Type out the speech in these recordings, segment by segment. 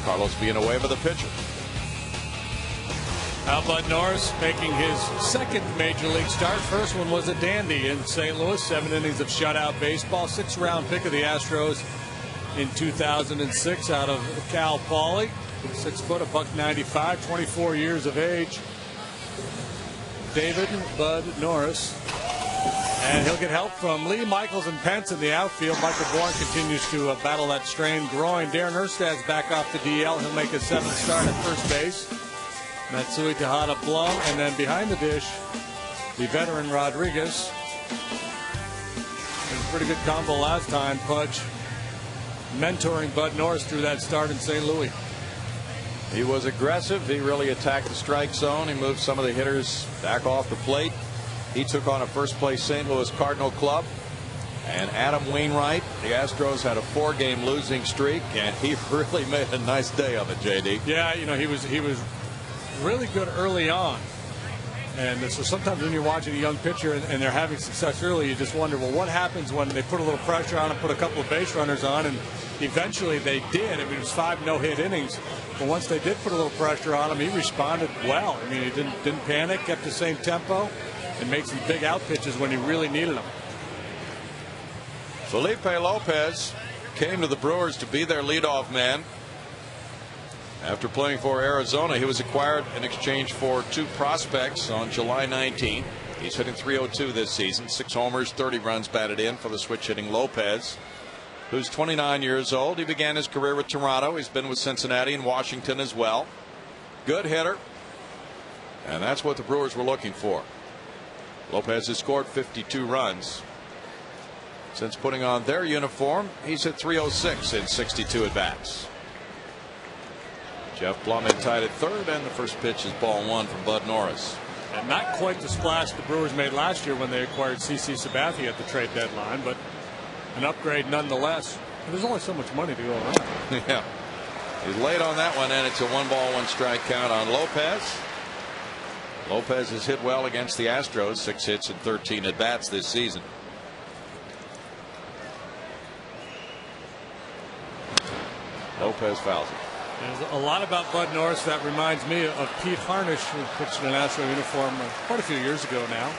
Carlos Villanueva, the pitcher. Bud Norris making his second major league start. First one was a dandy in St. Louis. 7 innings of shutout baseball. 6th round pick of the Astros in 2006 out of Cal Poly. 6 foot, $195, 24 years of age. David Bud Norris. And he'll get help from Lee, Michaels, and Pence in the outfield. Michael Bourne continues to battle that strained groin. Darren Erstad's back off the DL. He'll make his 7th start at first base. Matsui, Tejada, Blum, and then behind the dish, the veteran Rodriguez. A pretty good combo last time. Pudge mentoring Bud Norris through that start in St. Louis. He was aggressive. He really attacked the strike zone. He moved some of the hitters back off the plate. He took on a first-place St. Louis Cardinal club. And Adam Wainwright, the Astros had a 4-game losing streak, and he really made a nice day of it, JD. Yeah, you know, he was really good early on. And so sometimes when you're watching a young pitcher and they're having success early, you just wonder, well, what happens when they put a little pressure on him, put a couple of base runners on, and eventually they did. I mean, it was 5 no-hit innings. But once they did put a little pressure on him, he responded well. I mean, he didn't panic, kept the same tempo, and made some big out pitches when he really needed them. Felipe Lopez came to the Brewers to be their leadoff man. After playing for Arizona, he was acquired in exchange for 2 prospects on July 19. He's hitting .302 this season. 6 homers, 30 runs batted in for the switch-hitting Lopez, who's 29 years old. He began his career with Toronto. He's been with Cincinnati and Washington as well. Good hitter. And that's what the Brewers were looking for. Lopez has scored 52 runs. Since putting on their uniform, he's hit .306 in 62 at-bats. Jeff Blum had tied at third, and the first pitch is ball 1 from Bud Norris. And not quite the splash the Brewers made last year when they acquired CC Sabathia at the trade deadline, but an upgrade nonetheless. There's only so much money to go around. Yeah. He's late on that one, and it's a 1-ball, 1-strike count on Lopez. Lopez has hit well against the Astros, 6 hits and 13 at-bats this season. Lopez fouls it. There's a lot about Bud Norris that reminds me of Pete Harnish, who pitched in an Astro uniform quite a few years ago now.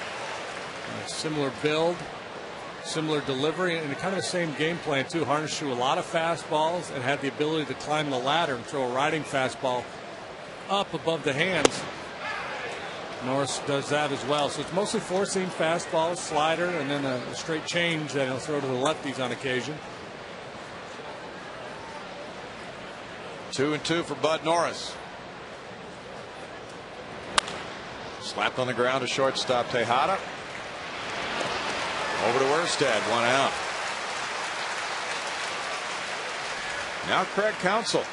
Similar build, similar delivery, and kind of the same game plan too. Harnish threw a lot of fastballs and had the ability to climb the ladder and throw a riding fastball up above the hands. Norris does that as well. So it's mostly 4-seam fastballs, slider, and then a straight change that he'll throw to the lefties on occasion. 2-2 for Bud Norris. Slapped on the ground to shortstop Tejada. Over to Erstad, 1 out. Now Craig Counsell.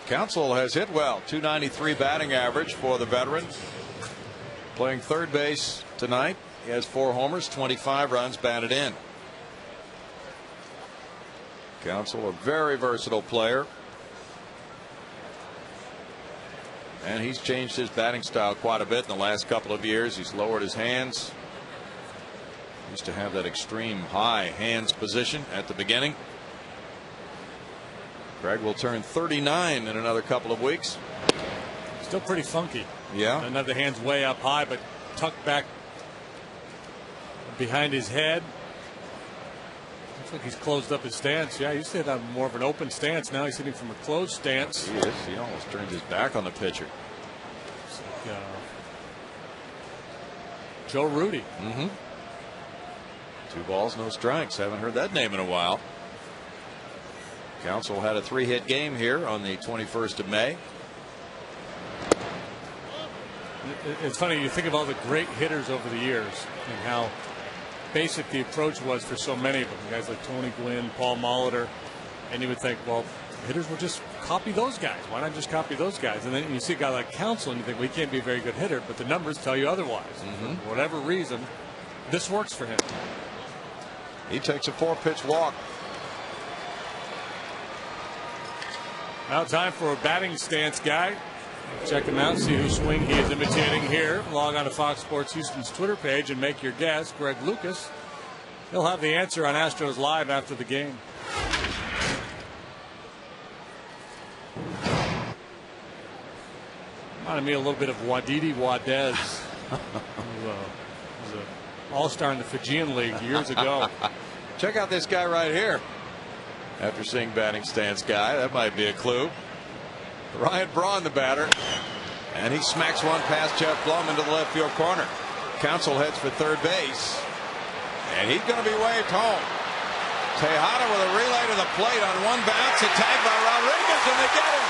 Counsell has hit well. .293 batting average for the veteran. Playing third base tonight. He has 4 homers, 25 runs batted in. Counsell, a very versatile player. And he's changed his batting style quite a bit in the last couple of years. He's lowered his hands. Used to have that extreme high hands position at the beginning. Craig will turn 39 in another couple of weeks. Still pretty funky. Yeah. Doesn't have the hands way up high, but tucked back behind his head. Looks like he's closed up his stance. Yeah, he used to have more of an open stance. Now he's hitting from a closed stance. He is. He almost turns his back on the pitcher. Like, Joe Rudy. 2 balls, no strikes. Haven't heard that name in a while. Counsell had a 3-hit game here on the 21st of May. It's funny, you think of all the great hitters over the years and how basic the approach was for so many of them. Guys like Tony Gwynn, Paul Molitor, and you would think, well, hitters will just copy those guys. Why not just copy those guys? And then you see a guy like Counsell and you think, well, he can't be a very good hitter, but the numbers tell you otherwise. For whatever reason, this works for him. He takes a 4-pitch walk. Now time for a batting stance guy. Check him out, see whose swing he is imitating here. Log on to Fox Sports Houston's Twitter page and make your guess. Greg Lucas. He'll have the answer on Astros Live after the game. Reminded me a little bit of Wadidi Wadez, who was an all-star in the Fijian League years ago. Check out this guy right here. After seeing batting stance guy, that might be a clue. Ryan Braun, the batter, and he smacks one past Jeff Blum into the left field corner. Counsell heads for third base, and he's going to be waved home. Tejada with a relay to the plate on one bounce, a tag by Rodriguez, and they get him.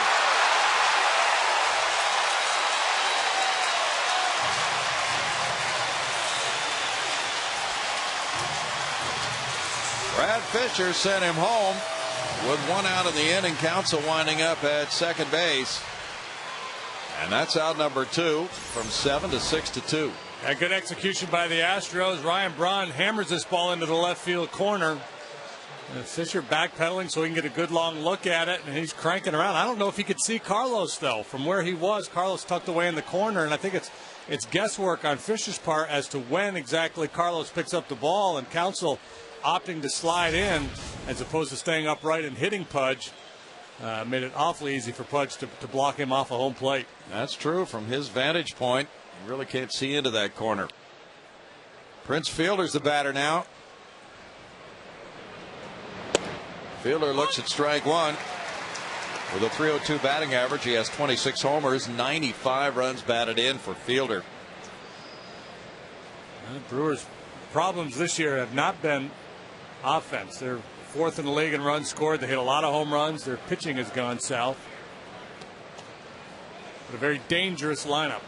Brad Fisher sent him home with one out in the inning. Counsell winding up at second base. And that's out number 2 from 7 to 6 to 2. A good execution by the Astros. Ryan Braun hammers this ball into the left field corner. And Fisher backpedaling so he can get a good long look at it, and he's cranking around. I don't know if he could see Carlos, though. From where he was, Carlos tucked away in the corner, and I think it's guesswork on Fisher's part as to when exactly Carlos picks up the ball, and Counsell opting to slide in as opposed to staying upright and hitting Pudge made it awfully easy for Pudge to block him off a home plate. That's true. From his vantage point, you really can't see into that corner. Prince Fielder's the batter now. Fielder looks at strike one. With a .302 batting average, he has 26 homers, 95 runs batted in for Fielder. Brewers' problems this year have not been offense. They're 4th in the league in runs scored. They hit a lot of home runs. Their pitching has gone south. But a very dangerous lineup.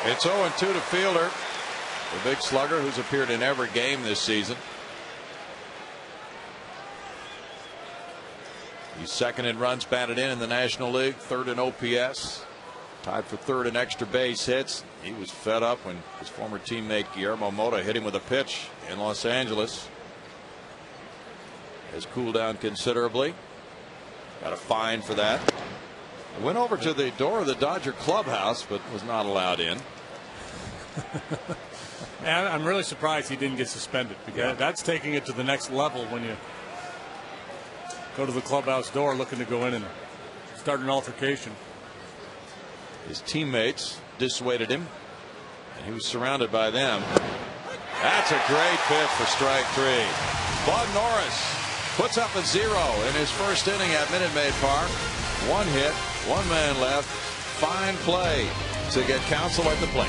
It's 0-2 to Fielder, the big slugger who's appeared in every game this season. He's second in runs batted in the National League, third in OPS, tied for third in extra base hits. He was fed up when his former teammate Guillermo Mota hit him with a pitch in Los Angeles. Has cooled down considerably. Got a fine for that. Went over to the door of the Dodger clubhouse, but was not allowed in. And I'm really surprised he didn't get suspended, because that's taking it to the next level when you go to the clubhouse door looking to go in and start an altercation. His teammates dissuaded him, and he was surrounded by them. That's a great pitch for strike 3. Bud Norris puts up a 0 in his first inning at Minute Maid Park. 1 hit, 1 man left. Fine play to get Counsell at the plate.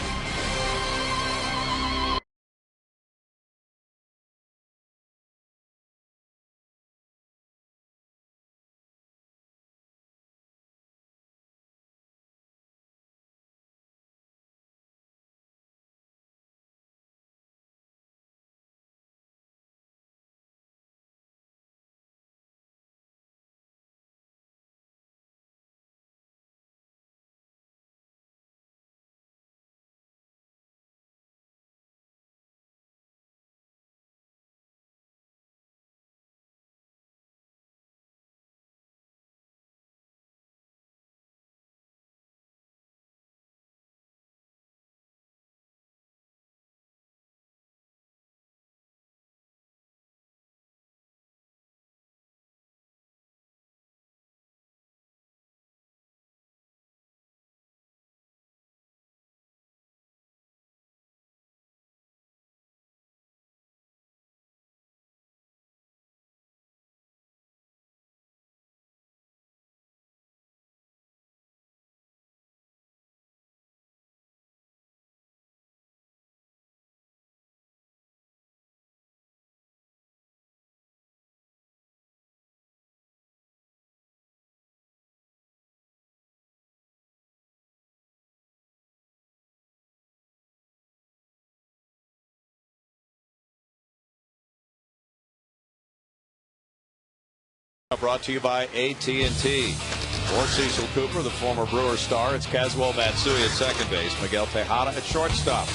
Brought to you by AT&T. For Cecil Cooper, the former Brewer star, it's Kazuo Matsui at second base. Miguel Tejada at shortstop.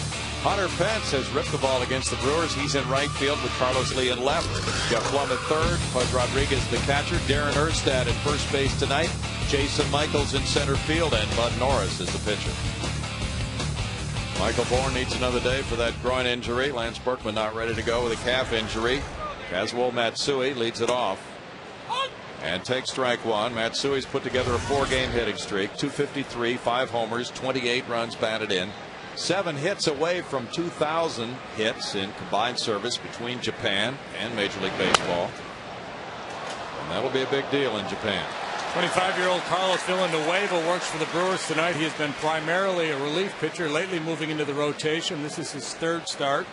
Hunter Pence has ripped the ball against the Brewers. He's in right field with Carlos Lee in left. Jeff Blum at third. Pudge Rodriguez the catcher. Darren Erstad at first base tonight. Jason Michaels in center field, and Bud Norris is the pitcher. Michael Bourne needs another day for that groin injury. Lance Berkman not ready to go with a calf injury. Kazuo Matsui leads it off. and takes strike one. Matsui's put together a 4-game hitting streak, 253, 5 homers, 28 runs batted in, 7 hits away from 2,000 hits in combined service between Japan and Major League Baseball. And that'll be a big deal in Japan. 25-year-old Carlos Villanueva works for the Brewers tonight. He has been primarily a relief pitcher, lately moving into the rotation. This is his 3rd start.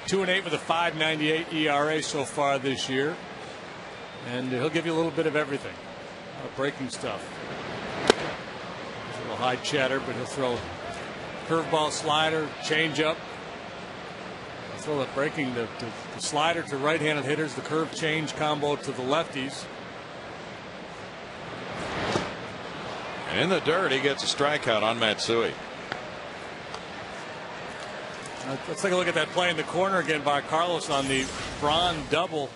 2-8 with a 5.98 ERA so far this year. And he'll give you a little bit of everything. Breaking stuff. There's a little high chatter, but he'll throw curveball, slider, changeup. He'll throw that breaking, the slider to right-handed hitters, the curve change combo to the lefties. And in the dirt, he gets a strikeout on Matsui. Let's take a look at that play in the corner again by Carlos on the Braun double.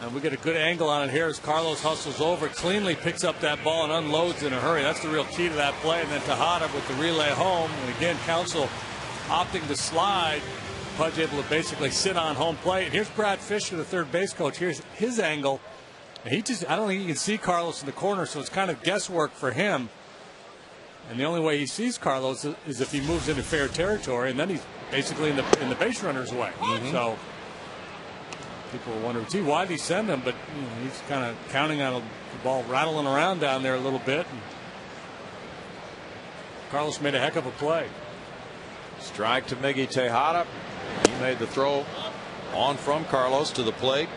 And we get a good angle on it here as Carlos hustles over, cleanly picks up that ball and unloads in a hurry. That's the real key to that play. And then Tejada with the relay home. And again, Counsell opting to slide. Pudge able to basically sit on home plate. And here's Brad Fisher, the third base coach. Here's his angle. And I don't think he can see Carlos in the corner, so it's kind of guesswork for him. And the only way he sees Carlos is if he moves into fair territory, and then he's basically in the base runner's way. So people will wonder, gee, why did he send him? But he's kind of counting on the ball rattling around down there a little bit. And Carlos made a heck of a play. Strike to Miggy Tejada. He made the throw on from Carlos to the plate.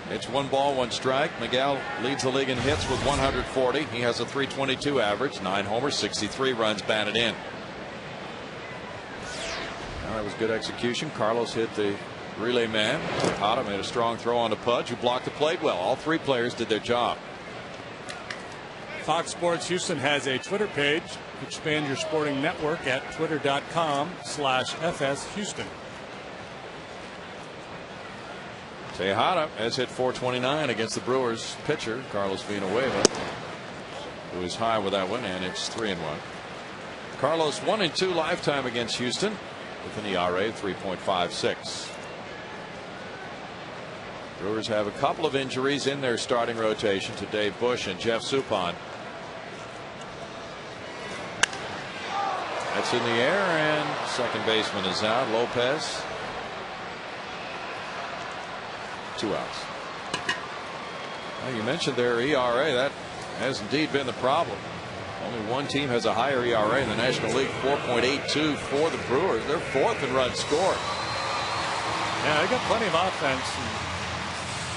It's 1 ball, 1 strike. Miguel leads the league in hits with 140. He has a 322 average, 9 homers, 63 runs batted in. Now that was good execution. Carlos hit the relay man. Tejada made a strong throw on to Pudge, who blocked the plate well. All 3 players did their job. Fox Sports Houston has a Twitter page. Expand your sporting network at twitter.com/FSHouston. Tejada has hit .429 against the Brewers pitcher Carlos Villanueva, who is high with that one, and it's 3-1. Carlos 1-2 lifetime against Houston with an ERA of 3.56. Brewers have a couple of injuries in their starting rotation to Dave Bush and Jeff Suppan. That's in the air, and second baseman is out. Lopez. 2 outs. Well, you mentioned their ERA. That has indeed been the problem. Only one team has a higher ERA in the National League, 4.82 for the Brewers. They're 4th in runs scored. Yeah, they got plenty of offense.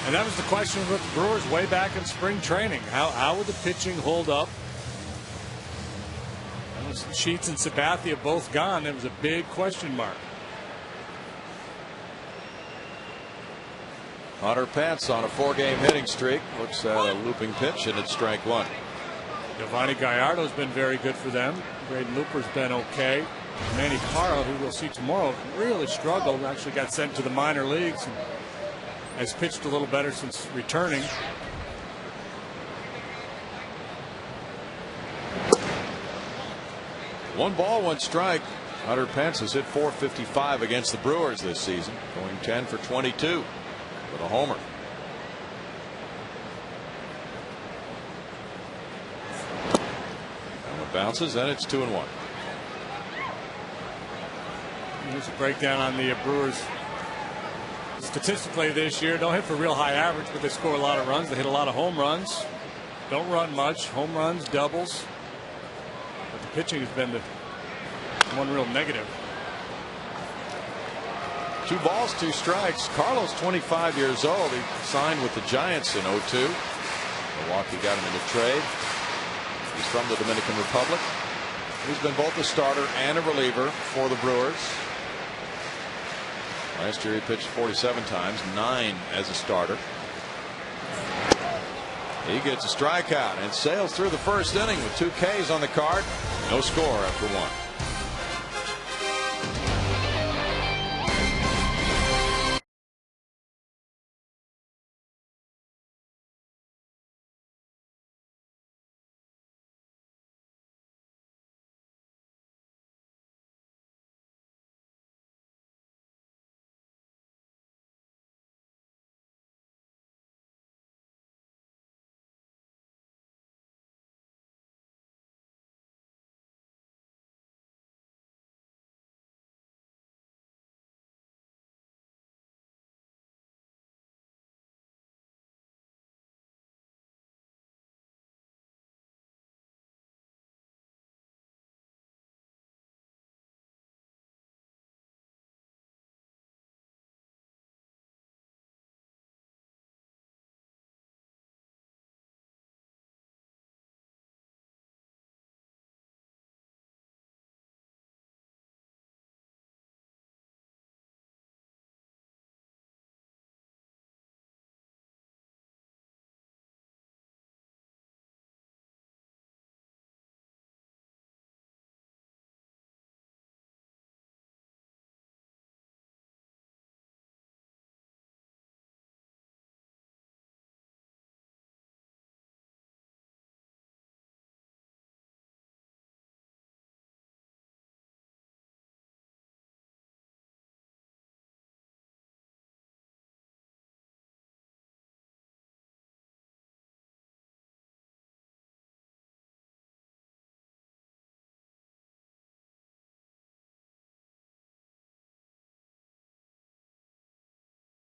And that was the question with the Brewers way back in spring training. How would the pitching hold up? Sheets and Sabathia both gone. It was a big question mark. Hunter Pence on a 4-game hitting streak. Looks at a looping pitch, and it's strike 1. Giovanni Gallardo's been very good for them. Braden Looper's been okay. Manny Parra, who we'll see tomorrow, really struggled. Actually got sent to the minor leagues and has pitched a little better since returning. One ball, 1 strike. Hunter Pence has hit .455 against the Brewers this season, going 10 for 22 with a homer. And it bounces, and it's 2-1. Here's a breakdown on the Brewers. Statistically this year, don't hit for real high average, but they score a lot of runs. They hit a lot of home runs. Don't run much. Home runs, doubles. But the pitching has been the one real negative. 2 balls, 2 strikes. Carlos, 25 years old. He signed with the Giants in 2002. Milwaukee got him in a trade. He's from the Dominican Republic. He's been both a starter and a reliever for the Brewers. Last year he pitched 47 times, 9 as a starter. He gets a strikeout and sails through the first inning with 2 Ks on the card. No score after 1.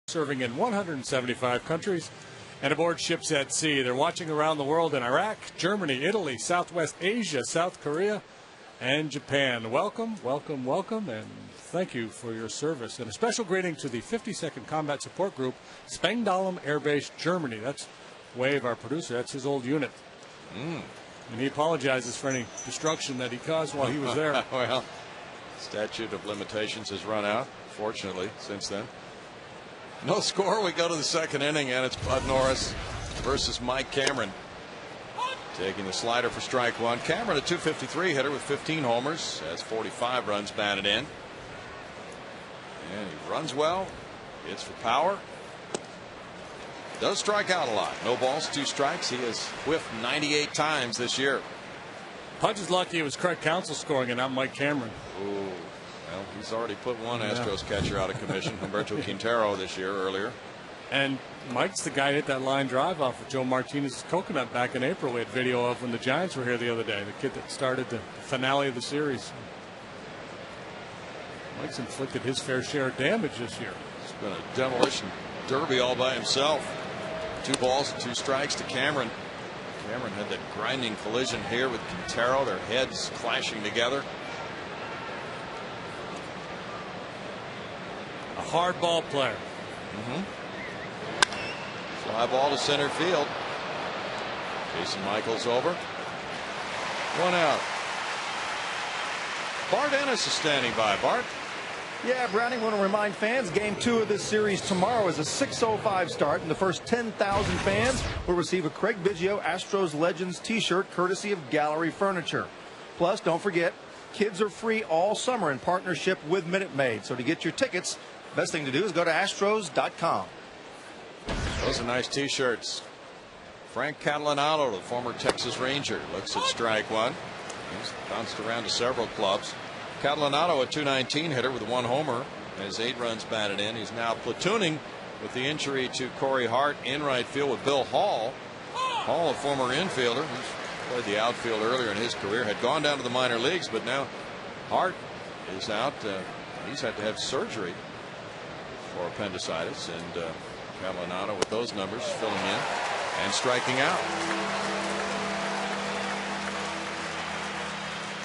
serving in 175 countries and aboard ships at sea. They're watching around the world in Iraq, Germany, Italy, Southwest Asia, South Korea, and Japan. Welcome, welcome, welcome, and thank you for your service. And a special greeting to the 52nd Combat Support Group, Spangdahlem Air Base, Germany. That's Wave, our producer. That's his old unit. And he apologizes for any destruction that he caused while he was there. Well, statute of limitations has run out, fortunately, since then. No score. We go to the second inning, and it's Bud Norris versus Mike Cameron. Taking the slider for strike one. Cameron, a .253 hitter with 15 homers, has 45 runs batted in. And he runs well, hits for power. Does strike out a lot. No balls, 2 strikes. He has whiffed 98 times this year. Pudge is lucky it was Craig Counsell scoring and not Mike Cameron. Ooh, well, he's already put one Astros catcher out of commission, Humberto Quintero, this year earlier. And Mike's the guy who hit that line drive off of Joe Martinez's coconut back in April. We had video of when the Giants were here the other day. The kid that started the finale of the series. Mike's inflicted his fair share of damage this year. It's been a demolition derby all by himself. 2 balls and 2 strikes to Cameron. Cameron had that grinding collision here with Quintero, their heads clashing together. A hard ball player. Fly ball to center field. Jason Michaels over. 1 out. Bart Ennis is standing by. Bart? Yeah, Browning, want to remind fans, Game 2 of this series tomorrow is a 6:05 start, and the first 10,000 fans will receive a Craig Biggio Astros Legends t-shirt courtesy of Gallery Furniture. Plus, don't forget, kids are free all summer in partnership with Minute Maid. So to get your tickets, best thing to do is go to Astros.com. Those are nice t-shirts. Frank Catalanotto, the former Texas Ranger, looks at strike one. He's bounced around to several clubs. Catalanotto, a .219 hitter with 1 homer, has 8 runs batted in. He's now platooning with the injury to Corey Hart in right field with Bill Hall. Hall, a former infielder, who's played the outfield earlier in his career, had gone down to the minor leagues, but now Hart is out. He's had to have surgery for appendicitis, and Catalanotto with those numbers filling in and striking out.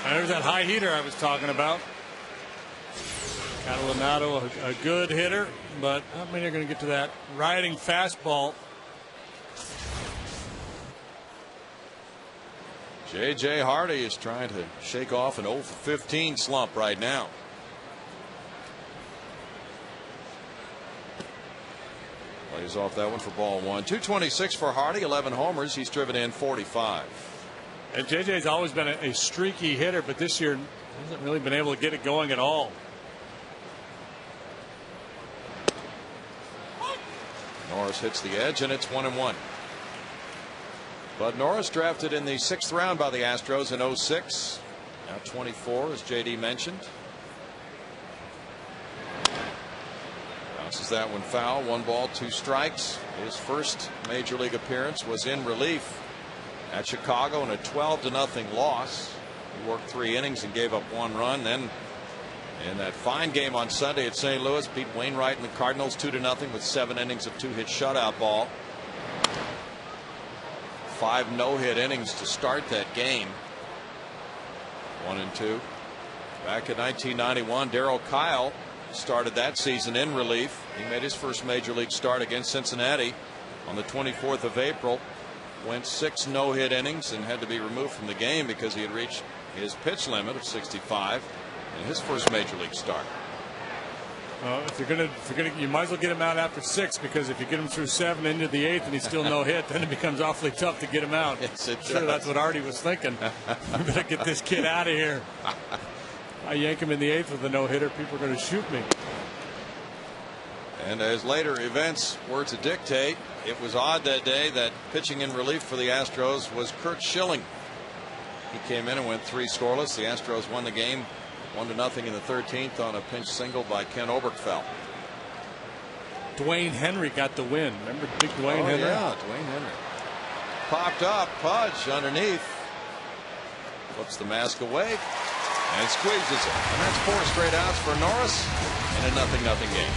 There's that high heater I was talking about. Catalanotto, a good hitter, but not many are going to get to that riding fastball. J.J. Hardy is trying to shake off an 0-for-15 slump right now. Plays off that one for ball 1. .226 for Hardy, 11 homers. He's driven in 45. And JJ's always been a streaky hitter, but this year hasn't really been able to get it going at all. Norris hits the edge, and it's 1-1. Bud Norris, drafted in the 6th round by the Astros in 06. Now 24, as JD mentioned. Bounces that one foul. 1 ball, 2 strikes. His first major league appearance was in relief at Chicago in a 12-0 loss. He worked 3 innings and gave up 1 run. Then in that fine game on Sunday at St. Louis, beat Wainwright and the Cardinals 2-0 with 7 innings of 2-hit shutout ball. 5 no-hit innings to start that game. 1 and 2. Back in 1991, Darryl Kyle started that season in relief. He made his first major league start against Cincinnati on the 24th of April. Went 6 no-hit innings and had to be removed from the game because he had reached his pitch limit of 65 in his first major league start. If you're gonna, you might as well get him out after 6, because if you get him through 7 into the 8th and he's still no hit, then it becomes awfully tough to get him out. Yes, it sure, does. that's what Artie was thinking. I better get this kid out of here. I yank him in the 8th with a no hitter, people are going to shoot me. And as later events were to dictate, it was odd that day that pitching in relief for the Astros was Curt Schilling. He came in and went 3 scoreless. The Astros won the game 1-0 in the 13th on a pinch single by Ken Oberkfell. Dwayne Henry got the win. Remember big Dwayne Henry? Yeah, Dwayne Henry. Popped up, Pudge underneath. Flips the mask away and squeezes it. And that's 4 straight outs for Norris in a 0-0 game.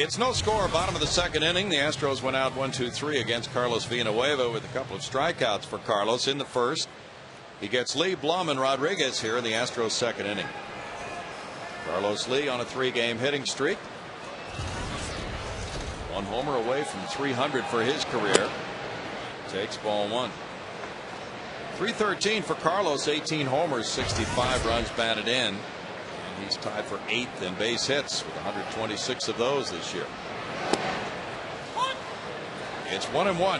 It's no score. Bottom of the second inning. The Astros went out 1-2-3 against Carlos Villanueva with a couple of strikeouts for Carlos in the first. He gets Lee, Blum, and Rodriguez here in the Astros second inning. Carlos Lee on a 3-game hitting streak. One homer away from 300 for his career. Takes ball one. 313 for Carlos, 18 homers, 65 runs batted in. And he's tied for 8th in base hits with 126 of those this year. It's 1-1.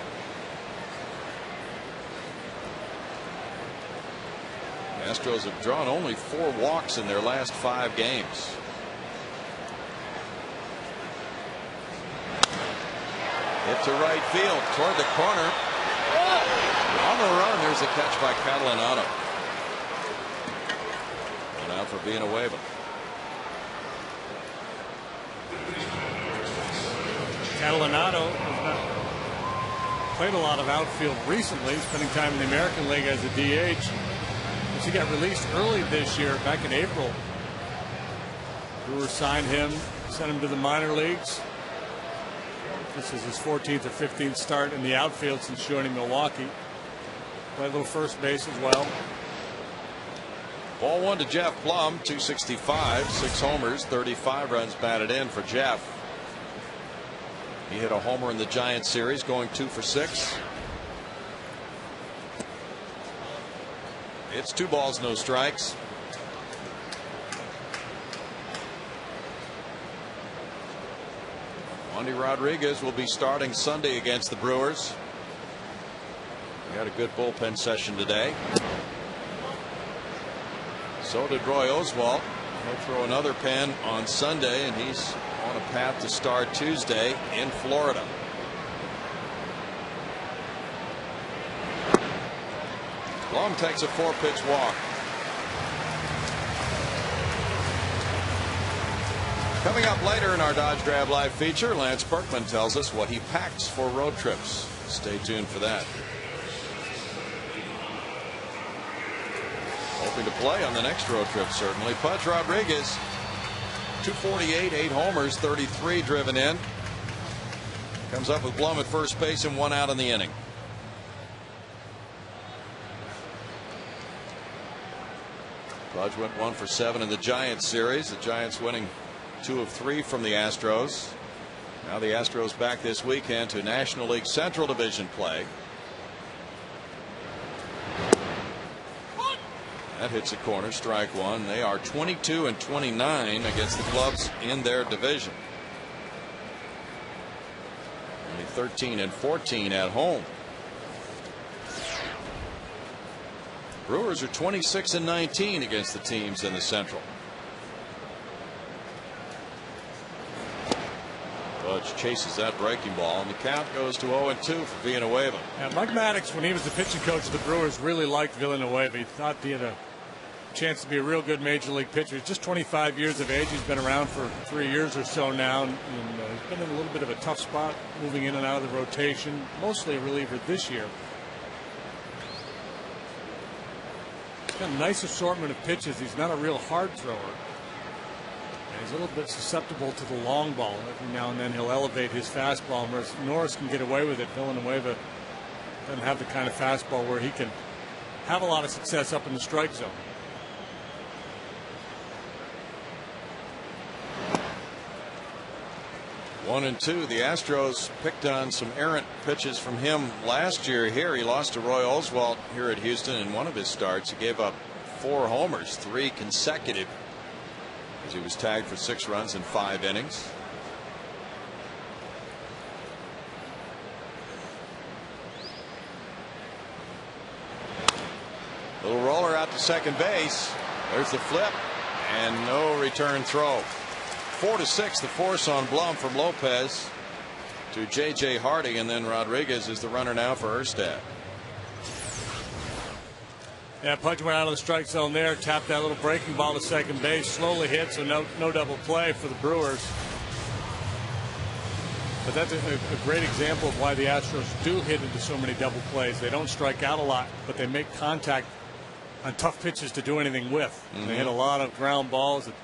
The Astros have drawn only 4 walks in their last 5 games. Hit to right field toward the corner. On the run, there's a catch by Catalanotto. One out for Villanueva. Catalanotto has not played a lot of outfield recently, spending time in the American League as a DH. As he got released early this year, back in April. Brewers signed him, sent him to the minor leagues. This is his 14th or 15th start in the outfield since joining Milwaukee. Played a little first base as well. Ball one to Jeff Blum, 265, 6 homers, 35 runs batted in for Jeff. He hit a homer in the Giants series, going 2 for 6. It's 2 balls, no strikes. Andy Rodriguez will be starting Sunday against the Brewers. We had a good bullpen session today. So did Roy Oswalt. He'll throw another pen on Sunday, and he's on a path to start Tuesday in Florida. Blum takes a 4-pitch walk. Coming up later in our Dodge Drive Live feature, Lance Berkman tells us what he packs for road trips. Stay tuned for that. Hoping to play on the next road trip, certainly. Pudge Rodriguez, 248, 8 homers, 33 driven in. Comes up with Blum at first base and 1 out in the inning. Pudge went 1 for 7 in the Giants series. The Giants winning 2 of 3 from the Astros. Now the Astros back this weekend to National League Central Division play. That hits a corner, strike one. They are 22-29 against the clubs in their division. Only 13-14 at home. Brewers are 26-19 against the teams in the Central. Pudge chases that breaking ball, and the count goes to 0-2 for Villanueva. Yeah, Mike Maddox, when he was the pitching coach of the Brewers, really liked Villanueva. He thought he had a chance to be a real good major league pitcher. He's just 25 years of age. He's been around for 3 years or so now, and he's been in a little bit of a tough spot moving in and out of the rotation. Mostly a reliever this year. He's got a nice assortment of pitches. He's not a real hard thrower. And he's a little bit susceptible to the long ball. Every now and then he'll elevate his fastball. Whereas Norris can get away with it. Villanueva doesn't have the kind of fastball where he can have a lot of success up in the strike zone. One and two. The Astros picked on some errant pitches from him last year. Here he lost to Roy Oswalt here at Houston in one of his starts. He gave up 4 homers, 3 consecutive, as he was tagged for 6 runs in 5 innings. Little roller out to second base. There's the flip and no return throw. 4-6 the force on Blum from Lopez to J.J. Hardy, and then Rodriguez is the runner now for Erstad. Yeah, Pudge went out of the strike zone there, tapped that little breaking ball to second base, slowly hit, so no double play for the Brewers. But that's a great example of why the Astros do hit into so many double plays. They don't strike out a lot, but they make contact on tough pitches to do anything with. Mm-hmm. They hit a lot of ground balls that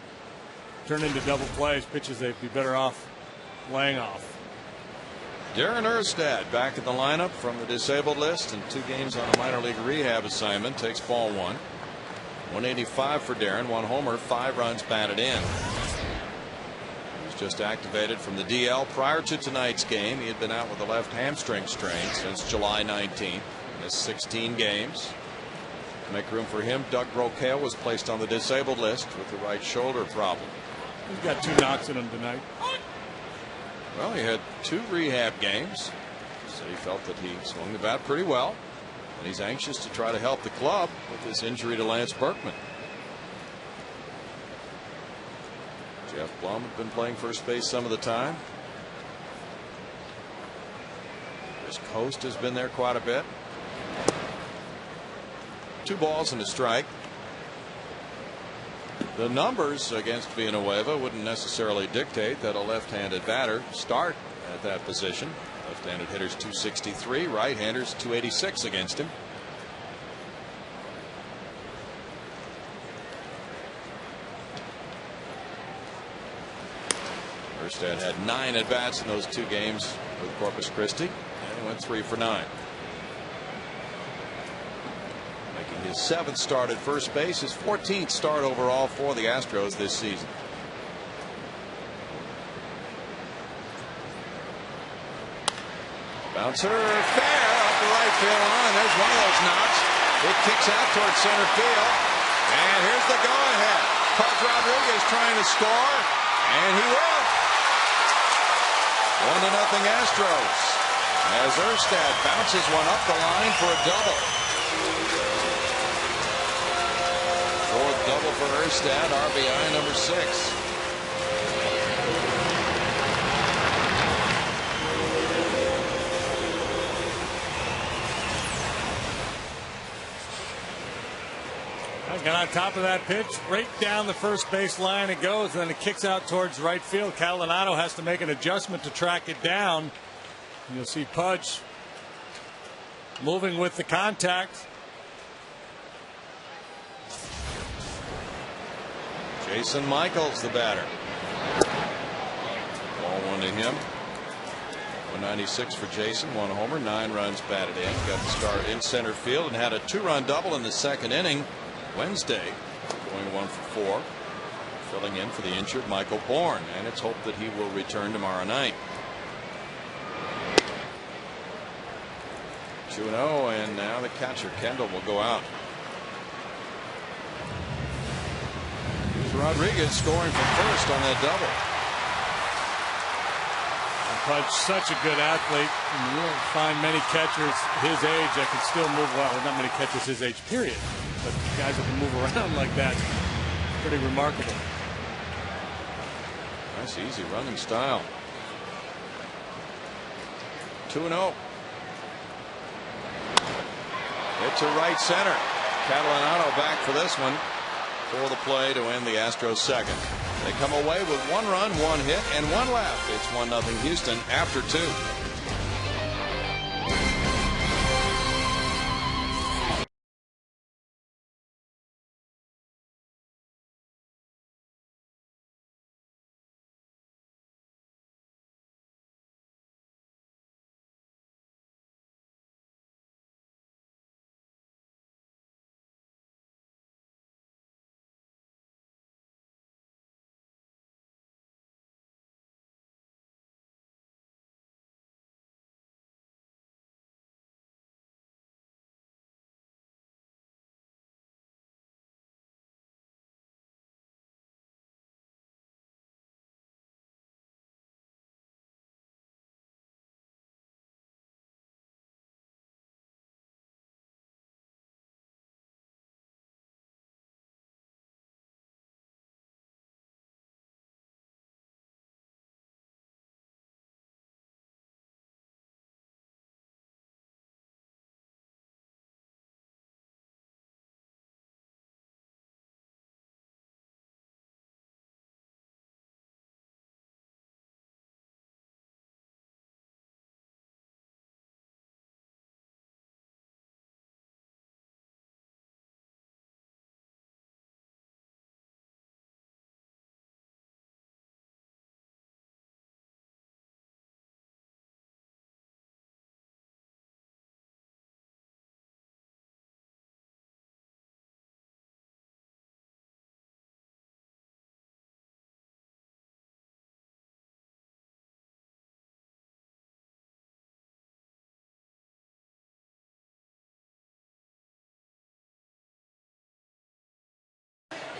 turn into double plays, pitches they'd be better off laying off. Darren Erstad back in the lineup from the disabled list and 2 games on a minor league rehab assignment. Takes ball 1. 185 for Darren, 1 homer, 5 runs batted in. He was just activated from the DL prior to tonight's game. He had been out with a left hamstring strain since July 19th. Missed 16 games. To make room for him, Doug Brocail was placed on the disabled list with the right shoulder problem. He's got 2 knocks in him tonight. Well, he had 2 rehab games. Said he felt that he swung the bat pretty well. And he's anxious to try to help the club with this injury to Lance Berkman. Jeff Blum had been playing first base some of the time. Chris Coast has been there quite a bit. 2 balls and a strike. The numbers against Villanueva wouldn't necessarily dictate that a left-handed batter start at that position. Left-handed hitters 263, right-handers 286 against him. Erstad had 9 at-bats in those 2 games with Corpus Christi, and he went 3 for 9. Making his 7th start at first base, his 14th start overall for the Astros this season. Bouncer fair up the right field line. There's one of those knocks. It kicks out towards center field. And here's the go-ahead. Pudge Rodriguez trying to score, and he will. 1-0 Astros. As Erstad bounces one up the line for a double. 4th double for Erstad, RBI number 6. And on top of that pitch, right down the first base line it goes, and then it kicks out towards right field. Calinado has to make an adjustment to track it down. And you'll see Pudge moving with the contact. Jason Michaels, the batter. Ball 1 to him. 196 for Jason, 1 homer, 9 runs batted in. Got the start in center field and had a 2-run double in the 2nd inning. Wednesday, going 1 for 4, filling in for the injured Michael Bourne, and it's hoped that he will return tomorrow night. 2-0, and now the catcher Kendall will go out. Here's Rodriguez scoring from first on that double. Pudge, such a good athlete, and you won't find many catchers his age that can still move well. Not many catchers his age, period. But guys that can move around like that, pretty remarkable. Nice, easy running style. 2-0. Hit to right center. Catalanado back for this one for the play to end the Astros 2nd. They come away with 1 run, 1 hit, and 1 left. It's 1-0 Houston after 2.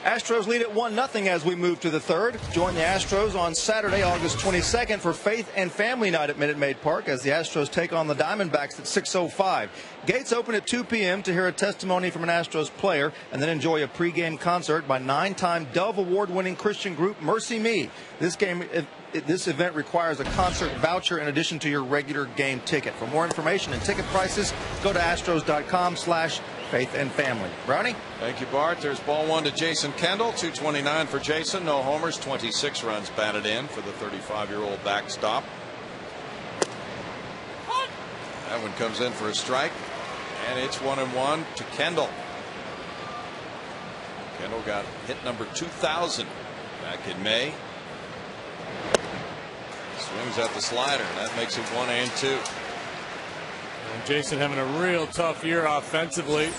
Astros lead at 1-0 as we move to the third. Join the Astros on Saturday, August 22nd for Faith and Family Night at Minute Maid Park as the Astros take on the Diamondbacks at 6:05. Gates open at 2 p.m. to hear a testimony from an Astros player and then enjoy a pregame concert by 9-time Dove Award-winning Christian group Mercy Me. This event requires a concert voucher in addition to your regular game ticket. For more information and ticket prices, go to astros.com/Faith and Family. Brownie? Thank you, Bart. There's ball one to Jason Kendall. 229 for Jason. No homers. 26 runs batted in for the 35-year-old backstop. That one comes in for a strike. And it's 1-1 to Kendall. Kendall got hit number 2,000 back in May. Swings at the slider. That makes it 1-2. And Jason having a real tough year offensively.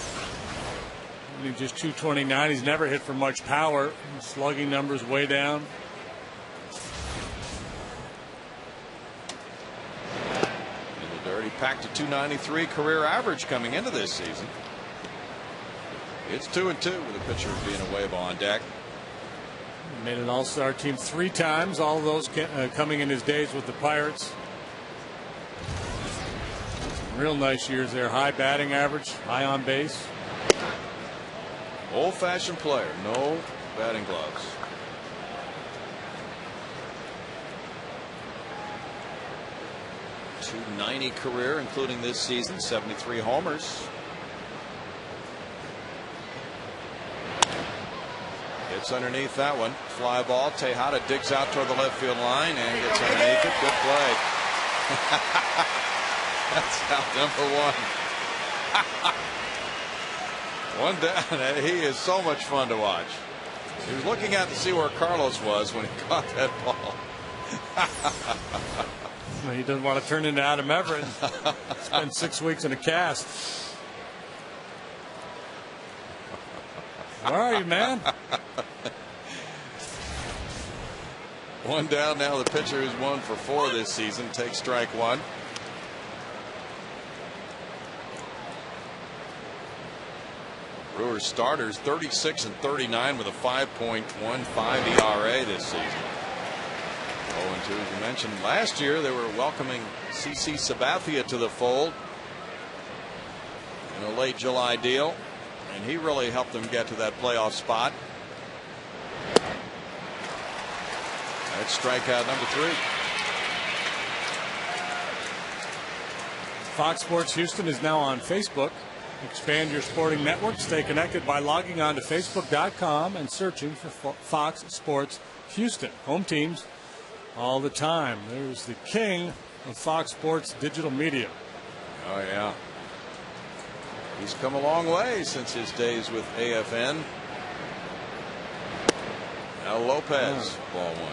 Only just 229. He's never hit for much power. Slugging numbers way down. In the dirt, he packed a 293 career average coming into this season. It's 2-2 with a pitcher being a wave on deck. Made an all-star team 3 times, all of those coming in his days with the Pirates. Real nice years there. High batting average, high on base. Old-fashioned player, no batting gloves. .290 career, including this season, 73 homers. It's underneath that one. Fly ball. Tejada digs out toward the left field line and gets underneath it. Good play. That's out number 1. One down. He is so much fun to watch. He was looking out to see where Carlos was when he caught that ball. He doesn't want to turn into Adam Everett. Spend 6 weeks in a cast. Where are you, man? One down now. The pitcher who's 1 for 4 this season takes strike 1. Brewers starters 36 and 39 with a 5.15 ERA this season. 0-2 as you mentioned. Last year they were welcoming CC Sabathia to the fold in a late July deal, and he really helped them get to that playoff spot. That's strikeout number 3. Fox Sports Houston is now on Facebook. Expand your sporting network. Stay connected by logging on to Facebook.com and searching for Fox Sports Houston. Home teams all the time. There's the king of Fox Sports digital media. Oh, yeah. He's come a long way since his days with AFN. Now Lopez, ball 1.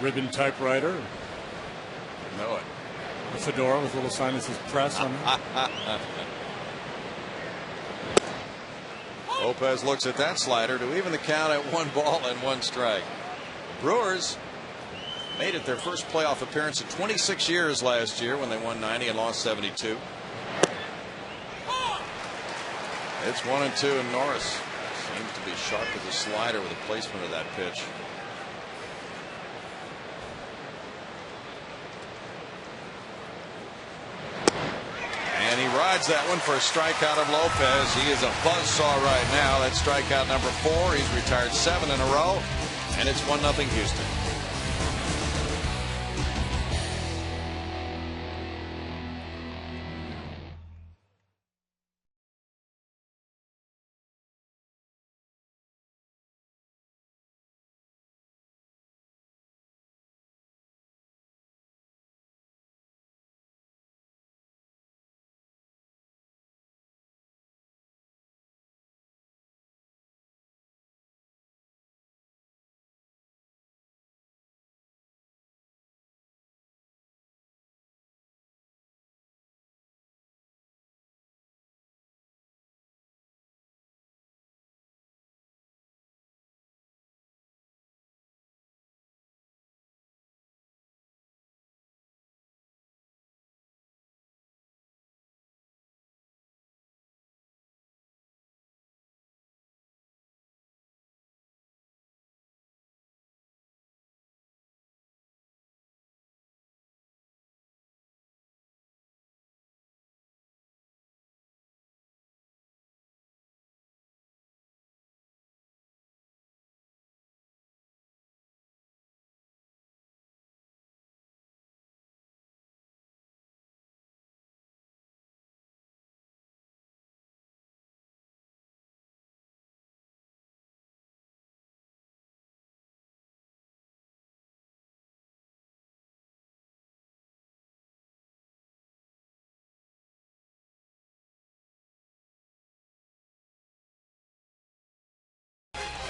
Ribbon typewriter. You know it. A fedora with a little sign that says press on it. Lopez looks at that slider to even the count at 1 ball and 1 strike. Brewers made it their first playoff appearance in 26 years last year when they won 90 and lost 72. It's 1-2, and Norris seems to be sharp with the slider with the placement of that pitch. And he rides that one for a strikeout of Lopez. He is a buzzsaw right now. That's strikeout number 4. He's retired 7 in a row, and it's 1-0 Houston.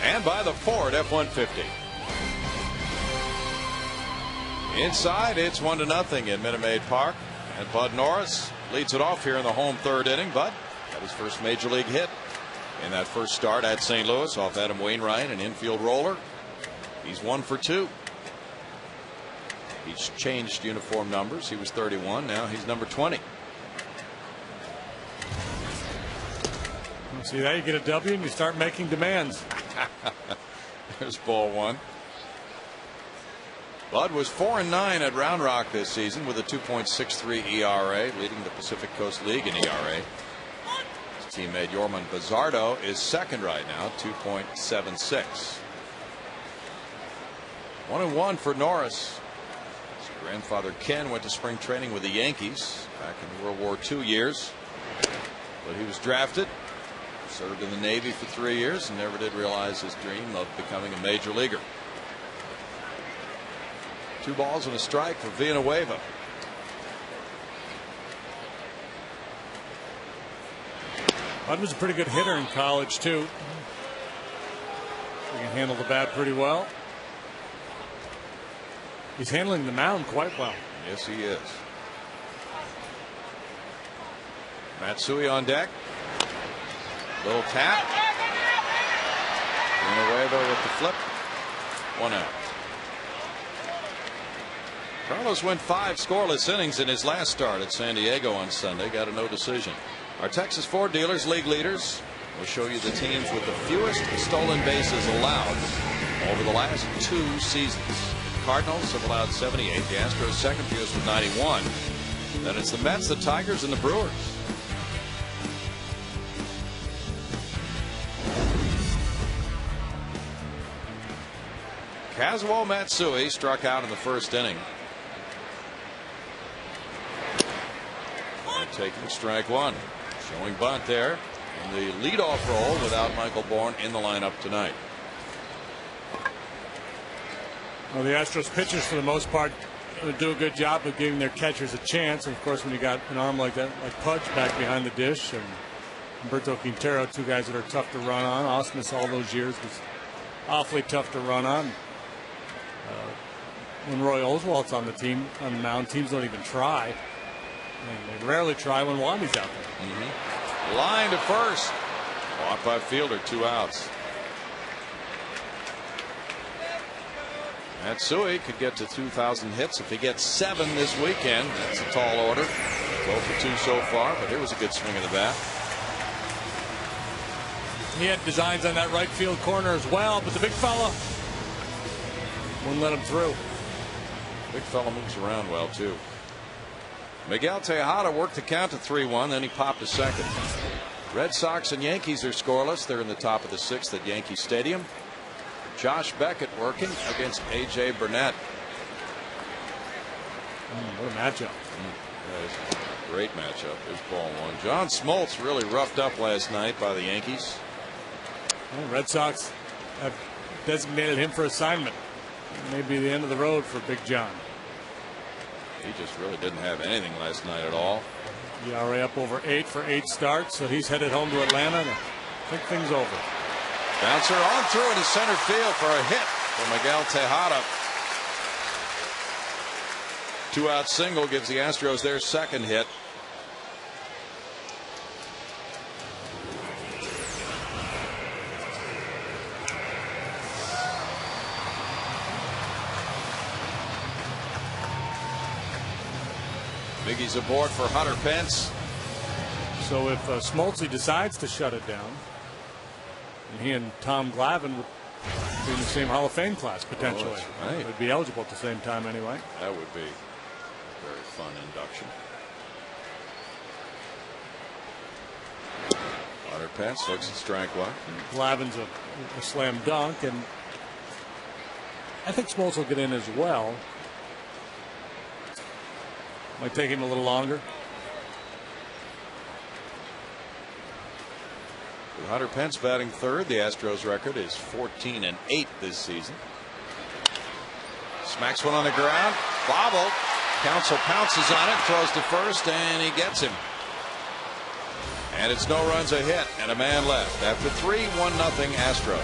And by the Ford F-150. Inside, it's 1-0 in Minute Maid Park. And Bud Norris leads it off here in the home third inning. Bud got his first major league hit in that first start at St. Louis off Adam Wainwright, an infield roller. He's 1 for 2. He's changed uniform numbers. He was 31. Now he's number 20. See that? You get a W and you start making demands. There's ball 1. Bud was 4-9 at Round Rock this season with a 2.63 ERA, leading the Pacific Coast League in ERA. His teammate Yorman Bazardo is second right now, 2.76. 1-1 for Norris. His grandfather Ken went to spring training with the Yankees back in World War II years, but he was drafted, served in the Navy for 3 years, and never did realize his dream of becoming a major leaguer. 2 balls and a strike for Villanueva. Bud was a pretty good hitter in college too. He can handle the bat pretty well. He's handling the mound quite well. Yes, he is. Matsui on deck. Little tap. Villanueva with the flip. 1 out. Carlos went 5 scoreless innings in his last start at San Diego on Sunday. Got a no decision. Our Texas Ford dealers, league leaders, will show you the teams with the fewest stolen bases allowed over the last 2 seasons. The Cardinals have allowed 78. The Astros second fewest with 91. Then it's the Mets, the Tigers, and the Brewers. Kazuo Matsui struck out in the first inning. And taking strike 1. Showing bunt there in the leadoff role without Michael Bourne in the lineup tonight. Well, the Astros pitchers for the most part do a good job of giving their catchers a chance. And of course, when you got an arm like that, like Pudge back behind the dish, and Humberto Quintero, 2 guys that are tough to run on. Osmus all those years was awfully tough to run on. When Roy Oswalt's on the mound, teams don't even try. And they rarely try when Wandy's out there. Line to first. Walk by fielder, 2 outs. Matsui could get to 2,000 hits if he gets 7 this weekend. That's a tall order. 12 for 2 so far, but here was a good swing of the bat. He had designs on that right field corner as well, but the big fella wouldn't let him through. Big fella moves around well too. Miguel Tejada worked the count to 3-1, then he popped a second. Red Sox and Yankees are scoreless. They're in the top of the 6th at Yankee Stadium. Josh Beckett working against A.J. Burnett. What a matchup. That is a great matchup. There's ball 1. John Smoltz really roughed up last night by the Yankees. Well, Red Sox have designated him for assignment. Maybe the end of the road for Big John. He just really didn't have anything last night at all. ERA up over 8 for 8 starts, so he's headed home to Atlanta to think things over. Bouncer on through into center field for a hit for Miguel Tejada. 2-out single gives the Astros their second hit. Biggie's aboard for Hunter Pence. So if Smoltz decides to shut it down, and he and Tom Glavine would be in the same Hall of Fame class potentially. Oh, right. They'd be eligible at the same time anyway. That would be a very fun induction. Hunter Pence looks at strike 1. Glavine's a slam dunk, and I think Smoltz will get in as well. Might take him a little longer. With Hunter Pence batting third, the Astros record is 14-8 this season. Smacks one on the ground. Bobble. Counsell pounces on it, throws to first, and he gets him. And it's no runs, a hit, and a man left. After 3, 1-0 Astros.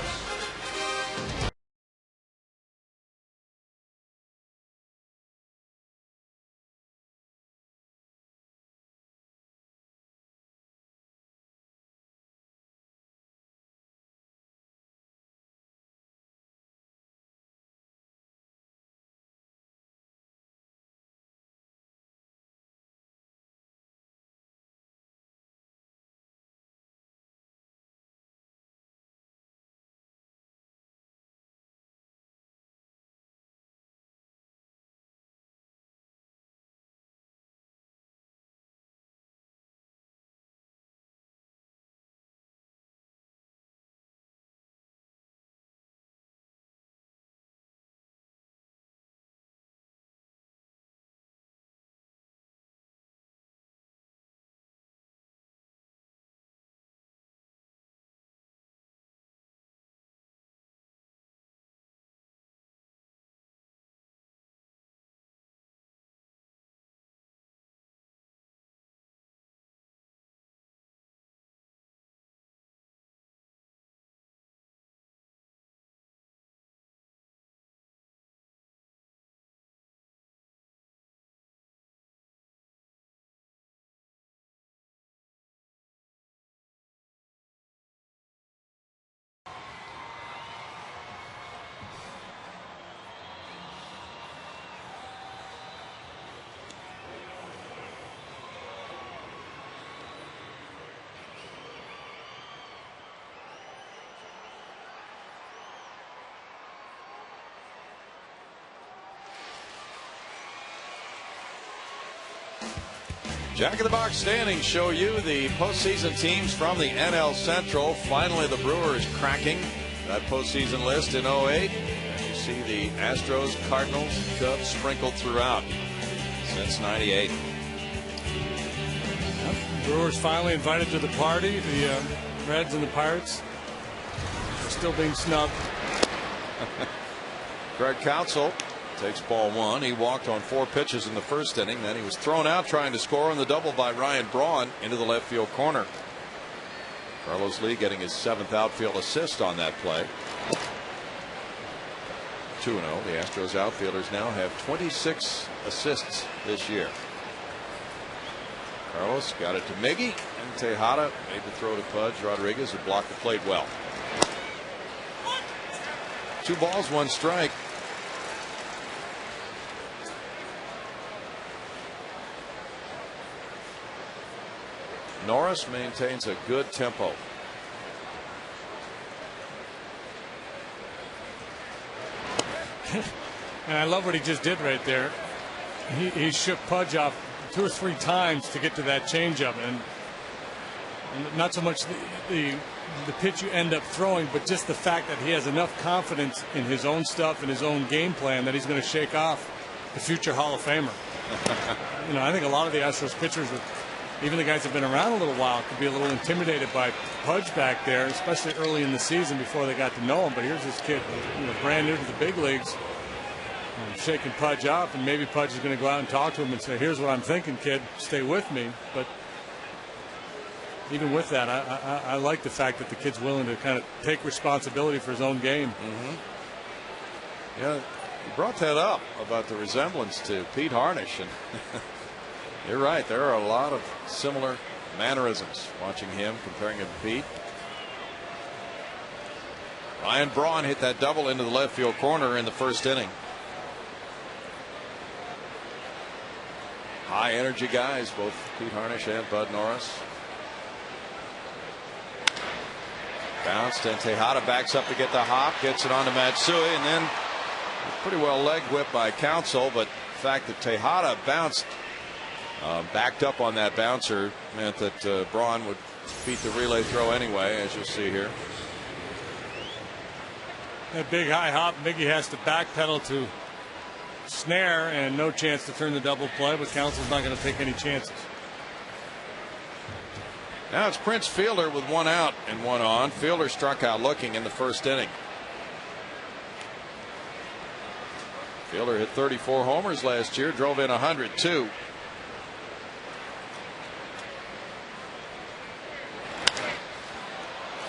Jack in the Box standings show you the postseason teams from the NL Central. Finally, the Brewers cracking that postseason list in 08. And you see the Astros, Cardinals, Cubs sprinkled throughout since '98. Brewers finally invited to the party. The Reds and the Pirates are still being snubbed. Greg Counsell takes ball one. He walked on 4 pitches in the first inning. Then he was thrown out trying to score on the double by Ryan Braun into the left field corner. Carlos Lee getting his 7th outfield assist on that play. 2-0. The Astros outfielders now have 26 assists this year. Carlos got it to Miggy, and Tejada made the throw to Pudge. Rodriguez had blocked the plate well. 2 balls, 1 strike. Norris maintains a good tempo. And I love what he just did right there. He shook Pudge off 2 or 3 times to get to that changeup, and not so much the pitch you end up throwing, but just the fact that he has enough confidence in his own stuff and his own game plan that he's going to shake off the future Hall of Famer. You know, I think a lot of the Astros pitchers, even the guys that have been around a little while, could be a little intimidated by Pudge back there, especially early in the season before they got to know him. But here's this kid, you know, brand new to the big leagues, shaking Pudge off, and maybe Pudge is going to go out and talk to him and say, "Here's what I'm thinking, kid. Stay with me." But even with that, I like the fact that the kid's willing to kind of take responsibility for his own game. Mm-hmm. Yeah, you brought that up about the resemblance to Pete Harnisch, and you're right. There are a lot of similar mannerisms watching him, comparing him to Pete. Ryan Braun hit that double into the left field corner in the first inning. High energy guys, both Pete Harnisch and Bud Norris. Bounced, and Tejada backs up to get the hop, gets it on to Matsui, and then pretty well leg whipped by Counsell. But the fact that Tejada bounced, backed up on that bouncer, meant that Braun would beat the relay throw anyway, as you'll see here. That big high hop, Miggy has to backpedal to snare, and no chance to turn the double play, but Counsell's not going to take any chances. Now it's Prince Fielder with 1 out and 1 on. Fielder struck out looking in the first inning. Fielder hit 34 homers last year, drove in 102.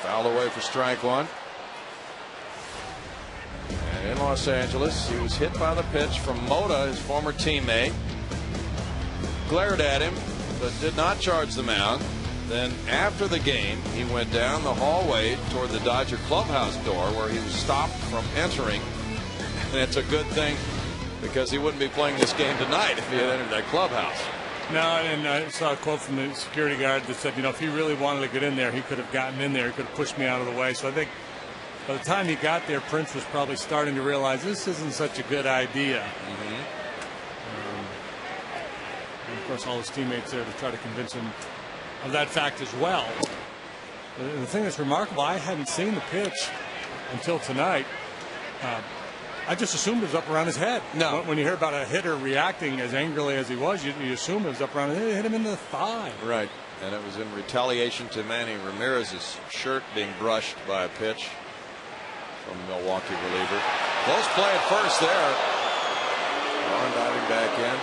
Fouled away for strike 1. in Los Angeles. He was hit by the pitch from Mota, his former teammate. Glared at him, but did not charge the mound. Then after the game, he went down the hallway toward the Dodger clubhouse door, where he was stopped from entering. And it's a good thing, because he wouldn't be playing this game tonight if he had entered that clubhouse. No, and I saw a quote from the security guard that said, if he really wanted to get in there, he could have gotten in there. He could have pushed me out of the way. So I think by the time he got there, Prince was probably starting to realize this isn't such a good idea. And of course, all his teammates there to try to convince him of that fact as well. The thing that's remarkable, I hadn't seen the pitch until tonight. I just assumed it was up around his head. No. When you hear about a hitter reacting as angrily as he was, you assume it was up around his head. It hit him in the thigh. Right. And it was in retaliation to Manny Ramirez's shirt being brushed by a pitch from the Milwaukee reliever. Close play at first there. Braun diving back in.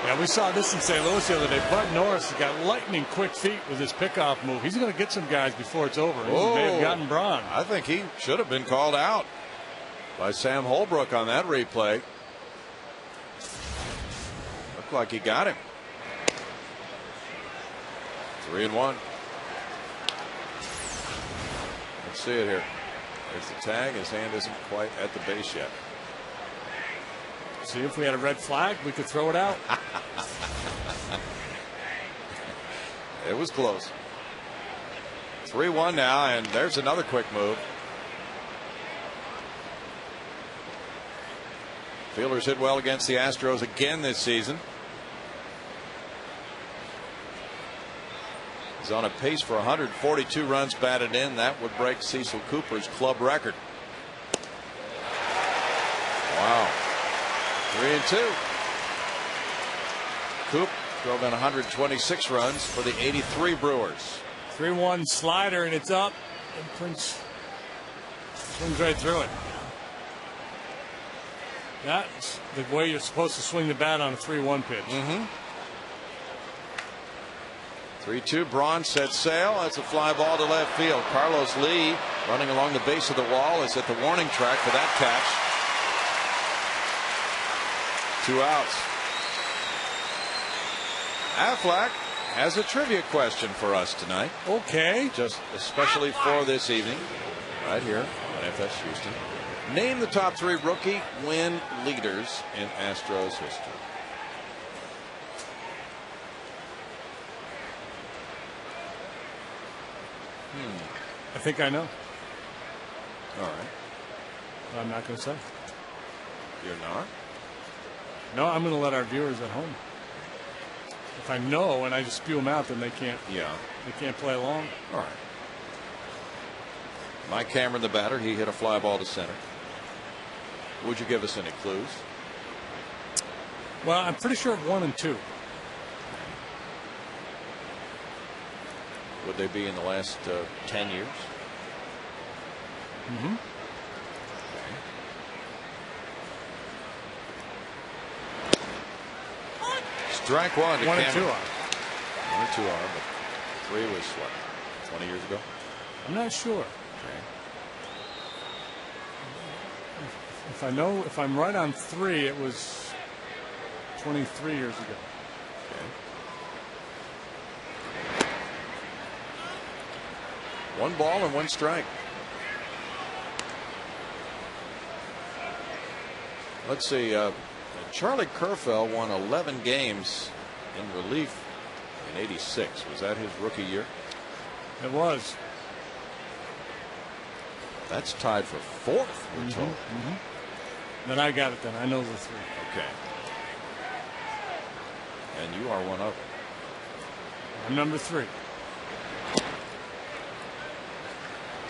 Yeah, we saw this in St. Louis the other day. Bud Norris has got lightning quick feet with his pickoff move. He's going to get some guys before it's over. He may have gotten Braun. I think he should have been called out by Sam Holbrook on that replay. Looked like he got him. 3-1. Let's see it here. There's the tag. His hand isn't quite at the base yet. See, if we had a red flag, we could throw it out. It was close. 3-1 now, and there's another quick move. Fielders hit well against the Astros again this season. He's on a pace for 142 runs batted in. That would break Cecil Cooper's club record. Wow. 3-2. Coop drove in 126 runs for the 83 Brewers. 3-1 slider, and it's up. And Prince swings right through it. That's the way you're supposed to swing the bat on a 3-1 pitch. 3-2. Braun set sail. That's a fly ball to left field. Carlos Lee, running along the base of the wall, is at the warning track for that catch. 2 outs. Aflac has a trivia question for us tonight. Okay. Just especially for this evening, right here on FS Houston. Name the top 3 rookie win leaders in Astros history. I think I know. All right. But I'm not going to say. You're not? No, I'm going to let our viewers at home. If I know and I just spew them out, then they can't. Yeah. They can't play along. All right. Mike Cameron, the batter, he hit a fly ball to center. Would you give us any clues? Well, I'm pretty sure of 1 and 2. Would they be in the last 10 years? Mm-hmm. Strike 1 to 1 and 2 Cameron. are. 1 and 2 are, but 3 was what, 20 years ago? I'm not sure. Okay. If I'm right on 3, it was 23 years ago. Okay. 1 ball and 1 strike. Let's see. Charlie Kerfell won 11 games in relief in '86. Was that his rookie year? It was. That's tied for 4th. We're told. Then I got it. Then I know the 3. Okay. And you are one of them. I'm number 3.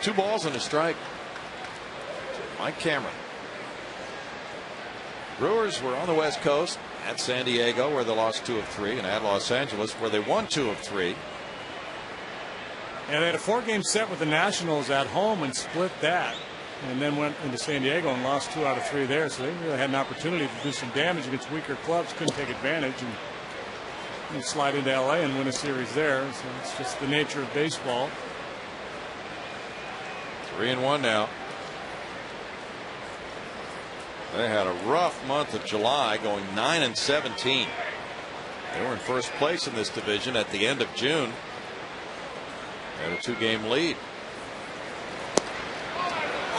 2 balls and a strike. Mike Cameron. Brewers were on the West Coast at San Diego, where they lost 2 of 3, and at Los Angeles, where they won 2 of 3. And they had a 4-game set with the Nationals at home and split that, and then went into San Diego and lost 2 out of 3 there. So they really had an opportunity to do some damage against weaker clubs, couldn't take advantage, and slide into LA and win a series there. So it's just the nature of baseball. 3-1 now. They had a rough month of July, going 9-17. They were in first place in this division at the end of June. They had a 2-game lead.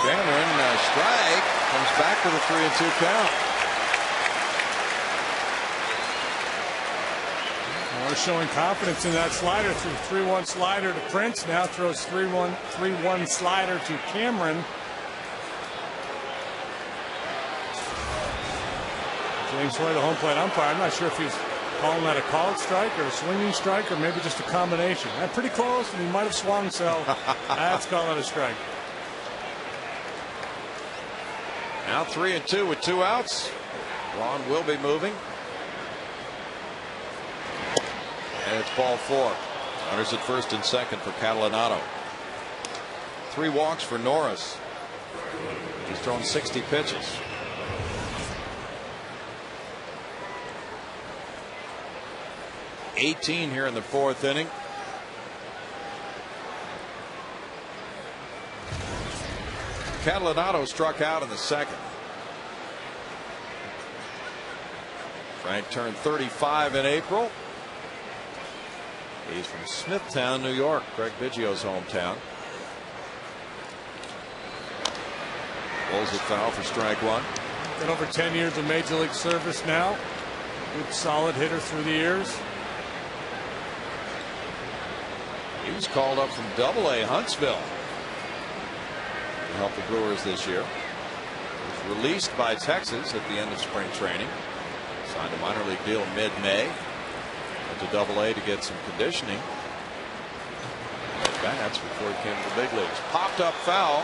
Cameron, strike, comes back with a 3-2 count. We're showing confidence in that slider. 3-1 slider to Prince. Now throws 3-1 slider to Cameron. James Hoy, the home plate umpire. I'm not sure if he's calling that a called strike or a swinging strike or maybe just a combination. Pretty close, and he might have swung, so that's calling it a strike. Now 3-2 with 2 outs. Ron will be moving. And it's ball 4. Runners at first and second for Catalinato. 3 walks for Norris. He's thrown 60 pitches. '18 here in the 4th inning. Catalinato struck out in the 2nd. Frank turned 35 in April. He's from Smithtown, New York, Craig Biggio's hometown. Pulls it foul for strike 1. Got over 10 years of major league service now. Good solid hitter through the years. He was called up from Double-A Huntsville to help the Brewers this year. He was released by Texas at the end of spring training. Signed a minor league deal mid-May. Went to Double-A to get some conditioning. Bats before he came to the big leagues. Popped up foul.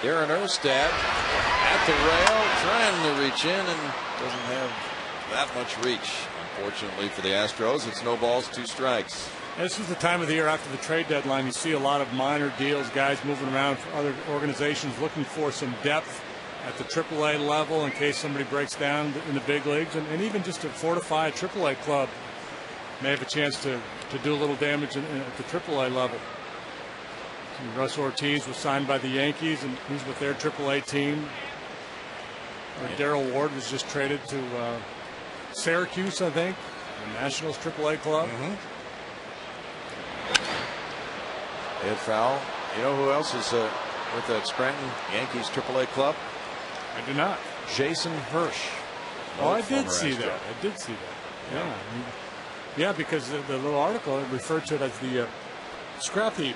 Darren Erstad at the rail, trying to reach in, and doesn't have that much reach. Unfortunately for the Astros, it's no balls, 2 strikes. This is the time of the year after the trade deadline. You see a lot of minor deals, guys moving around for other organizations looking for some depth at the AAA level in case somebody breaks down in the big leagues, and even just to fortify a AAA club may have a chance to do a little damage at the AAA level. Russ Ortiz was signed by the Yankees, and he's with their AAA team. Darrell Ward was just traded to Syracuse, I think, the Nationals AAA club. Hit foul. You know who else is with that Scranton Yankees AAA club? I do not. Jason Hirsch. Oh, I did see that. I did see that. Yeah, because the little article referred to it as the scrap heap.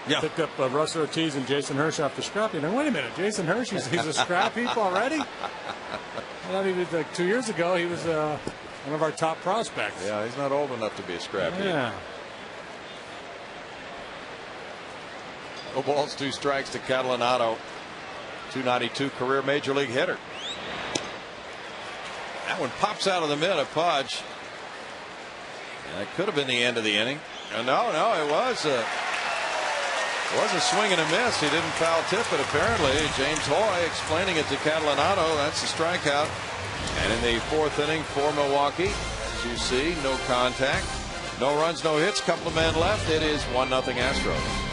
Yeah. Picked up Russ Ortiz and Jason Hirsch off the scrap heap. Now, wait a minute. Jason Hirsch, he's a scrap heap already? I thought he was, like 2 years ago, he was one of our top prospects. Yeah, he's not old enough to be a scrap heap. Yeah. No balls, 2 strikes to Catalinato. .292 career major league hitter. That one pops out of the mid of Pudge. That could have been the end of the inning. No, it was a swing and a miss. He didn't foul tip it apparently. James Hoy explaining it to Catalinato. That's a strikeout. And in the 4th inning for Milwaukee, as you see, no contact, no runs, no hits, couple of men left. It is 1-0 Astros.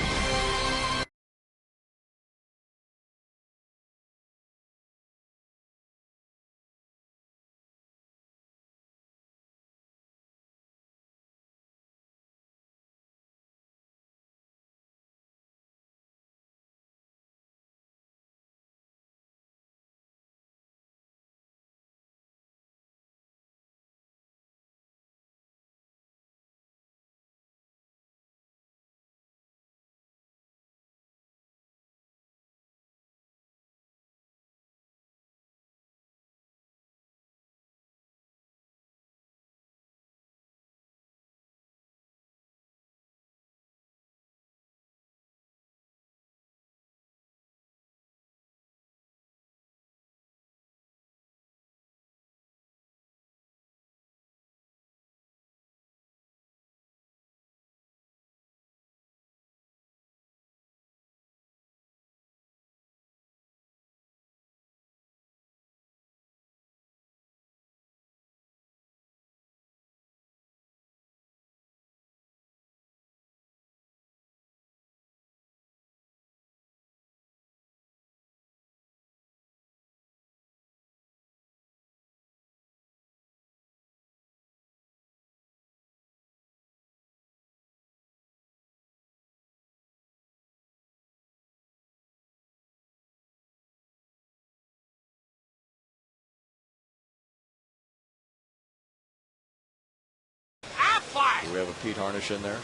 Do we have a Pete Harnish in there?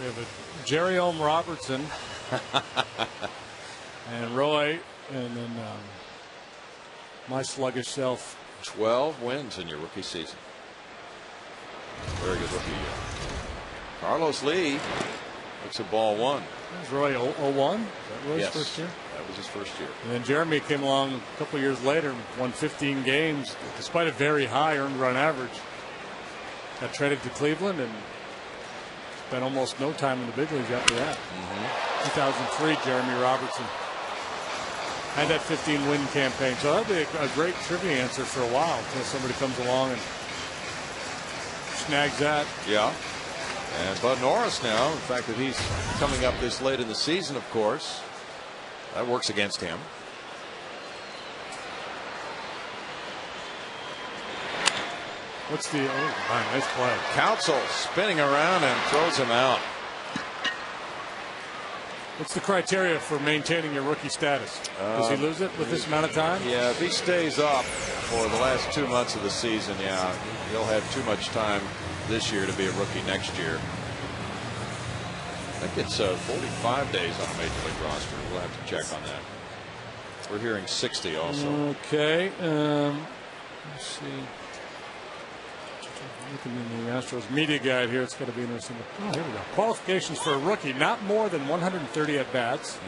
We have a Jerry Ohm Robertson and Roy, and then my sluggish self. 12 wins in your rookie season. Very good rookie year. Carlos Lee looks at ball one. That was Roy 01? Is that Roy's first year? That was his first year. And then Jeremy came along a couple years later and won 15 games despite a very high earned run average. Got traded to Cleveland and spent almost no time in the big leagues after that. 2003, Jeremy Robertson had that 15-win campaign. So that'll be a great trivia answer for a while until somebody comes along and snags that. Yeah. And Bud Norris now, the fact that he's coming up this late in the season, of course, that works against him. What's the nice play. Counsell spinning around and throws him out. What's the criteria for maintaining your rookie status? Does he lose it with this amount of time? Yeah, if he stays up for the last 2 months of the season, yeah, he'll have too much time this year to be a rookie next year. I think it's 45 days on a major league roster. We'll have to check on that. We're hearing 60 also. Okay. Let's see. Looking in the Astros media guide here, it's going to be interesting. Oh, here we go. Qualifications for a rookie: not more than 130 at bats,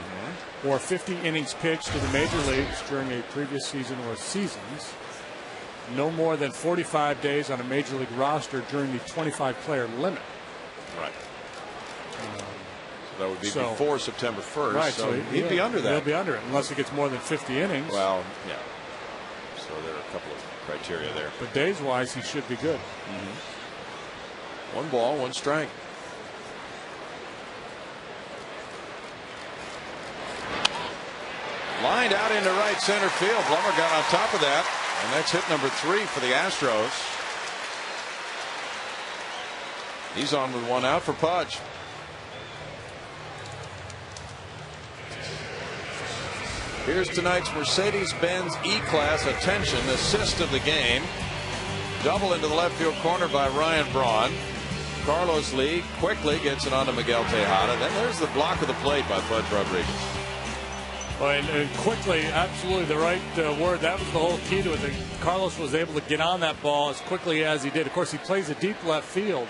or 50 innings pitched in the major leagues during a previous season or seasons. No more than 45 days on a major league roster during the 25-player limit. Right. So that would be before September 1st. Right. So he'd be under that. He'll be under it unless he gets more than 50 innings. Well, yeah. So there are a couple of criteria there. But days-wise, he should be good. 1 ball, 1 strike. Lined out into right center field. Blummer got on top of that, and that's hit number 3 for the Astros. He's on with 1 out for Pudge. Here's tonight's Mercedes-Benz E-Class Attention assist of the game. Double into the left field corner by Ryan Braun. Carlos Lee quickly gets it onto Miguel Tejada. Then there's the block of the plate by Pudge Rodriguez. Well, and quickly, absolutely the right word. That was the whole key to it. That Carlos was able to get on that ball as quickly as he did. Of course, he plays a deep left field,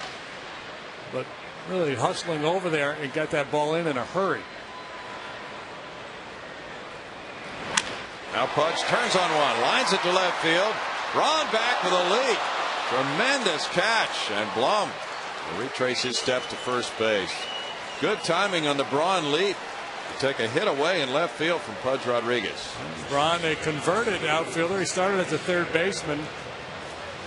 but really hustling over there and got that ball in a hurry. Now Pudge turns on one, lines it to left field. Braun back with a leap. Tremendous catch, and Blum will retrace his steps to first base. Good timing on the Braun leap to take a hit away in left field from Pudge Rodriguez. Braun, a converted outfielder. He started as a third baseman,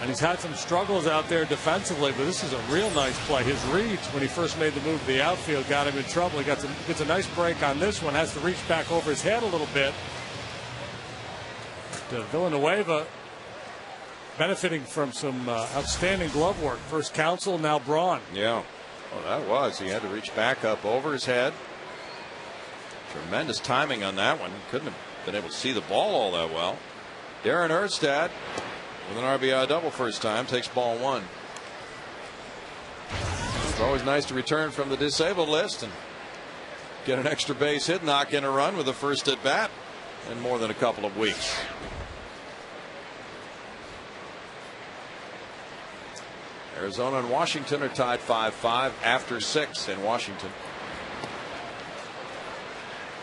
and he's had some struggles out there defensively, but this is a real nice play. His reads when he first made the move to the outfield got him in trouble. He gets a nice break on this one, has to reach back over his head a little bit. Villanueva benefiting from some outstanding glove work. First Counsell, now Braun. Yeah, well, that was. He had to reach back up over his head. Tremendous timing on that one. Couldn't have been able to see the ball all that well. Darren Erstad with an RBI double first time, takes ball 1. It's always nice to return from the disabled list and get an extra base hit, knock in a run with the first at bat in more than a couple of weeks. Arizona and Washington are tied 5-5 after 6 in Washington.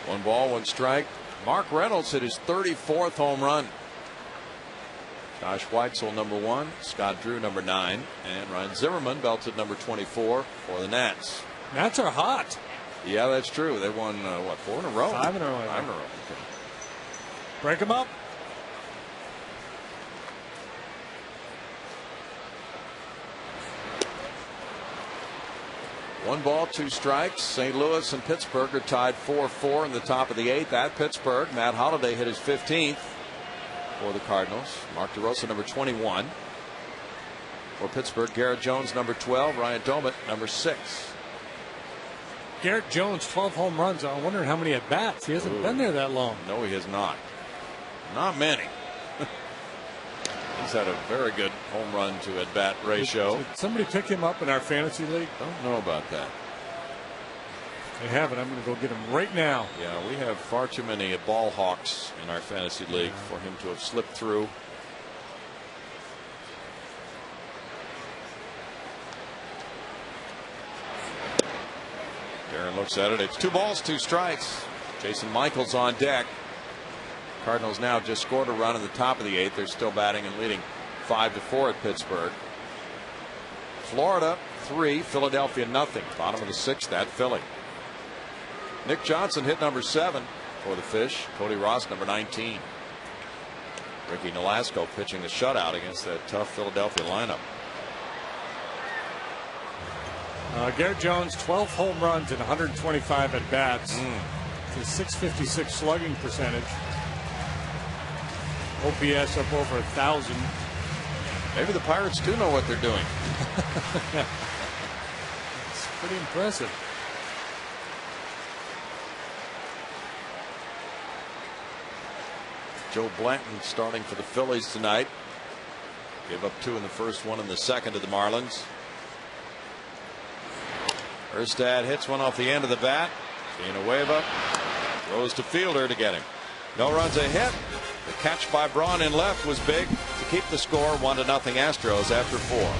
1 ball, 1 strike. Mark Reynolds hit his 34th home run. Josh Weitzel number 1, Scott Drew number 9, and Ryan Zimmerman belted number 24 for the Nats. Nats are hot. Yeah, that's true. They won what, 4 in a row? 5 in a row. 5 in a row. Okay. Break them up. One ball, 2 strikes. St. Louis and Pittsburgh are tied 4-4 in the top of the 8th at Pittsburgh. Matt Holliday hit his 15th for the Cardinals. Mark DeRosa number 21. For Pittsburgh, Garrett Jones number 12. Ryan Doumit number 6. Garrett Jones, 12 home runs. I'm wondering how many at bats. He hasn't been there that long. No, he has not. Not many. He's had a very good home run to at bat ratio. Did somebody pick him up in our fantasy league? Don't know about that. They haven't. I'm going to go get him right now. Yeah, we have far too many ball hawks in our fantasy league for him to have slipped through. Darren looks at it. It's 2 balls, 2 strikes. Jason Michaels on deck. Cardinals now just scored a run in the top of the 8th. They're still batting and leading 5-4 at Pittsburgh. Florida 3, Philadelphia nothing. Bottom of the 6th at Philly. Nick Johnson hit number 7 for the Fish. Cody Ross number 19. Ricky Nolasco pitching the shutout against that tough Philadelphia lineup. Garrett Jones, 12 home runs and 125 at bats. To 656 slugging percentage. OPS up over 1,000. Maybe the Pirates do know what they're doing. It's pretty impressive. Joe Blanton starting for the Phillies tonight. Gave up 2 in the first, 1 in the second to the Marlins. Erstad hits one off the end of the bat. Seeing a wave up. Throws to Fielder to get him. No runs a hit. The catch by Braun in left was big to keep the score 1-0 Astros after 4.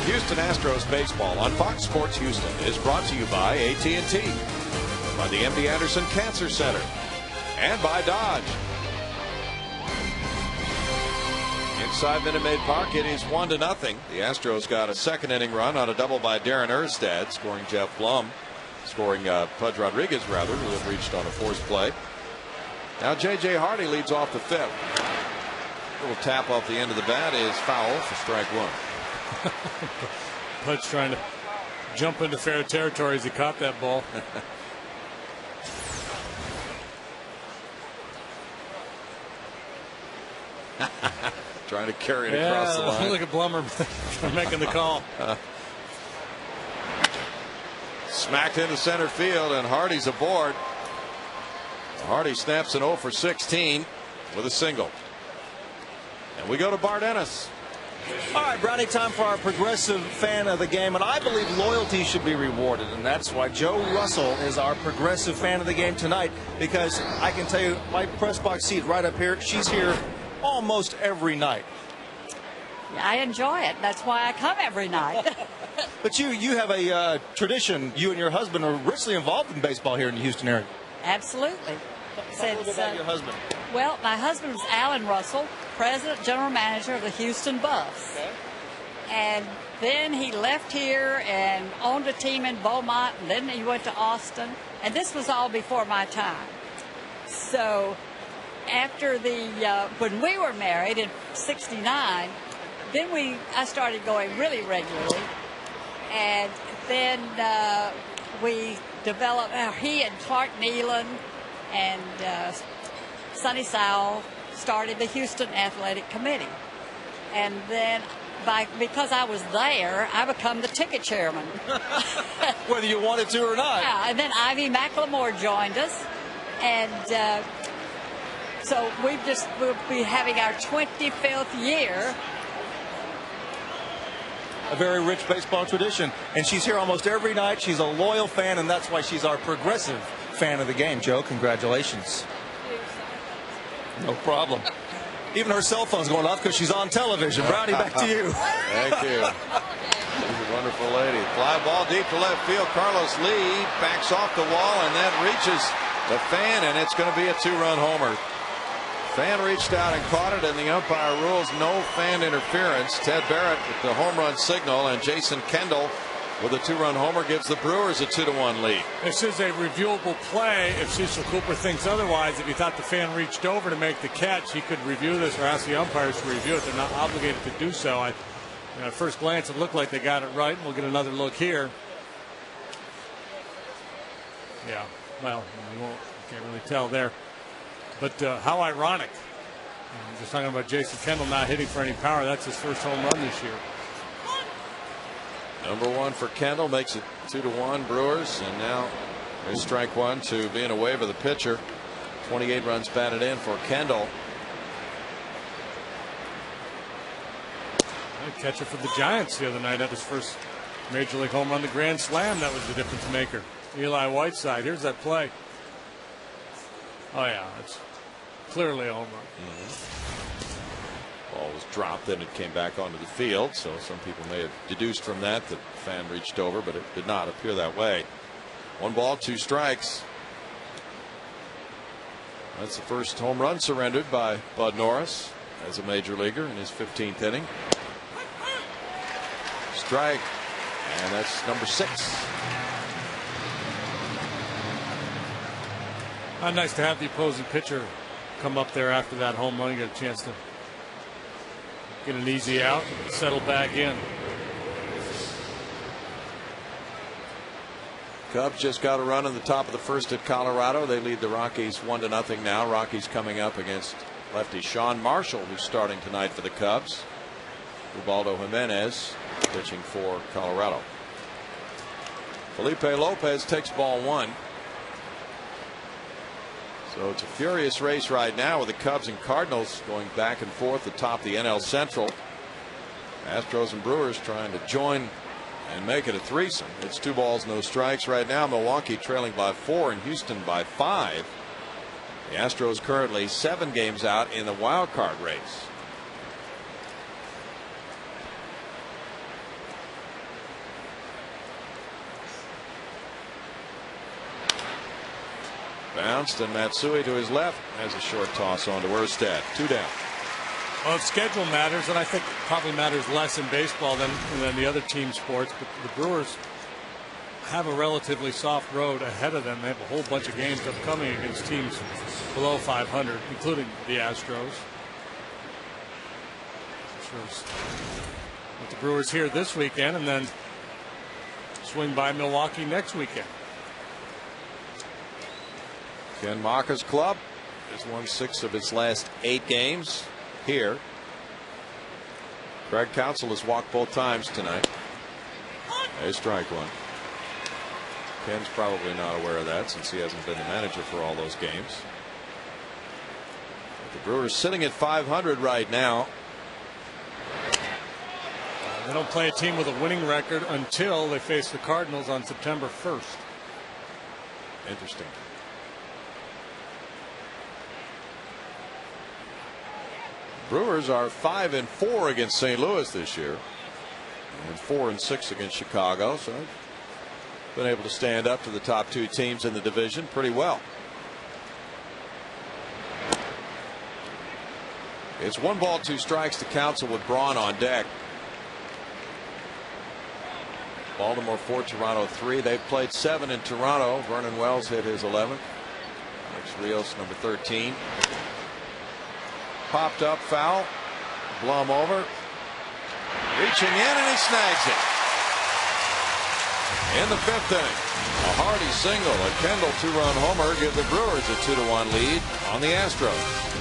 Houston Astros baseball on Fox Sports Houston is brought to you by AT&T, by the MD Anderson Cancer Center, and by Dodge. Inside Minute Maid Park, it is 1-0. The Astros got a second inning run on a double by Darren Erstad, scoring Jeff Blum, scoring Pudge Rodriguez, rather, who had reached on a forced play. Now J.J. Hardy leads off the 5th. A little tap off the end of the bat is foul for strike 1. Pudge trying to jump into fair territory as he caught that ball. Trying to carry it across the line. Look at Blummer making the call. Smacked into center field, and Hardy's aboard. Hardy snaps an 0 for 16 with a single. And we go to Bart Ennis. All right, Brownie, time for our progressive fan of the game, and I believe loyalty should be rewarded, and that's why Joe Russell is our progressive fan of the game tonight, because I can tell you my press box seat right up here, she's here almost every night. I enjoy it. That's why I come every night. But you have a tradition. You and your husband are richly involved in baseball here in the Houston area. Absolutely. Tell me a little about your husband. Well, my husband was Alan Russell, president, general manager of the Houston Buffs. Okay. And then he left here and owned a team in Beaumont, and then he went to Austin. And this was all before my time. So after when we were married in '69, then I started going really regularly. And then we developed, he and Clark Nealon and Sonny Sowell started the Houston Athletic Committee. And then because I was there, I become the ticket chairman. Whether you wanted to or not. Yeah, and then Ivy McLemore joined us. And so we'll be having our 25th year. A very rich baseball tradition. And she's here almost every night. She's a loyal fan, and that's why she's our progressive fan of the game. Joe, congratulations. No problem. Even her cell phone's going off because she's on television. Brownie, back to you. Thank you. She's a wonderful lady. Fly ball deep to left field. Carlos Lee backs off the wall, and that reaches the fan, and it's going to be a 2-run homer. Fan reached out and caught it, and the umpire rules no fan interference. Ted Barrett with the home run signal, and Jason Kendall with a 2-run homer gives the Brewers a 2-1 lead. This is a reviewable play. If Cecil Cooper thinks otherwise, if he thought the fan reached over to make the catch, he could review this or ask the umpires to review it. They're not obligated to do so. At first glance, it looked like they got it right. We'll get another look here. Yeah, well, can't really tell there. But how ironic. I'm just talking about Jason Kendall not hitting for any power. That's his first home run this year. Number 1 for Kendall makes it 2-1 Brewers, and now there's strike 1 to being away with the pitcher. 28 runs batted in for Kendall. Catcher for the Giants the other night had his first major league home run, the grand slam. That was the difference maker. Eli Whiteside. Here's that play. Oh yeah, it's clearly a home run. Ball was dropped, then it came back onto the field, so some people may have deduced from that the fan reached over, but it did not appear that way. 1 ball, 2 strikes. That's the first home run surrendered by Bud Norris as a major leaguer in his 15th inning. Strike, and that's number 6. Nice to have the opposing pitcher come up there after that home run. You get a chance to get an easy out and settle back in. Cubs just got a run in the top of the first at Colorado. They lead the Rockies 1-0 now. Rockies coming up against lefty Sean Marshall, who's starting tonight for the Cubs. Ubaldo Jimenez pitching for Colorado. Felipe Lopez takes ball 1. So it's a furious race right now with the Cubs and Cardinals going back and forth atop the NL Central. Astros and Brewers trying to join and make it a threesome. It's 2 balls, no strikes right now. Milwaukee trailing by 4 and Houston by 5. The Astros currently 7 games out in the wild card race. Bounced, and Matsui to his left has a short toss on to Erstad. 2 down. Well, if schedule matters, and I think it probably matters less in baseball than the other team sports, but the Brewers have a relatively soft road ahead of them. They have a whole bunch of games upcoming against teams below 500, including the Astros. With the Brewers here this weekend, and then swing by Milwaukee next weekend. Ken Maka's club has won 6 of its last 8 games here. Craig Counsell has walked both times tonight. There's strike 1. Ken's probably not aware of that since he hasn't been the manager for all those games. But the Brewers sitting at 500 right now. They don't play a team with a winning record until they face the Cardinals on September 1st. Interesting. Brewers are 5-4 against St. Louis this year, and 4-6 against Chicago. So been able to stand up to the top 2 teams in the division pretty well. It's 1 ball, 2 strikes to Counsell with Braun on deck. Baltimore 4, Toronto 3. They've played 7 in Toronto. Vernon Wells hit his 11th. Alex Rios number 13. Popped up, foul. Blum over. Reaching in, and he snags it. in the 5th inning. A Hardy single, a Kendall 2-run homer give the Brewers a 2-1 lead on the Astros.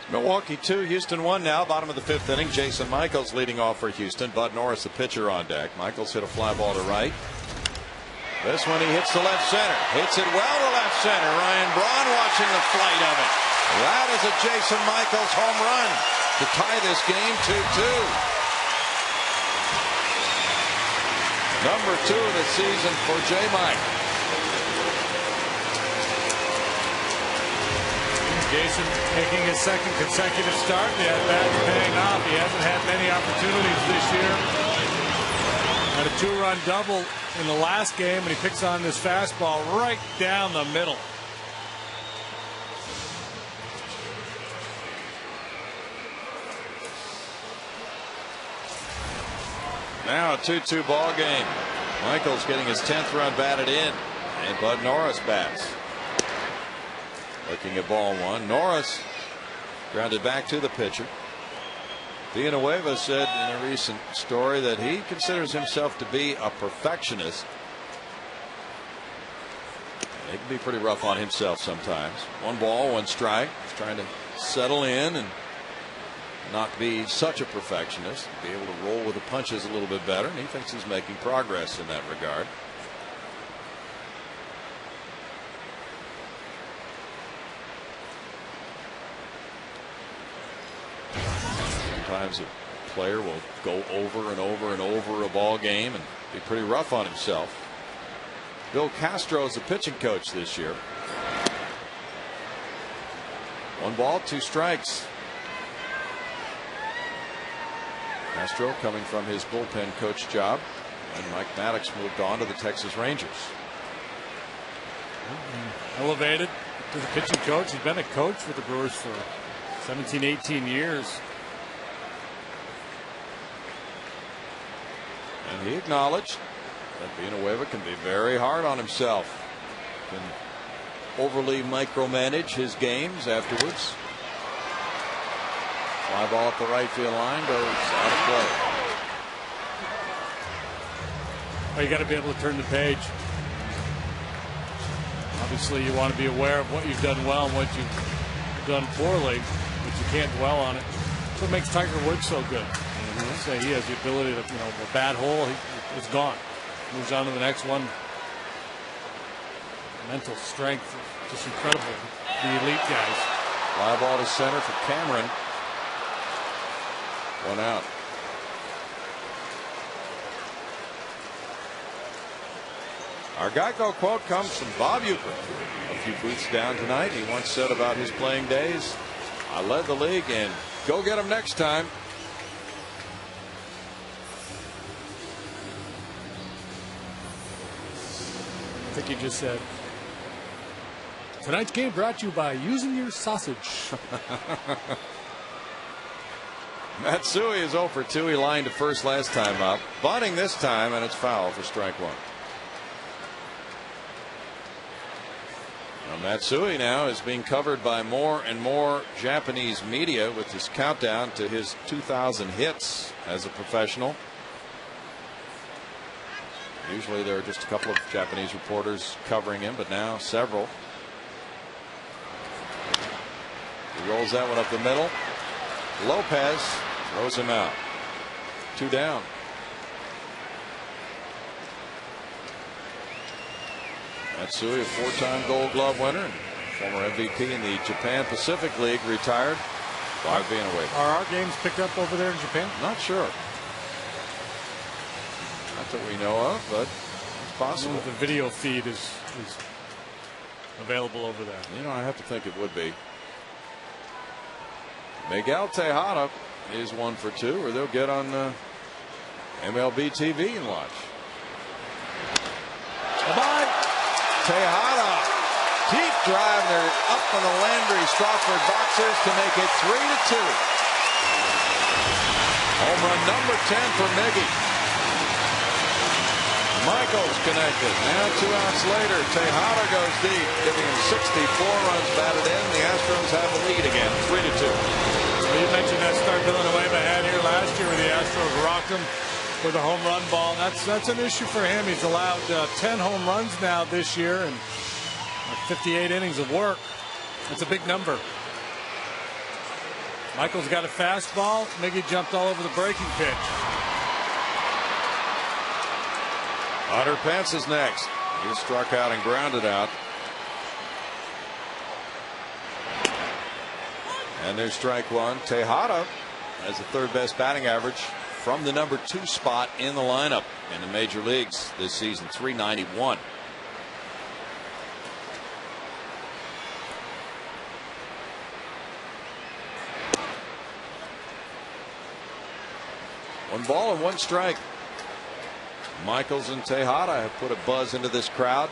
Milwaukee 2, Houston 1 now. Bottom of the 5th inning. Jason Michaels leading off for Houston. Bud Norris, the pitcher, on deck. Michaels hit a fly ball to right. This one he hits to left center. Hits it well to left center. Ryan Braun watching the flight of it. That is a Jason Michaels home run to tie this game 2-2. Number 2 of the season for J. Mike. Jason making his second consecutive start. The at-bat paying off. He hasn't had many opportunities this year. Had a 2-run double in the last game, and he picks on this fastball right down the middle. Now a 2-2 ball game. Michaels getting his 10th run batted in, and Bud Norris bats. Looking at ball one. Norris grounded back to the pitcher. Villanueva said in a recent story that he considers himself to be a perfectionist. He can be pretty rough on himself sometimes. 1 ball, 1 strike. He's trying to settle in and not be such a perfectionist. Be able to roll with the punches a little bit better. And he thinks he's making progress in that regard. Sometimes a player will go over and over and over a ball game and be pretty rough on himself. Bill Castro is the pitching coach this year. 1 ball, 2 strikes. Castro coming from his bullpen coach job, and Mike Maddox moved on to the Texas Rangers. Elevated to the pitching coach. He's been a coach with the Brewers for 17, 18 years. And he acknowledged that Villanueva can be very hard on himself. Can overly micromanage his games afterwards. Fly ball up the right field line goes out of play. Well, you got to be able to turn the page. Obviously, you want to be aware of what you've done well and what you've done poorly, but you can't dwell on it. That's what makes Tiger Woods so good. Say he has the ability to, a bad hole, it's gone. Moves on to the next one. Mental strength, just incredible. The elite guys. Fly ball to center for Cameron. 1 out. Our Geico quote comes from Bob Uecker. A few booths down tonight, he once said about his playing days, "I led the league, and go get them next time." I think he just said, tonight's game brought to you by using your sausage. Matsui is 0 for 2. He lined to first last time up. Bunting this time, and it's foul for strike one. Now Matsui now is being covered by more and more Japanese media with his countdown to his 2,000 hits as a professional. Usually there are just a couple of Japanese reporters covering him, but now several. He rolls that one up the middle. Lopez throws him out. 2 down. Matsui, a 4-time Gold Glove winner and former MVP in the Japan Pacific League, retired. 5 being away. Are our games picked up over there in Japan? Not sure. Not that we know of, but it's possible. The video feed is available over there. You know, I have to think it would be. Miguel Tejada is 1 for 2, or they'll get on MLB TV and watch. Bye. Tejada, deep drive, they're up on the Landry Strawford boxers to make it 3-2. Home run number 10 for Miggy. Michaels connected. Now 2 outs later, Tejada goes deep, giving him 64 runs batted in. The Astros have the lead again, 3-2. Well, you mentioned that start Villanueva had here last year where the Astros rocked him with a home run ball. That's an issue for him. He's allowed 10 home runs now this year and 58 innings of work. That's a big number. Michael's got a fastball. Miggy jumped all over the breaking pitch. Hunter Pence is next. He struck out and grounded out. And there's strike one. Tejada has the 3rd best batting average from the number 2 spot in the lineup in the major leagues this season, 391. One ball and 1 strike. Michaels and Tejada have put a buzz into this crowd.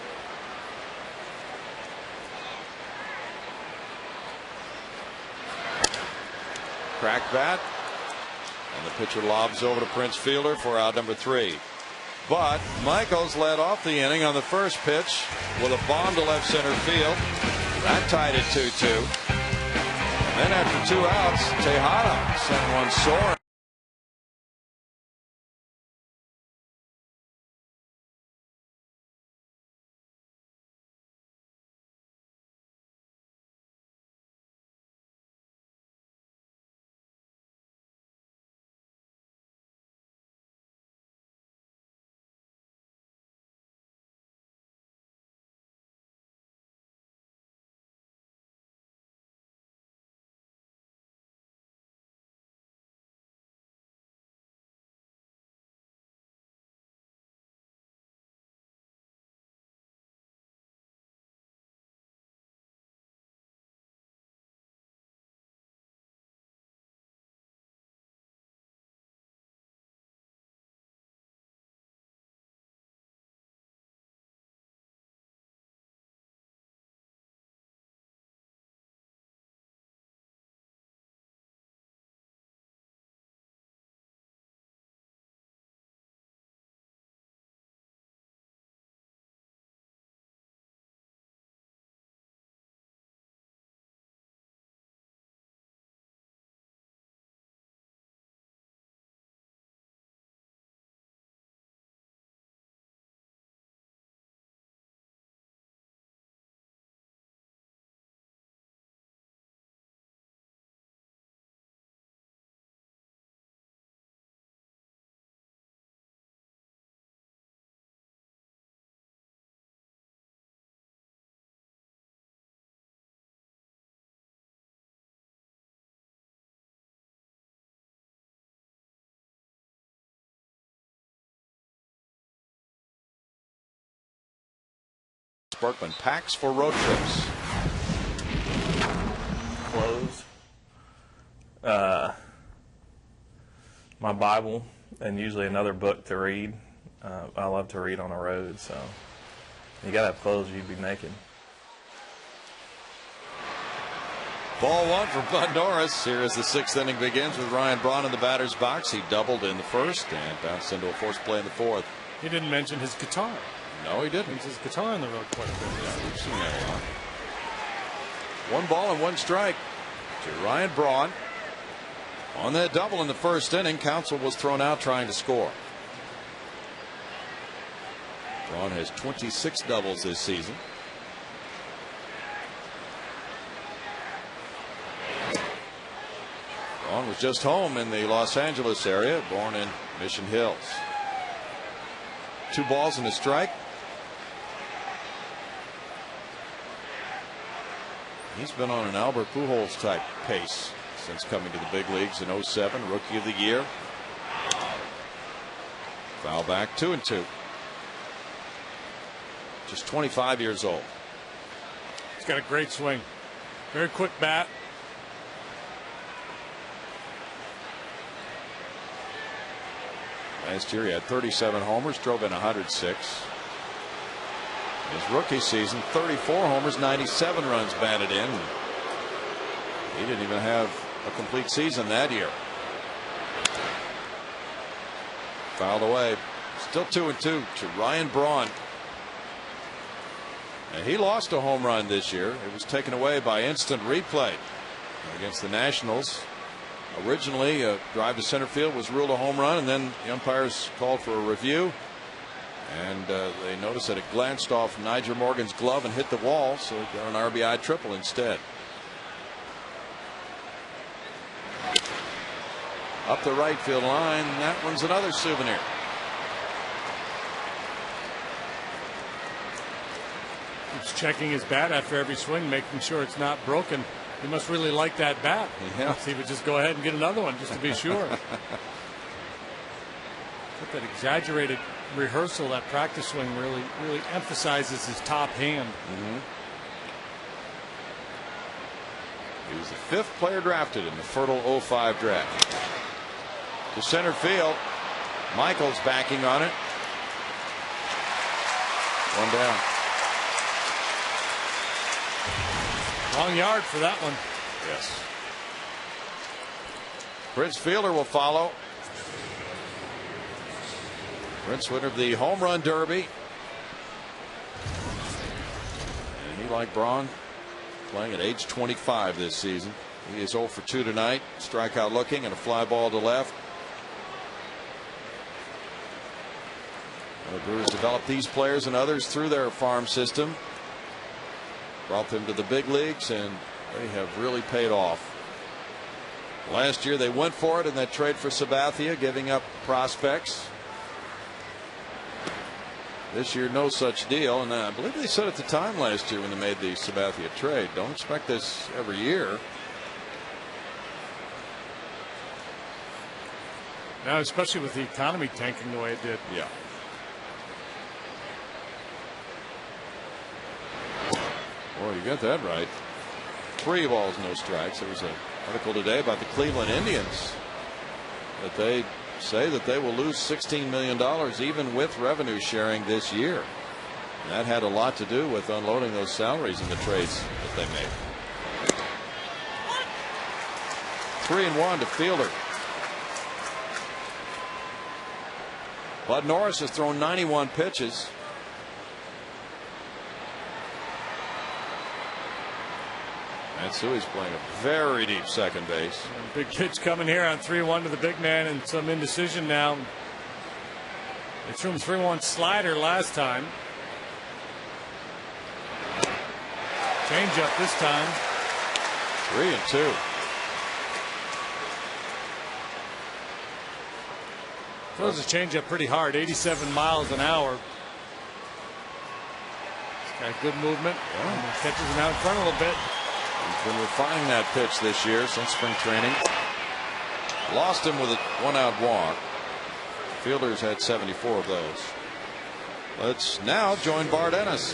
Cracked bat. And the pitcher lobs over to Prince Fielder for out number 3. But Michaels led off the inning on the first pitch with a bomb to left center field. That tied it 2-2. And then after 2 outs, Tejada sent one soaring. Berkman packs for road trips. Clothes, my Bible, and usually another book to read. I love to read on the road, so you gotta have clothes or you'd be naked. Ball one for Bud Norris. Here as the sixth inning begins with Ryan Braun in the batter's box. He doubled in the first and bounced into a forced play in the fourth. He didn't mention his guitar. No, he didn't. His guitar on the road quite a bit. Yeah, we've seen that a lot. 1 ball and 1 strike to Ryan Braun. On that double in the first inning, Counsell was thrown out trying to score. Braun has 26 doubles this season. Braun was just home in the Los Angeles area, born in Mission Hills. 2 balls and a strike. He's been on an Albert Pujols type pace since coming to the big leagues in 07, Rookie of the Year. Foul back, 2-2. Just 25 years old. He's got a great swing. Very quick bat. Last year he had 37 homers, drove in 106. His rookie season, 34 homers, 97 runs batted in. He didn't even have a complete season that year. Fouled away. Still 2-2 to Ryan Braun. And he lost a home run this year. It was taken away by instant replay against the Nationals. Originally, a drive to center field was ruled a home run, and then the umpires called for a review. And they noticed that it glanced off Niger Morgan's glove and hit the wall, so he got an RBI triple instead. Up the right field line, that one's another souvenir. He's checking his bat after every swing, making sure it's not broken. He must really like that bat. Yeah. He would just go ahead and get another one just to be sure. Put that exaggerated rehearsal, that practice swing really emphasizes his top hand. He was the 5th player drafted in the fertile 05 draft. To center field. Michaels backing on it. 1 down. Long yard for that one. Yes. Prince Fielder will follow. Prince winner of the home run derby. And he, like Braun, playing at age 25 this season. He is 0 for 2 tonight. Strikeout looking and a fly ball to left. The Brewers developed these players and others through their farm system. Brought them to the big leagues, and they have really paid off. Last year they went for it in that trade for Sabathia, giving up prospects. This year no such deal, and I believe they said at the time last year when they made the Sabathia trade, don't expect this every year. Now, especially with the economy tanking the way it did. Yeah. Boy, you got that right. 3 balls, no strikes. There was an article today about the Cleveland Indians that they say that they will lose $16 million even with revenue sharing this year. And that had a lot to do with unloading those salaries in the trades that they made. 3-1 to Fielder. Bud Norris has thrown 91 pitches. Matsui's playing a very deep second base. Big pitch coming here on 3-1 to the big man, and some indecision now. They threw him 3-1 slider last time. Change up this time. 3-2. Throws his change up pretty hard, 87 miles an hour. He's got good movement. Yeah. Catches him out in front a little bit. He's been refining that pitch this year since spring training. Lost him with a 1-out walk. Fielder's had 74 of those. Let's now join Bart Ennis.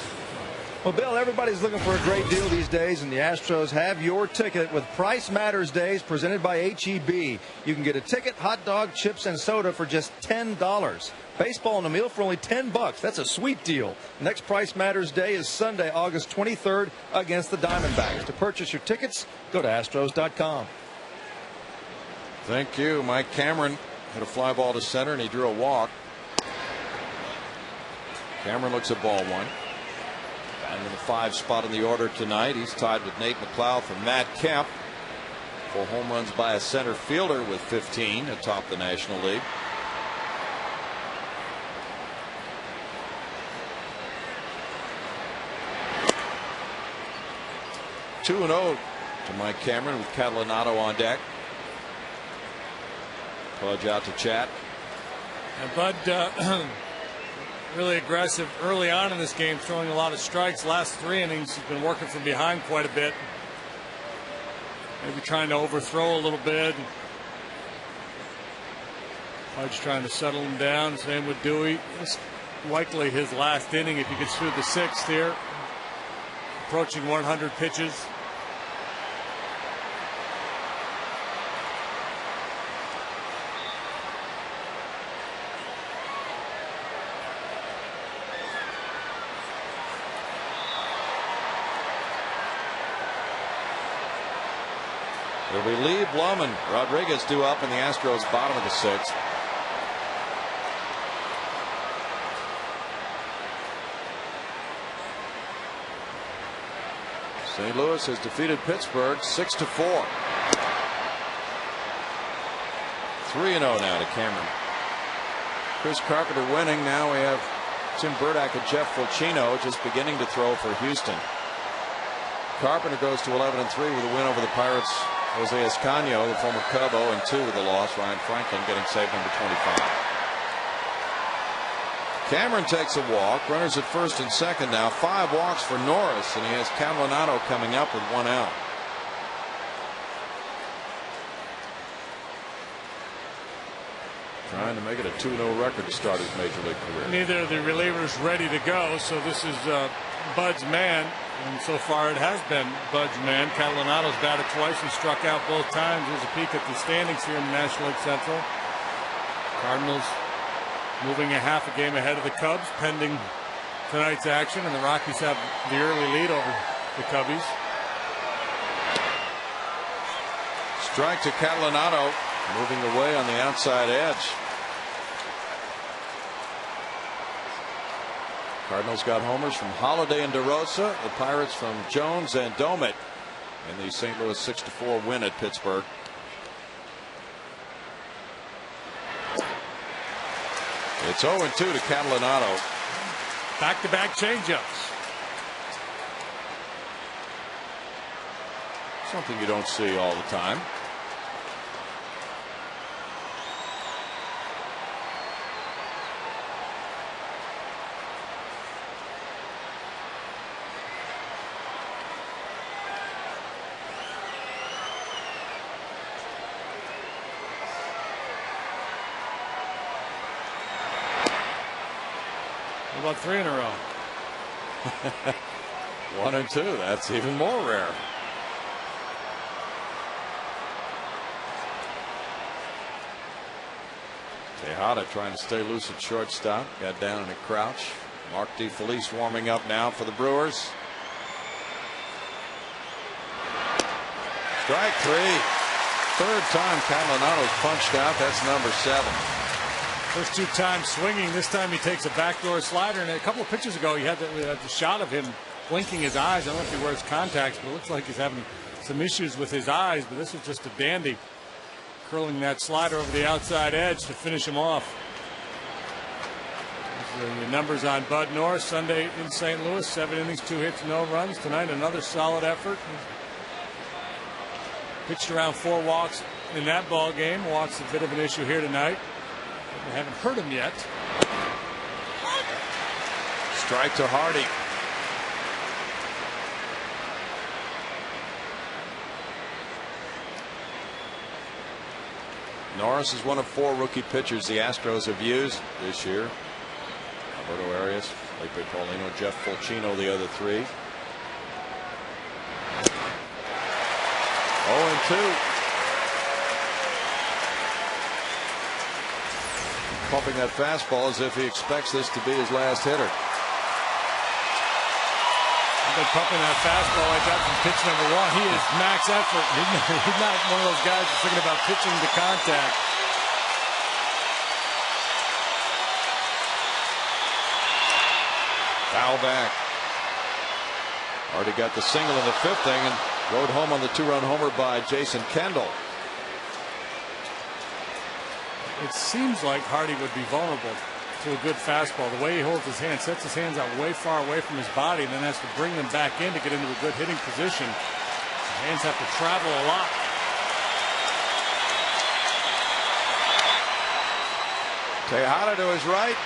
Well, Bill, everybody's looking for a great deal these days, and the Astros have your ticket with Price Matters Days presented by HEB. You can get a ticket, hot dog, chips, and soda for just $10. Baseball and a meal for only $10. That's a sweet deal. Next Price Matters Day is Sunday, August 23rd against the Diamondbacks. To purchase your tickets, go to Astros.com. Thank you. Mike Cameron hit a fly ball to center, and he drew a walk. Cameron looks at ball one. And in the 5 spot in the order tonight, he's tied with Nate McLeod for Matt Kemp. 4 home runs by a center fielder with 15 atop the National League. Two 2-0 to Mike Cameron with Catalanato on deck. Pudge out to chat. And Bud really aggressive early on in this game, throwing a lot of strikes. Last 3 innings, he's been working from behind quite a bit. Maybe trying to overthrow a little bit. Pudge trying to settle him down. Same with Dewey. It's likely his last inning if he gets through the 6th here. Approaching 100 pitches. It'll be Lee, Blum, and Rodriguez due up in the Astros' bottom of the 6th. St. Louis has defeated Pittsburgh 6-4. 3-0 now to Cameron. Chris Carpenter winning. Now we have Tim Burdack and Jeff Fulcino just beginning to throw for Houston. Carpenter goes to 11-3 with a win over the Pirates. Jose Escanio, the former Cub, 0-2 with a loss. Ryan Franklin getting save number 25. Cameron takes a walk. Runners at first and second now. 5 walks for Norris, and he has Catalanato coming up with 1 out. Trying to make it a 2-0 record to start his major league career. Neither of the relievers ready to go, so this is Bud's man. And so far it has been Bud's man. Catalanato's batted twice and struck out both times. Here's a peek at the standings here in the National League Central. Cardinals moving a half a game ahead of the Cubs pending tonight's action, and the Rockies have the early lead over the Cubbies. Strike to Catalanato, moving away on the outside edge. Cardinals got homers from Holiday and DeRosa. The Pirates from Jones and Domit in the St. Louis 6-4 win at Pittsburgh. It's 0-2 to Catalanato. Back-to-back changeups. Something you don't see all the time. About 3 in a row. 1 and 2. That's even more rare. Tejada trying to stay loose at shortstop. Got down in a crouch. Mark DeFelice warming up now for the Brewers. Strike 3. 3rd time Catalanato's punched out. That's number 7. First 2 times swinging. This time he takes a backdoor slider. And a couple of pitches ago, he had the shot of him blinking his eyes. I don't know if he wears contacts, but it looks like he's having some issues with his eyes. But this was just a dandy, curling that slider over the outside edge to finish him off. The numbers on Bud Norris Sunday in St. Louis: 7 innings, 2 hits, no runs. Tonight, another solid effort. Pitched around 4 walks in that ball game. Walks a bit of an issue here tonight. We haven't heard him yet. Strike to Hardy. Norris is one of 4 rookie pitchers the Astros have used this year. Alberto Arias, Felipe Paulino, Jeff Fulcino, the other three. 0-2. Pumping that fastball as if he expects this to be his last hitter. He's been pumping that fastball like that from pitch number one. He is max effort. He's not one of those guys that's thinking about pitching to contact. Foul back. Already got the single in the fifth inning and rode home on the two-run homer by Jason Kendall. It seems like Hardy would be vulnerable to a good fastball. The way he holds his hand, sets his hands out way far away from his body, and then has to bring them back in to get into a good hitting position. His hands have to travel a lot. Tejada to his right,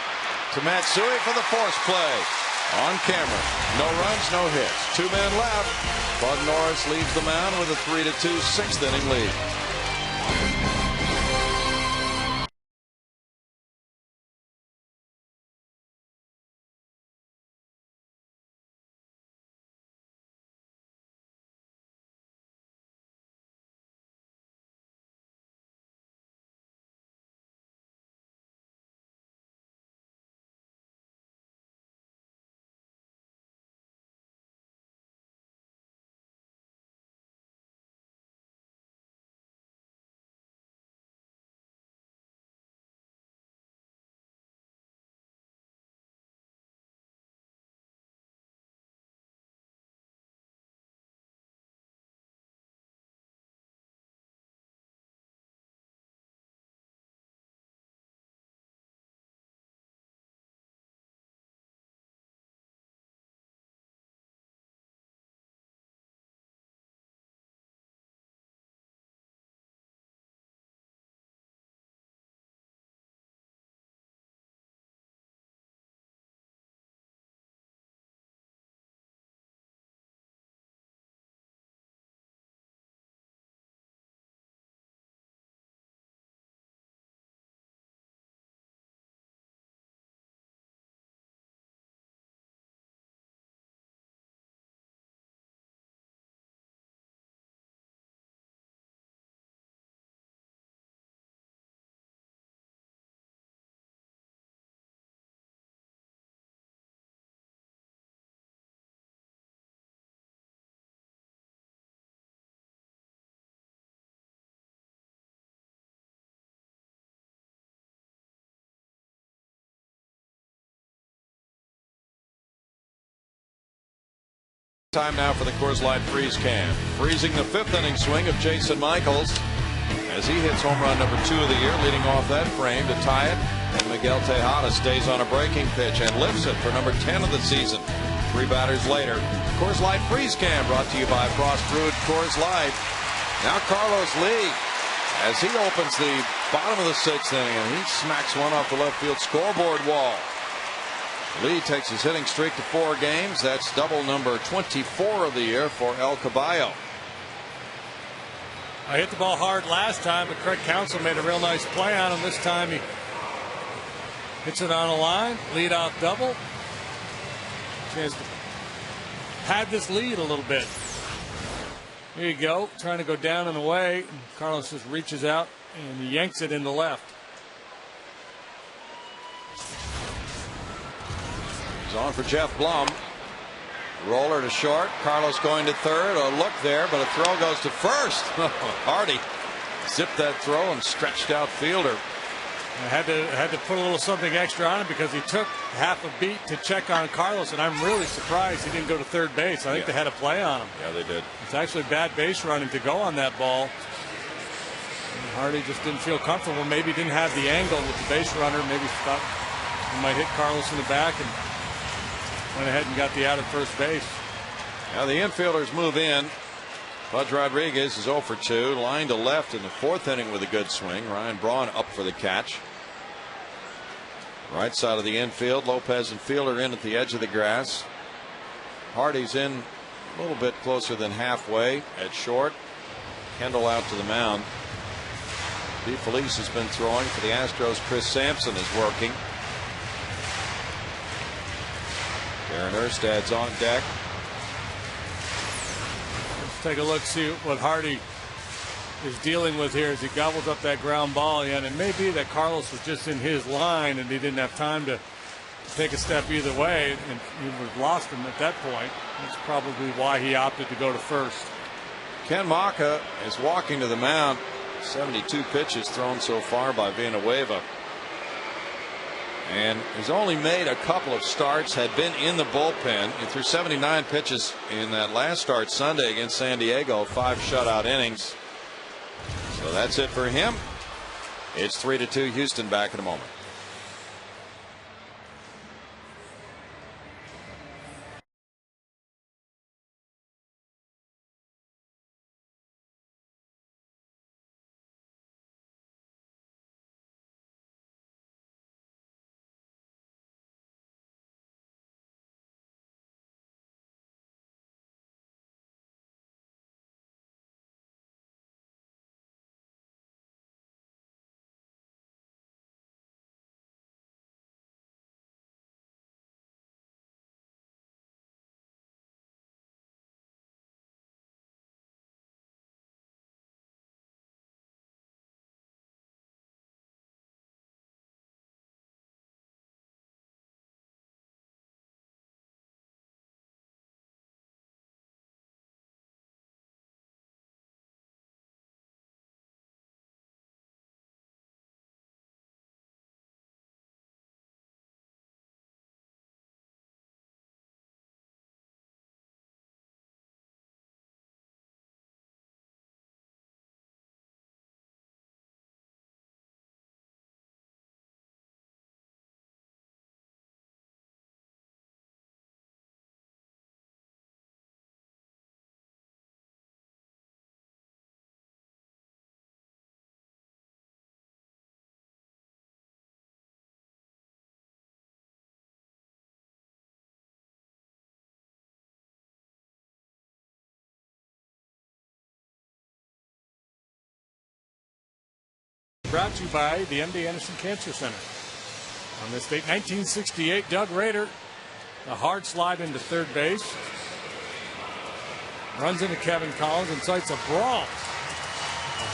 to Matsui for the force play. On camera, no runs, no hits. 2 men left. Bud Norris leaves the mound with a 3-2 6th inning lead. Time now for the Coors Light Freeze Cam. Freezing the 5th inning swing of Jason Michaels as he hits home run number 2 of the year, leading off that frame to tie it. And Miguel Tejada stays on a breaking pitch and lifts it for number 10 of the season. 3 batters later. Coors Light Freeze Cam brought to you by Frost Brewed Coors Light. Now Carlos Lee as he opens the bottom of the 6th inning and he smacks one off the left field scoreboard wall. Lee takes his hitting streak to 4 games. That's double number 24 of the year for El Caballo. I hit the ball hard last time, but Craig Counsell made a real nice play on him. This time he hits it on a line, lead off double. Chance to pad this lead a little bit. Here you go, trying to go down and away. And Carlos just reaches out and yanks it in the left. On for Jeff Blum. Roller to short. Carlos going to third. A look there, but a throw goes to first. Hardy zipped that throw and stretched out fielder. I had to put a little something extra on him because he took half a beat to check on Carlos, and I'm really surprised he didn't go to third base. I think they had a play on him. Yeah, they did. It's actually bad base running to go on that ball. And Hardy just didn't feel comfortable. Maybe didn't have the angle with the base runner. Maybe thought he might hit Carlos in the back and went ahead and got the out at first base. Now the infielders move in. Pudge Rodriguez is 0 for 2. Line to left in the 4th inning with a good swing. Ryan Braun up for the catch. Right side of the infield. Lopez and Fielder in at the edge of the grass. Hardy's in a little bit closer than halfway at short. Kendall out to the mound. DeFelice has been throwing for the Astros. Chris Sampson is working. Darren Erstad's on deck. Let's take a look, see what Hardy is dealing with here as he gobbles up that ground ball. Yeah, and it may be that Carlos was just in his line and he didn't have time to take a step either way, and he would have lost him at that point. That's probably why he opted to go to first. Ken Maka is walking to the mound. 72 pitches thrown so far by Villanueva. And he's only made a couple of starts, had been in the bullpen. He threw 79 pitches in that last start Sunday against San Diego, 5 shutout innings. So that's it for him. It's 3-2 Houston. Back in a moment. Brought to you by the MD Anderson Cancer Center. On this date, 1968, Doug Rader, a hard slide into third base. Runs into Kevin Collins, incites a brawl.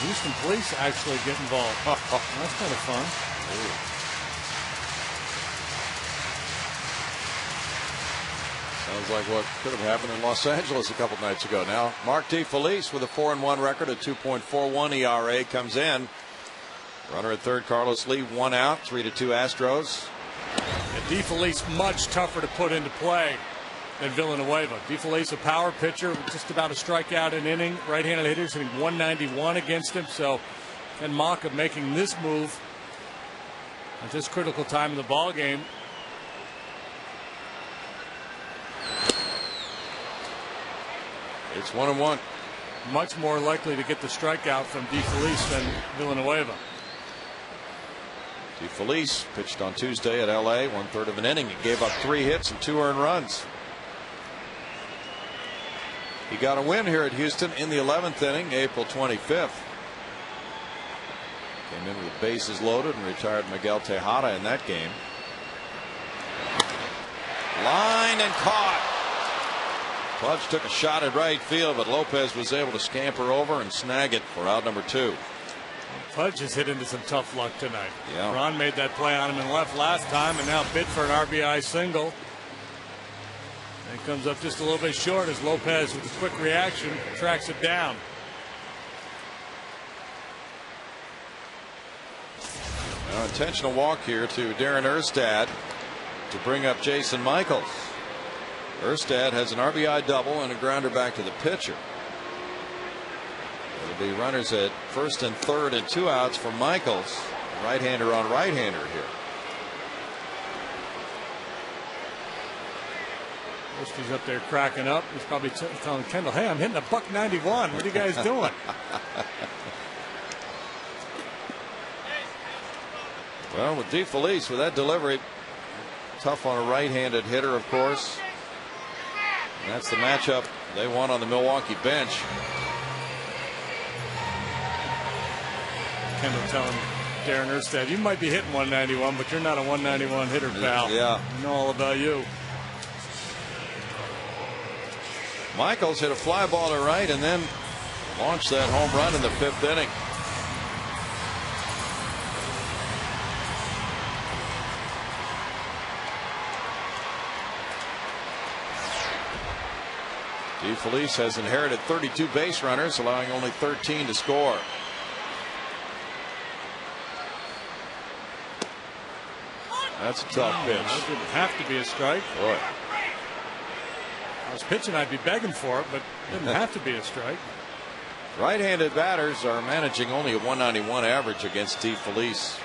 Houston police actually get involved. That's kind of fun. Sounds like what could have happened in Los Angeles a couple nights ago. Now, Mark DeFelice with a 4-1 record, a 2.41 ERA, comes in. Runner at third, Carlos Lee, 1 out, 3-2 Astros. And DeFelice much tougher to put into play than Villanueva. DeFelice, a power pitcher, just about a strikeout an inning. Right-handed hitters hitting 191 against him. So Ken Maka making this move at this critical time in the ball game. It's 1-1. Much more likely to get the strikeout from DeFelice than Villanueva. DeFelice pitched on Tuesday at LA, 1/3 of an inning. He gave up 3 hits and 2 earned runs. He got a win here at Houston in the 11th inning, April 25th. Came in with bases loaded and retired Miguel Tejada in that game. Line and caught. Pudge took a shot at right field, but Lopez was able to scamper over and snag it for out number 2. Pudge has hit into some tough luck tonight. Yeah. Ron made that play on him in left last time and now bid for an RBI single. And it comes up just a little bit short as Lopez, with a quick reaction, tracks it down. Now, intentional walk here to Darren Erstad to bring up Jason Michaels. Erstad has an RBI double and a grounder back to the pitcher. There'll be runners at first and third and 2 outs for Michaels. Right-hander on right-hander here. He's up there cracking up. He's probably telling Kendall, hey, I'm hitting a $191. What are you guys doing? Well, with DeFelice, with that delivery, tough on a right-handed hitter, of course. And that's the matchup they won on the Milwaukee bench. Kendall telling Darren Erstad, you might be hitting 191, but you're not a 191 hitter, pal. Yeah. I know all about you. Michaels hit a fly ball to right and then launched that home run in the 5th inning. DeFelice has inherited 32 base runners, allowing only 13 to score. That's a tough pitch. That didn't have to be a strike. Boy. If I was pitching, I'd be begging for it, but it didn't have to be a strike. Right-handed batters are managing only a 191 average against DeFelice.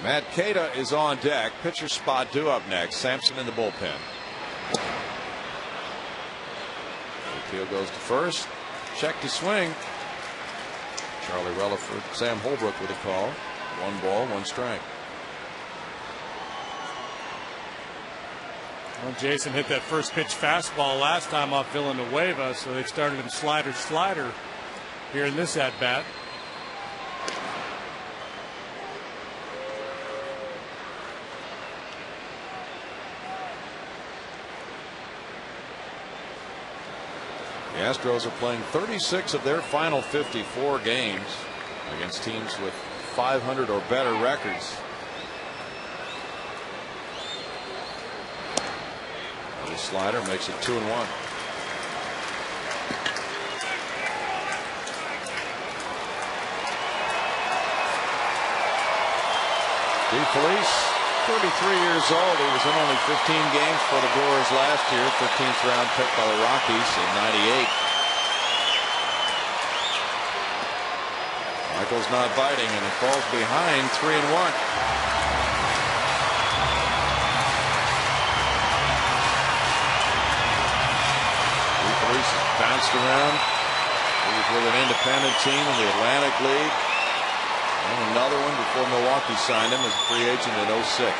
Matt Cada is on deck. Pitcher spot due up next. Sampson in the bullpen. Field goes to first. Check to swing. Charlie Relaford, Sam Holbrook with a call. 1 ball, 1 strike. Well, Jason hit that first pitch fastball last time off Villanueva, so they started him slider here in this at bat. The Astros are playing 36 of their final 54 games against teams with 500 or better records. The slider makes it 2-1. DeFelice, 33 years old. He was in only 15 games for the Brewers last year. 15th round pick by the Rockies in '98. Michael's not biting, and he falls behind 3-1. DeFelice has bounced around. He was with an independent team in the Atlantic League. And another one before Milwaukee signed him as a free agent in '06.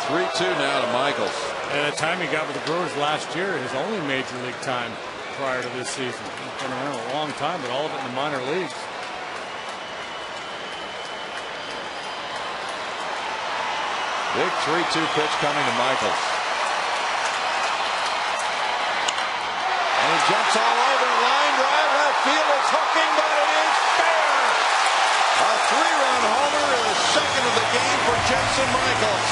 3-2 now to Michaels. And the time he got with the Brewers last year, his only major league time prior to this season. He's been around a long time, but all of it in the minor leagues. Big 3-2 pitch coming to Michaels. And he jumps all over. Line drive. Left field is hooking, but it is fair. A 3-run homer, the second of the game for Jason Michaels.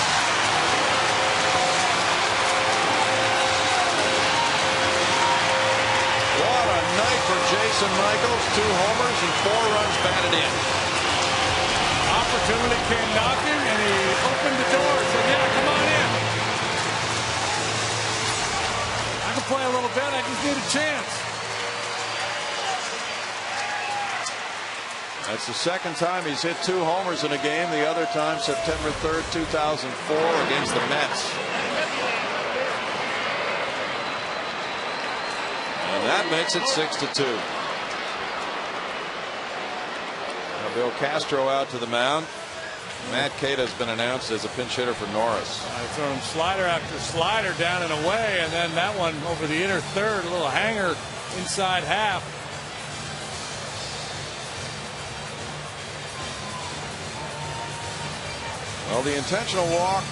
What a night for Jason Michaels. 2 homers and 4 runs batted in. Opportunity came knocking, and he opened the door and said, yeah, come on in. I can play a little bit. I just need a chance. That's the second time he's hit 2 homers in a game. The other time, September 3rd, 2004, against the Mets. And that makes it 6-2. Now Bill Castro out to the mound. Matt Cada has been announced as a pinch hitter for Norris. Throwing slider after slider down and away, and then that one over the inner third, a little hanger inside half. Well, the intentional walk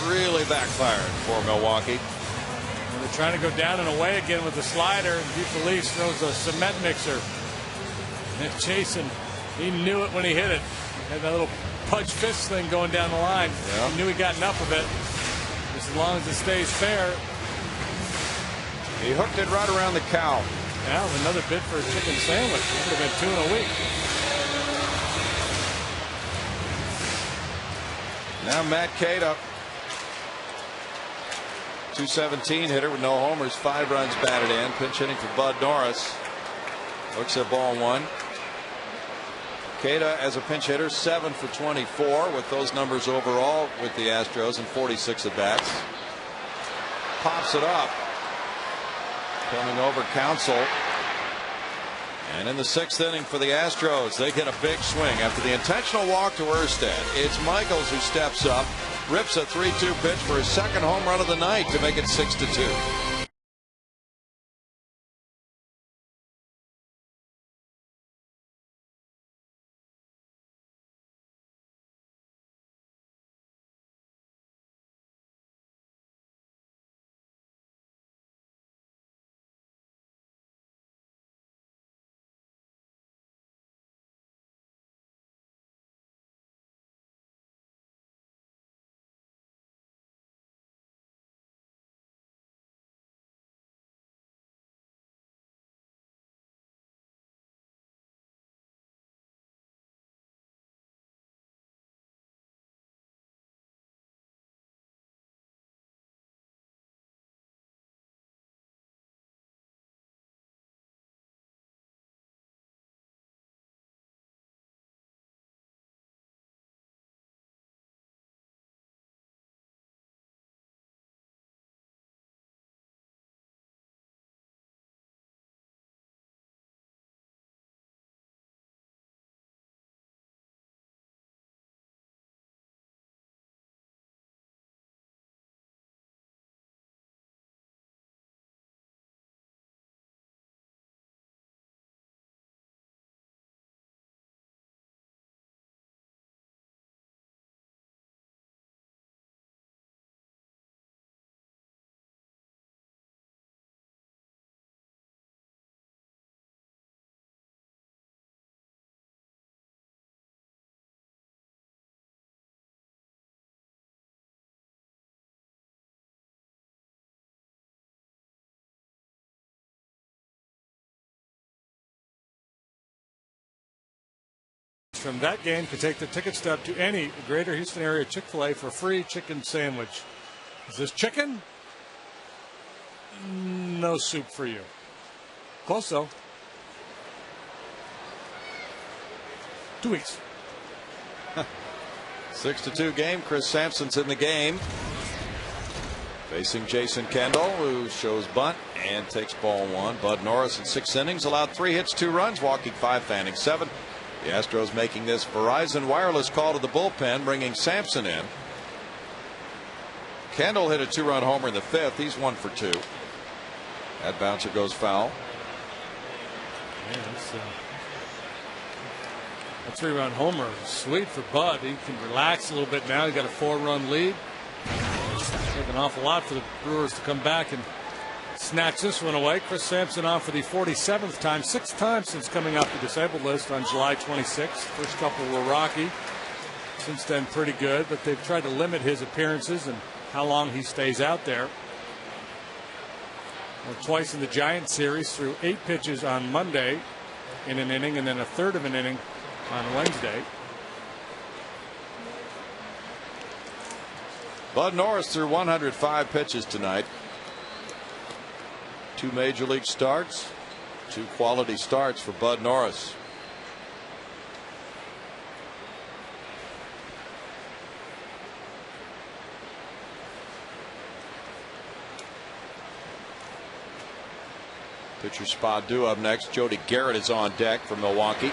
really backfired for Milwaukee. And they're trying to go down and away again with the slider. DeFelice throws a cement mixer. And Jason, he knew it when he hit it. Had that little punch fist thing going down the line. Yeah. He knew he got enough of it. Just as long as it stays fair. He hooked it right around the cow. Now another bid for a chicken sandwich. It would have been 2 in a week. Now Matt Cada, 217 hitter with no homers, 5 runs batted in. Pinch hitting for Bud Norris. Looks at ball 1. Cada as a pinch hitter, 7 for 24 with those numbers overall with the Astros and 46 at bats. Pops it up. Coming over Counsell. And in the 6th inning for the Astros, they get a big swing after the intentional walk to Erstad. It's Michaels who steps up, rips a 3-2 pitch for his second home run of the night to make it 6-2. from that game can take the ticket stub to any Greater Houston area Chick-fil-A for a free chicken sandwich. Is this chicken? No soup for you. Close though. 2 weeks. 6-2 game. Chris Sampson's in the game. Facing Jason Kendall, who shows bunt and takes ball one. Bud Norris in 6 innings allowed 3 hits, 2 runs, walking 5, fanning 7. The Astros making this Verizon Wireless call to the bullpen, bringing Sampson in. Kendall hit a 2-run homer in the 5th. He's 1 for 2. That bouncer goes foul. Yeah, a 3-run homer. Sweet for Bud. He can relax a little bit now. He got a 4-run lead. Take an awful lot for the Brewers to come back and snatch this one away. Chris Sampson on for the 47th time, 6th time since coming off the disabled list on July 26th. First couple were rocky. Since then, pretty good, but they've tried to limit his appearances and how long he stays out there. Well, twice in the Giants series, threw 8 pitches on Monday in an inning, and then a third of an inning on Wednesday. Bud Norris threw 105 pitches tonight. 2 major league starts, 2 quality starts for Bud Norris. Pitcher spot due up next. Jody Garrett is on deck for Milwaukee.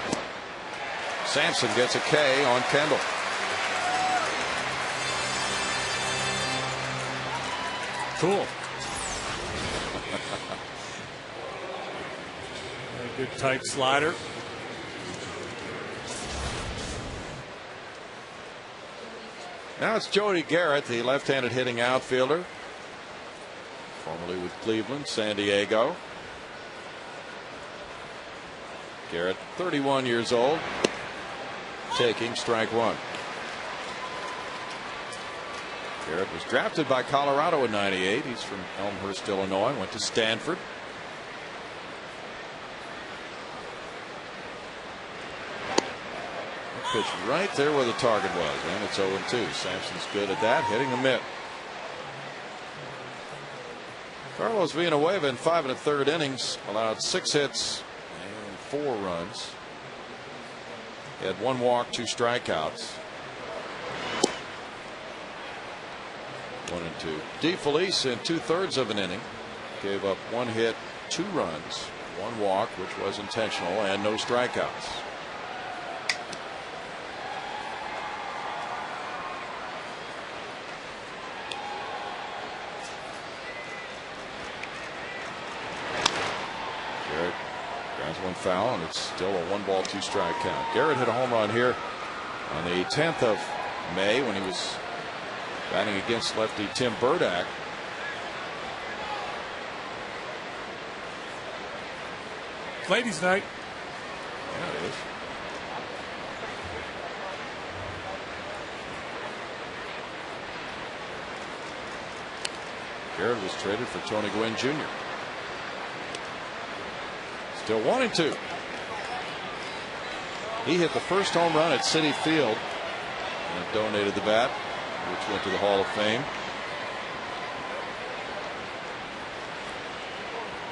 Sampson gets a K on Kendall. Cool. A good tight slider. Now it's Jody Garrett, the left-handed hitting outfielder, formerly with Cleveland, San Diego. Garrett, 31 years old, taking strike 1. Garrett was drafted by Colorado in '98. He's from Elmhurst, Illinois. Went to Stanford. Pitch right there where the target was, and it's 0-2. Sampson's good at that, hitting the mitt. Carlos Villanueva in 5 1/3 innings allowed 6 hits and 4 runs. He had 1 walk, 2 strikeouts. 1 and 2. DeFelice in 2/3 of an inning gave up 1 hit, 2 runs, 1 walk, which was intentional, and no strikeouts. Garrett grounds 1 foul, and it's still a 1-ball, 2-strike count. Garrett hit a home run here on the 10th of May when he was batting against lefty Tim Burdack. Ladies' night. Yeah, it is. Garrett was traded for Tony Gwynn Jr. Still 1 and 2. He hit the first home run at Citi Field and donated the bat, which went to the Hall of Fame.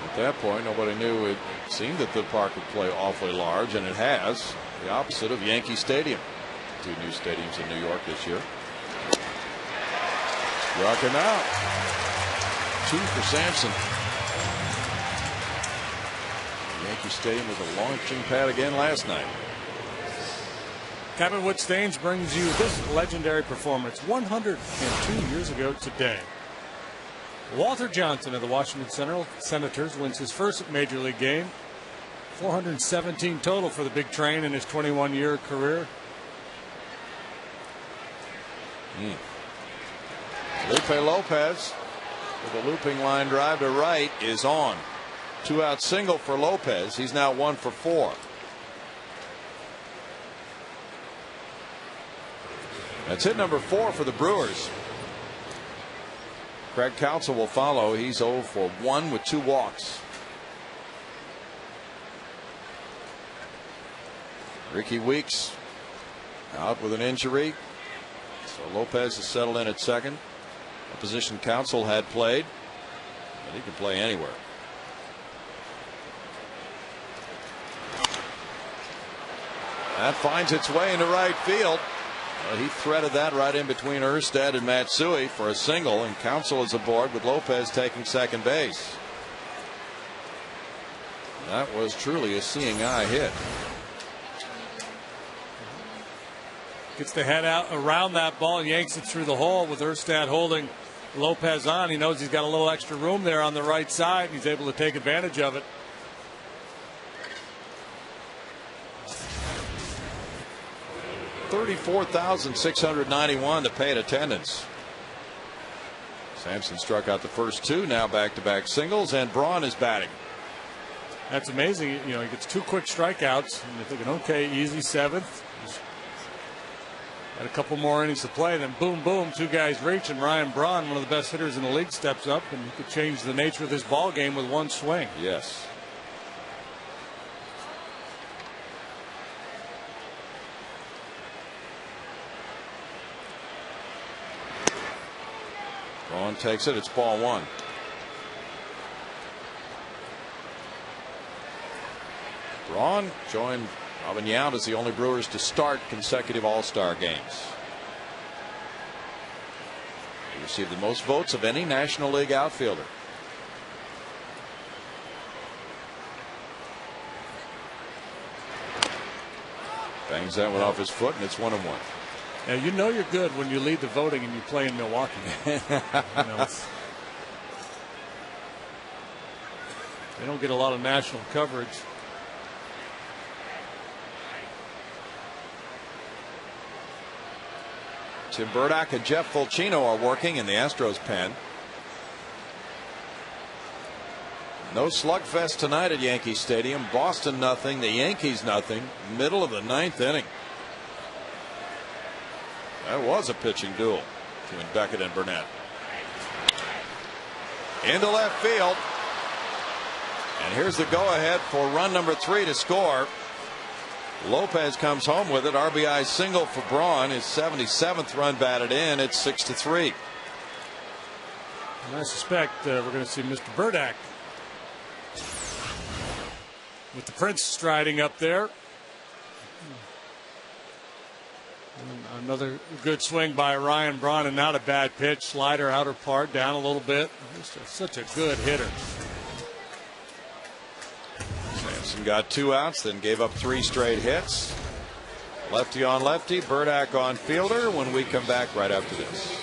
At that point, nobody knew. It seemed that the park would play awfully large, and it has. The opposite of Yankee Stadium. 2 new stadiums in New York this year. Struck him out. 2 for Sampson. Yankee Stadium was a launching pad again last night. Captain Wood Staines brings you this legendary performance 102 years ago today. Walter Johnson of the Washington Senators wins his first major league game. 417 total for the big train in his 21-year career. Lupe Lopez with a looping line drive to right is on. 2-out single for Lopez. He's now 1 for 4. That's hit number 4 for the Brewers. Craig Counsell will follow. He's 0 for 1 with 2 walks. Ricky Weeks out with an injury. So Lopez is settled in at second. A position Counsell had played, but he can play anywhere. That finds its way into right field. He threaded that right in between Erstad and Matsui for a single, and Counsell is aboard with Lopez taking second base. That was truly a seeing eye hit. Gets the head out around that ball and yanks it through the hole with Erstad holding Lopez on. He knows he's got a little extra room there on the right side. He's able to take advantage of it. $34,691 to pay in attendance. Sampson struck out the first two, now back-to-back singles, and Braun is batting. That's amazing. You know, he gets two quick strikeouts, and you're thinking, okay, easy seventh. Had a couple more innings to play, then boom, boom, two guys reach, and Ryan Braun, one of the best hitters in the league, steps up, and he could change the nature of this ball game with one swing. Yes. Braun takes it. It's ball one. Braun joined Robin Yount as the only Brewers to start consecutive All-Star games. He received the most votes of any National League outfielder. Bangs that one off his foot, and it's 1-1. Now, you know you're good when you lead the voting and you play in Milwaukee. You know, they don't get a lot of national coverage. Tim Burdock and Jeff Fulcino are working in the Astros pen. No slugfest tonight at Yankee Stadium. Boston nothing, the Yankees nothing. Middle of the ninth inning. That was a pitching duel between Beckett and Burnett. Into left field. And here's the go-ahead for run number 3 to score. Lopez comes home with it. RBI single for Braun. His 77th run batted in. It's 6-3. And I suspect we're going to see Mr. Burdock with the Prince striding up there. And another good swing by Ryan Braun, and not a bad pitch. Slider outer part down a little bit. Just such a good hitter. Sampson got 2 outs, then gave up 3 straight hits. Lefty on lefty, Burdock on fielder when we come back right after this.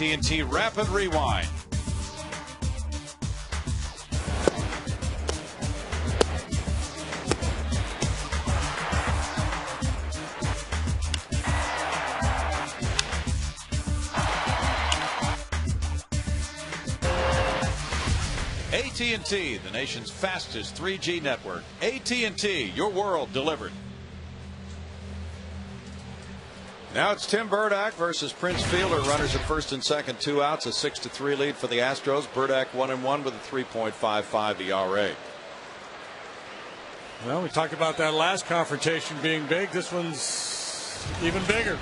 AT Rapid Rewind. AT AT&T, the nation's fastest 3G network. AT&T, your world delivered. Now it's Tim Burdack versus Prince Fielder. Runners at first and second, 2 outs, a 6-3 lead for the Astros. Burdack 1-1 with a 3.55 ERA. Well, we talked about that last confrontation being big. This one's even bigger.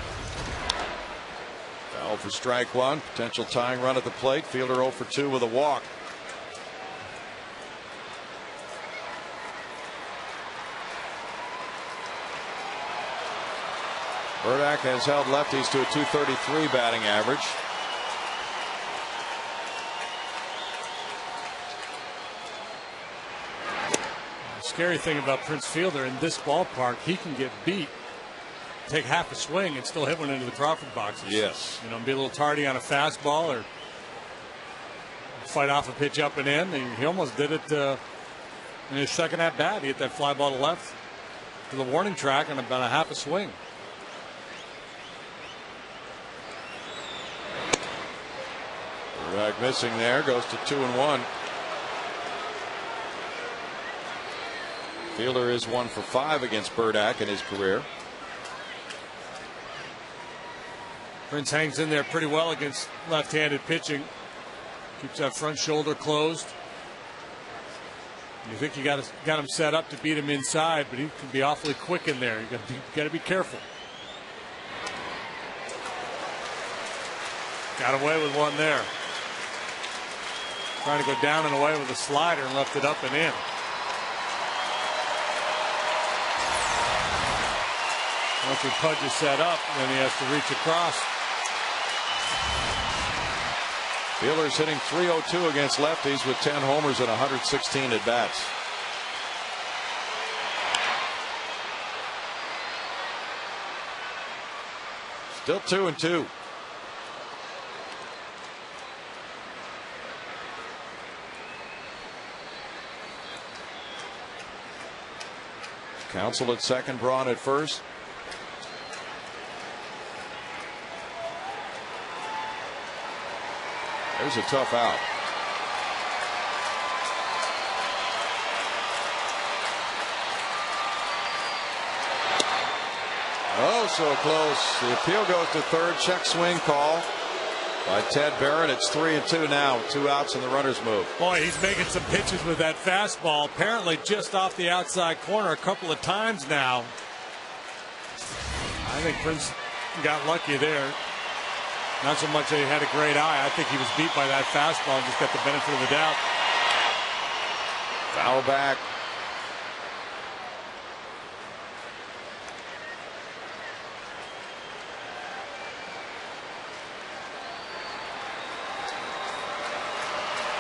Foul for strike one. Potential tying run at the plate. Fielder 0 for 2 with a walk. Burdack has held lefties to a .233 batting average. The scary thing about Prince Fielder, in this ballpark, he can get beat, take half a swing, and still hit one into the Crawford boxes. Yes. You know, be a little tardy on a fastball or fight off a pitch up and in. He almost did it in his second at bat. He hit that fly ball to left to the warning track on about a half a swing. Burdack missing there, goes to 2-1. Fielder is 1 for 5 against Burdack in his career. Prince hangs in there pretty well against left-handed pitching. Keeps that front shoulder closed. You think you got him set up to beat him inside, but he can be awfully quick in there. You got to be careful. Got away with one there. Trying to go down and away with a slider and left it up and in. Once your Pudge is set up, then he has to reach across. Fielder's hitting .302 against lefties with 10 homers and 116 at bats. Still 2-2. Counsell at second, Braun at first. There's a tough out. Oh, so close. The appeal goes to third. Check swing call by Ted Barrett. It's 3-2 now with 2 outs and the runners move. Boy, he's making some pitches with that fastball. Apparently just off the outside corner a couple of times now. I think Prince got lucky there. Not so much that he had a great eye. I think he was beat by that fastball and just got the benefit of the doubt. Foul back.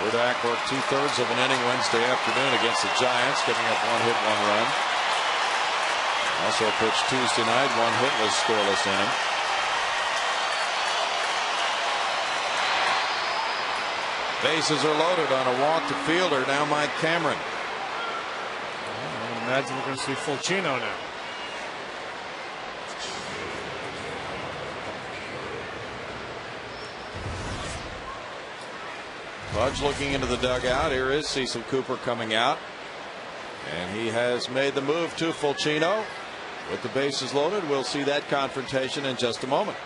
Burdack worked 2/3 of an inning Wednesday afternoon against the Giants, giving up 1 hit, 1 run. Also pitched Tuesday night, 1 hitless scoreless inning. Bases are loaded on a walk to Fielder. Now Mike Cameron. I would imagine we're going to see Fulcino now. Pudge looking into the dugout. Here is Cecil Cooper coming out. And he has made the move to Fulcino. With the bases loaded, we'll see that confrontation in just a moment.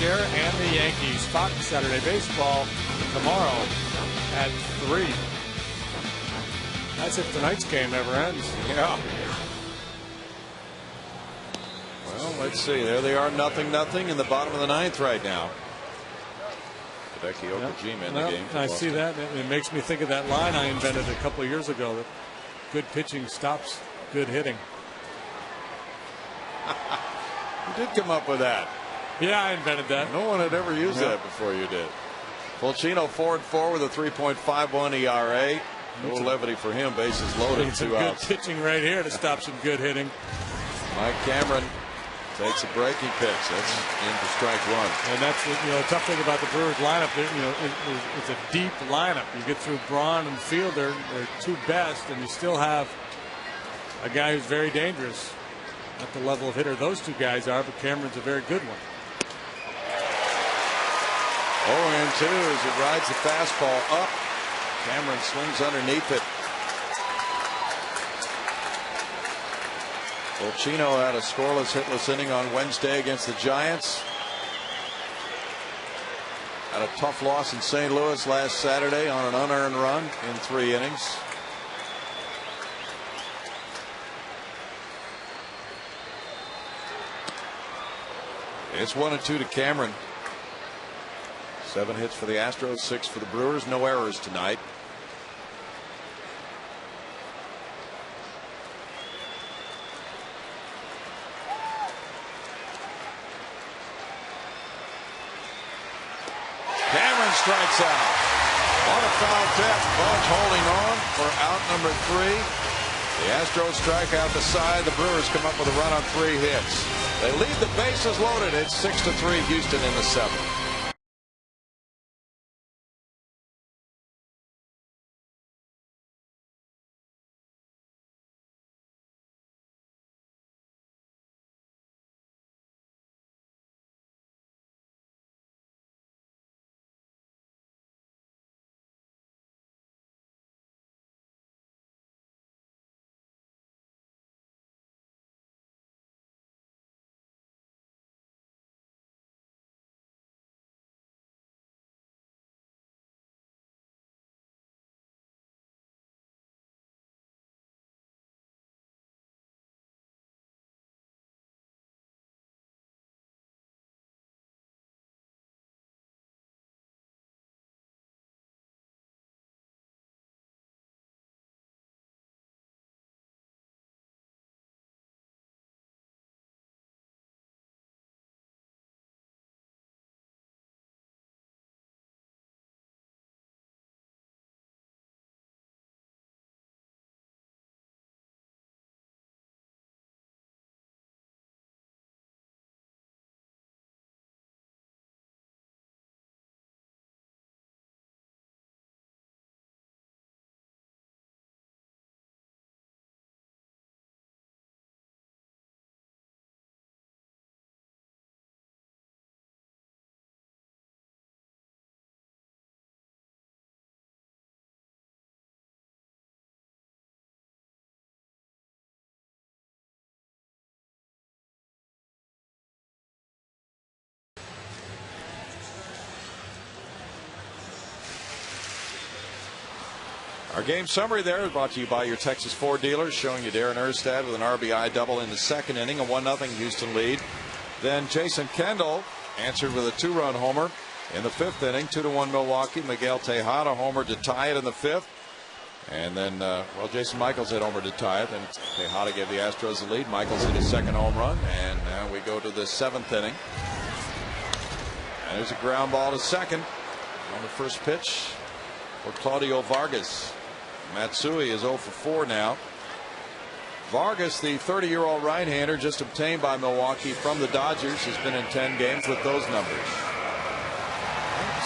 share, and the Yankees. Fox Saturday Baseball tomorrow at 3. That's if tonight's game ever ends. Yeah. Well, let's see. There they are, 0-0 in the bottom of the 9th right now. Hideki Okajima in the game. I see that. It makes me think of that line I invented a couple of years ago, that good pitching stops good hitting. You did come up with that. Yeah, I invented that. No one had ever used that before you did. Fulcino 4-4 with a 3.51 ERA. No levity for him. Bases loaded. Some 2 good outs. pitching right here to stop some good hitting. Mike Cameron takes a breaking pitch. That's in for strike 1. And that's the tough thing about the Brewers lineup. It's a deep lineup. You get through Braun and Fielder, they're 2 best, and you still have a guy who's very dangerous. Not the level of hitter those 2 guys are, but Cameron's a very good one. 0-2 as it rides the fastball up. Cameron swings underneath it. Fulcino had a scoreless, hitless inning on Wednesday against the Giants. Had a tough loss in St. Louis last Saturday on an unearned run in 3 innings. It's 1-2 to Cameron. 7 hits for the Astros, 6 for the Brewers. No errors tonight. Cameron strikes out. On a foul tip. Bunch holding on for out number 3. The Astros strike out the side. The Brewers come up with a run on 3 hits. They leave the bases loaded. It's 6-3 Houston in the 7th. Our game summary there is brought to you by your Texas Ford dealers, showing you Darren Erstad with an RBI double in the 2nd inning, a 1-0 Houston lead. Then Jason Kendall answered with a 2-run homer in the 5th inning, 2-1 Milwaukee. Miguel Tejada homered to tie it in the 5th. And then, Jason Michaels hit homer to tie it. Then Tejada gave the Astros the lead. Michaels hit his 2nd home run. And now we go to the 7th inning. And there's a ground ball to 2nd on the first pitch for Claudio Vargas. Matsui is 0 for 4 now. Vargas, the 30-year-old right-hander just obtained by Milwaukee from the Dodgers, has been in 10 games with those numbers.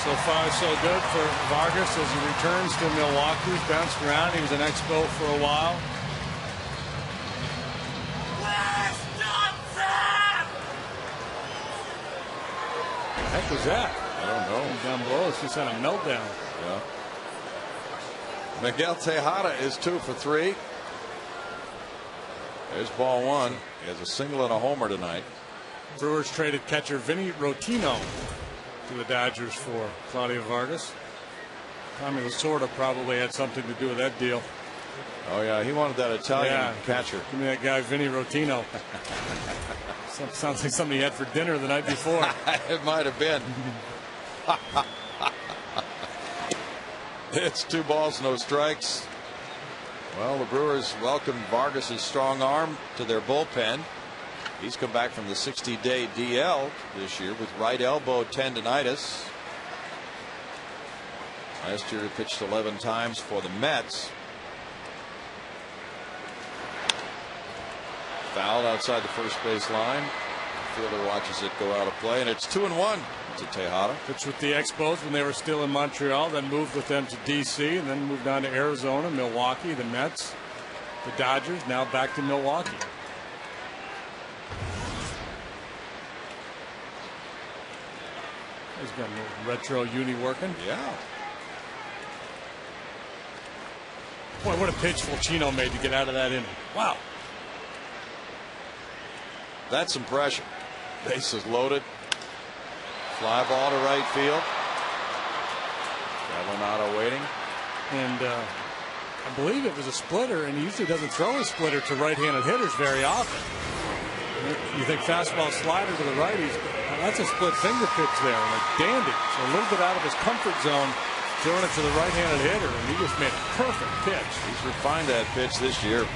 So far, so good for Vargas as he returns to Milwaukee. He's bounced around. He was an Expo for a while. What the heck was that? I don't know. Down below, it's just had a meltdown. Yeah. Miguel Tejada is 2 for 3. There's ball 1. He has a single and a homer tonight. Brewers traded catcher Vinny Rotino to the Dodgers for Claudio Vargas. Tommy Lasorda probably had something to do with that deal. Oh yeah, he wanted that Italian catcher. Give me that guy Vinny Rotino. Sounds like something he had for dinner the night before. It might have been. It's 2 balls, no strikes. Well, the Brewers welcomed Vargas' strong arm to their bullpen. He's come back from the 60-day DL this year with right elbow tendonitis. Last year he pitched 11 times for the Mets. Fouled outside the first base line. The fielder watches it go out of play, and it's 2-1 to Tejada. Pitched with the Expos when they were still in Montreal, then moved with them to D.C., and then moved on to Arizona, Milwaukee, the Mets, the Dodgers, now back to Milwaukee. He's got a little retro uni working. Yeah. Boy, what a pitch Fulcino made to get out of that inning. Wow. That's some pressure. Bases loaded. Fly ball to right field. Arenado waiting. And I believe it was a splitter, and he usually doesn't throw a splitter to right-handed hitters very often. You think fastball slider to the righties, that's a split finger pitch there, and a dandy. So a little bit out of his comfort zone, throwing it to the right-handed hitter, and he just made a perfect pitch. He's refined that pitch this year.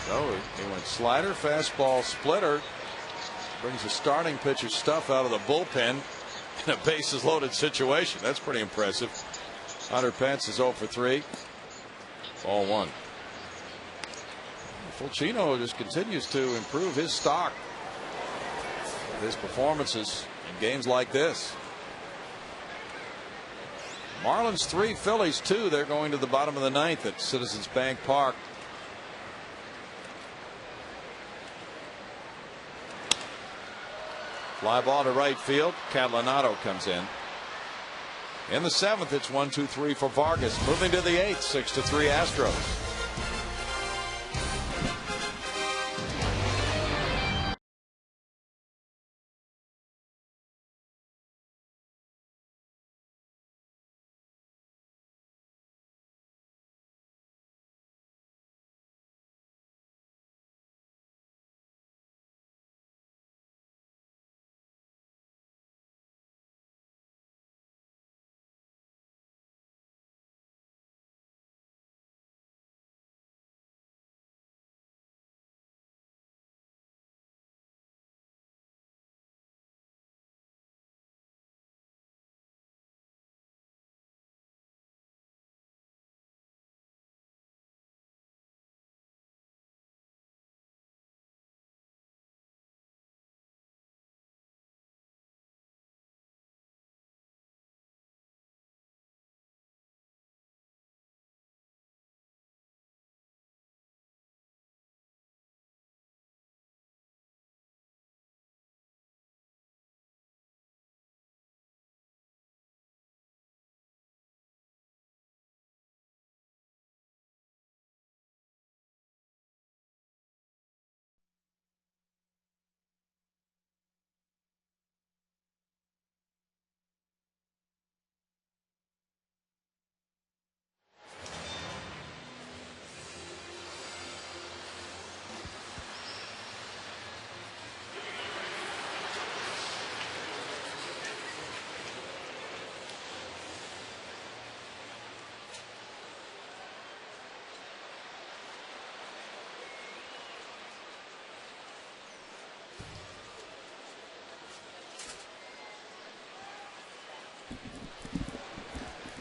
So he went slider, fastball, splitter. Brings the starting pitcher's stuff out of the bullpen in a bases loaded situation. That's pretty impressive. Hunter Pence is 0 for 3. Ball 1. Fulcino just continues to improve his stock. His performances in games like this. Marlins 3, Phillies 2. They're going to the bottom of the 9th at Citizens Bank Park. Fly ball to right field. Catalanato comes in. In the 7th, it's 1-2-3 for Vargas. Moving to the 8th, 6-3 Astros.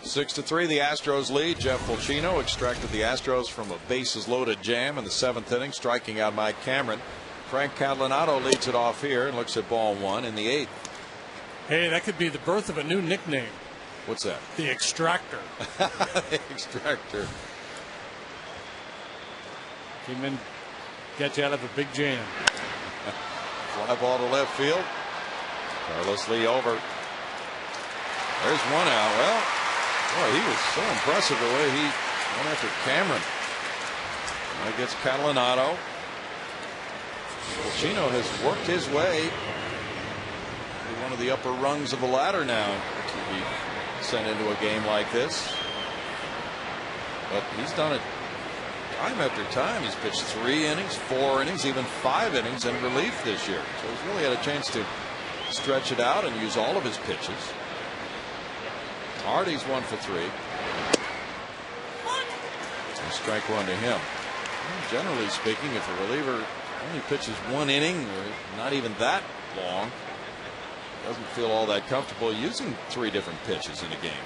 Six to 3, the Astros lead. Jeff Fulcino extracted the Astros from a bases-loaded jam in the 7th inning, striking out Mike Cameron. Frank Catalanato leads it off here and looks at ball 1 in the 8th. Hey, that could be the birth of a new nickname. What's that? The Extractor. The Extractor. Came in, get you out of a big jam. Fly ball to left field. Carlos Lee over. There's one out. Well, boy, he was so impressive the way he went after Cameron. Now gets Catalanato. Fulcino has worked his way to one of the upper rungs of the ladder now to be sent into a game like this. But he's done it time after time. He's pitched 3 innings, 4 innings, even 5 innings in relief this year. So he's really had a chance to stretch it out and use all of his pitches. Hardy's 1 for 3. And strike 1 to him. And generally speaking, if a reliever only pitches 1 inning or not even that long, doesn't feel all that comfortable using 3 different pitches in a game.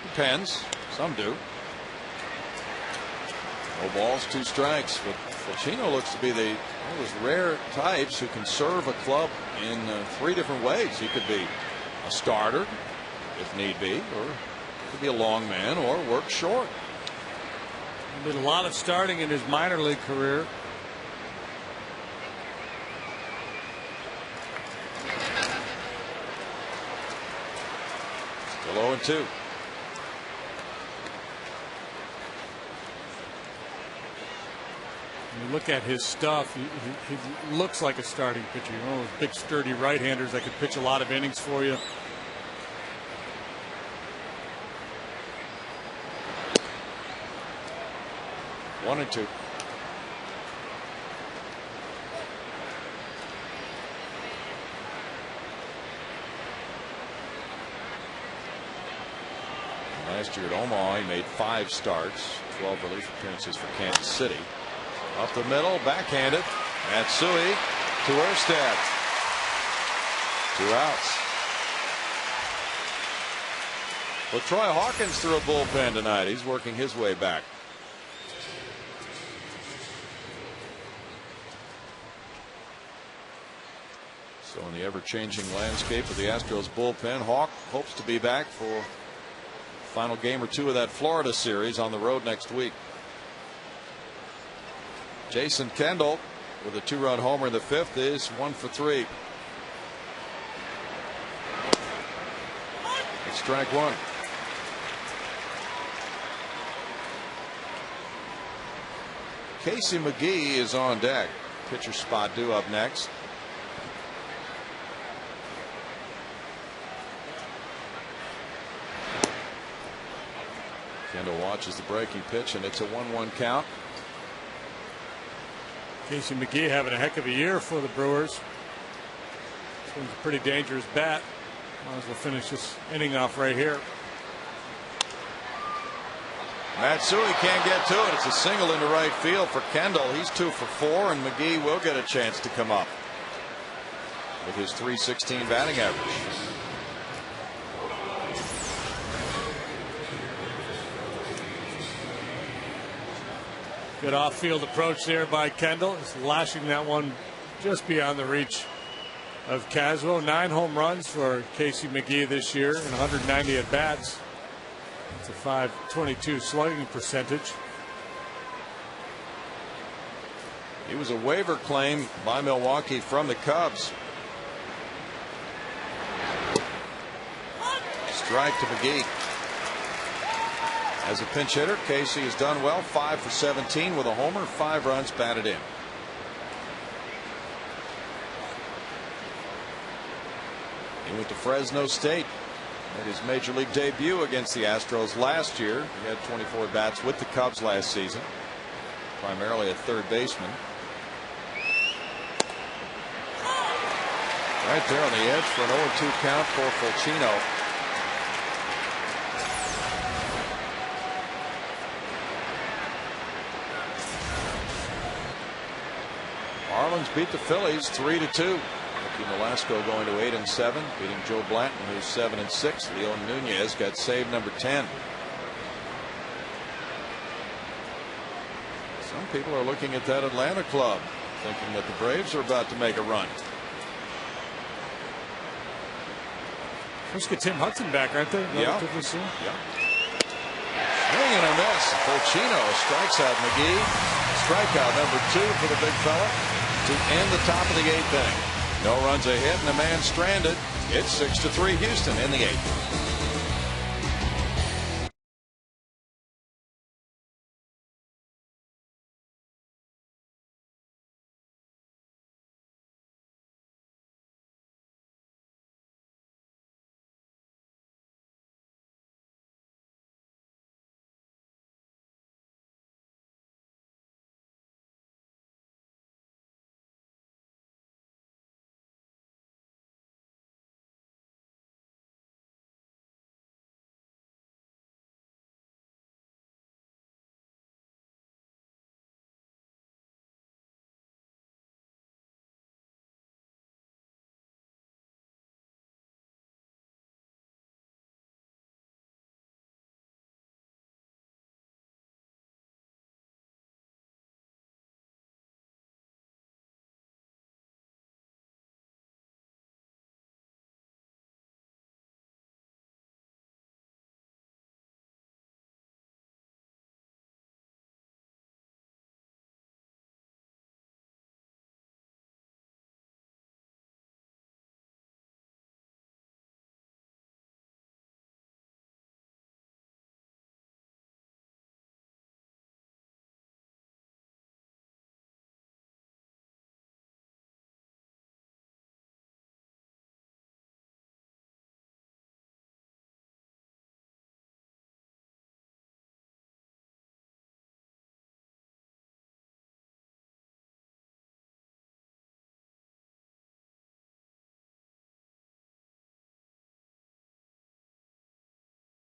Depends. Some do. No balls, 2 strikes. But Fulcino looks to be one of those rare types who can serve a club in 3 different ways. He could be a starter if need be, or could be a long man, or work short. He did a lot of starting in his minor league career. Still 0-2. You look at his stuff, he looks like a starting pitcher. One of those big, sturdy right-handers that could pitch a lot of innings for you. One and 2. Last year at Omaha, he made 5 starts, 12 relief appearances for Kansas City. Up the middle, backhanded. Matsui to Erstad. 2 outs. Well, Troy Hawkins threw a bullpen tonight. He's working his way back. So in the ever-changing landscape of the Astros bullpen, Hawk hopes to be back for final game or 2 of that Florida series on the road next week. Jason Kendall with a 2-run homer in the 5th is 1 for 3. It's strike 1. Casey McGee is on deck. Pitcher spot due up next. Kendall watches the breaking pitch, and it's a 1-1 count. Casey McGee having a heck of a year for the Brewers. This one's a pretty dangerous bat. Might as well finish this inning off right here. Matsui can't get to it. It's a single into right field for Kendall. He's 2 for 4, and McGee will get a chance to come up with his .316 batting average. Good off-field approach there by Kendall. He's lashing that one just beyond the reach of Caswell. 9 home runs for Casey McGee this year and 190 at bats. It's a .522 slugging percentage. He was a waiver claim by Milwaukee from the Cubs. Strike to McGee. As a pinch hitter, Casey has done well. 5 for 17 with a homer, 5 runs batted in. He went to Fresno State. Made his major league debut against the Astros last year. He had 24 bats with the Cubs last season, primarily a third baseman. Right there on the edge for an 0-2 count for Fulcino. Marlins beat the Phillies 3-2. Ricky Nolasco going to 8-7, beating Joe Blanton, who's 7-6. Leon Nunez got save number 10. Some people are looking at that Atlanta club, thinking that the Braves are about to make a run. Let's get Tim Hudson back, aren't they? Relatively soon. Yeah. Swing and a miss. Fulcino strikes out McGee. Strikeout number 2 for the big fella to end the top of the 8th inning. No runs ahead and a man stranded. It's 6-3 Houston in the 8th.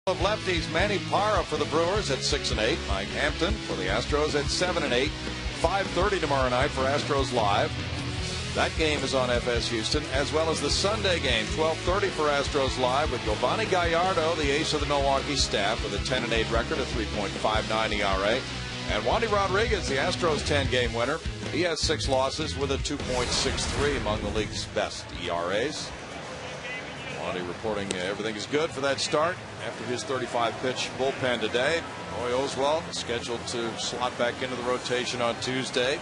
Of lefties, Manny Parra for the Brewers at 6-8. Mike Hampton for the Astros at 7-8. 5:30 tomorrow night for Astros Live. That game is on FS Houston, as well as the Sunday game, 12:30 for Astros Live, with Giovanni Gallardo, the ace of the Milwaukee staff, with a 10-8 record, a 3.59 ERA. And Wandy Rodriguez, the Astros 10-game winner. He has 6 losses with a 2.63, among the league's best ERAs. Wandy reporting everything is good for that start after his 35-pitch bullpen today. Roy Oswalt scheduled to slot back into the rotation on Tuesday.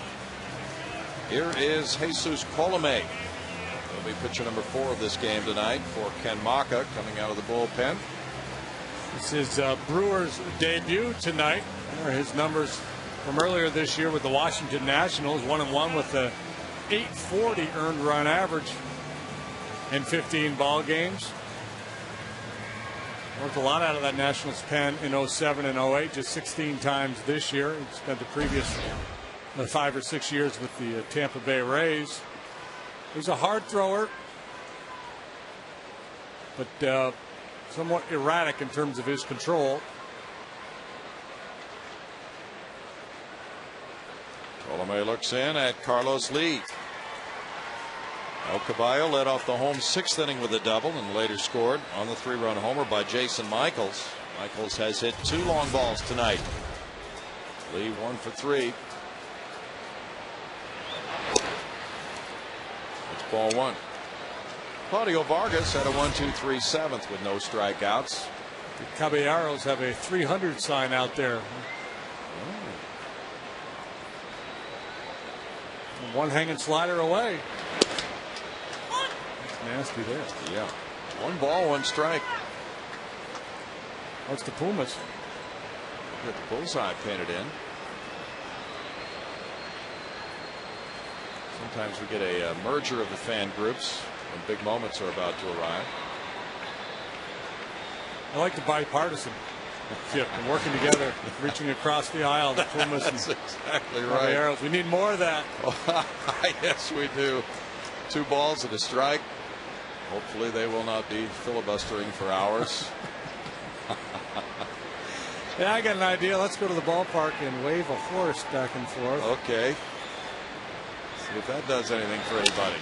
Here is Jesus Colome. He'll be pitcher number 4 of this game tonight for Ken Maka, coming out of the bullpen. This is Brewers' debut tonight. There are his numbers from earlier this year with the Washington Nationals, 1-1 with a 840 earned run average in 15 ball games. Worked a lot out of that Nationals pen in 07 and 08, just 16 times this year. He spent the previous 5 or 6 years with the Tampa Bay Rays. He's a hard thrower, but somewhat erratic in terms of his control. Colome looks in at Carlos Lee. El Caballo led off the home 6th inning with a double and later scored on the 3-run homer by Jason Michaels. Michaels has hit 2 long balls tonight. Lee 1 for 3. It's ball 1. Claudio Vargas had a 1-2-3 7th with no strikeouts. The Caballeros have a 300 sign out there. One hanging slider away. Nasty there. Yeah. 1 ball, 1 strike. That's the Pumas. Get the bullseye painted in. Sometimes we get a merger of the fan groups when big moments are about to arrive. I like the bipartisan ship and working together, reaching across the aisle. The Pumas. That's exactly right. Caballeros. We need more of that. Yes, we do. 2 balls and a strike. Hopefully they will not be filibustering for hours. Yeah, I got an idea. Let's go to the ballpark and wave a horse back and forth. Okay. See if that does anything for anybody.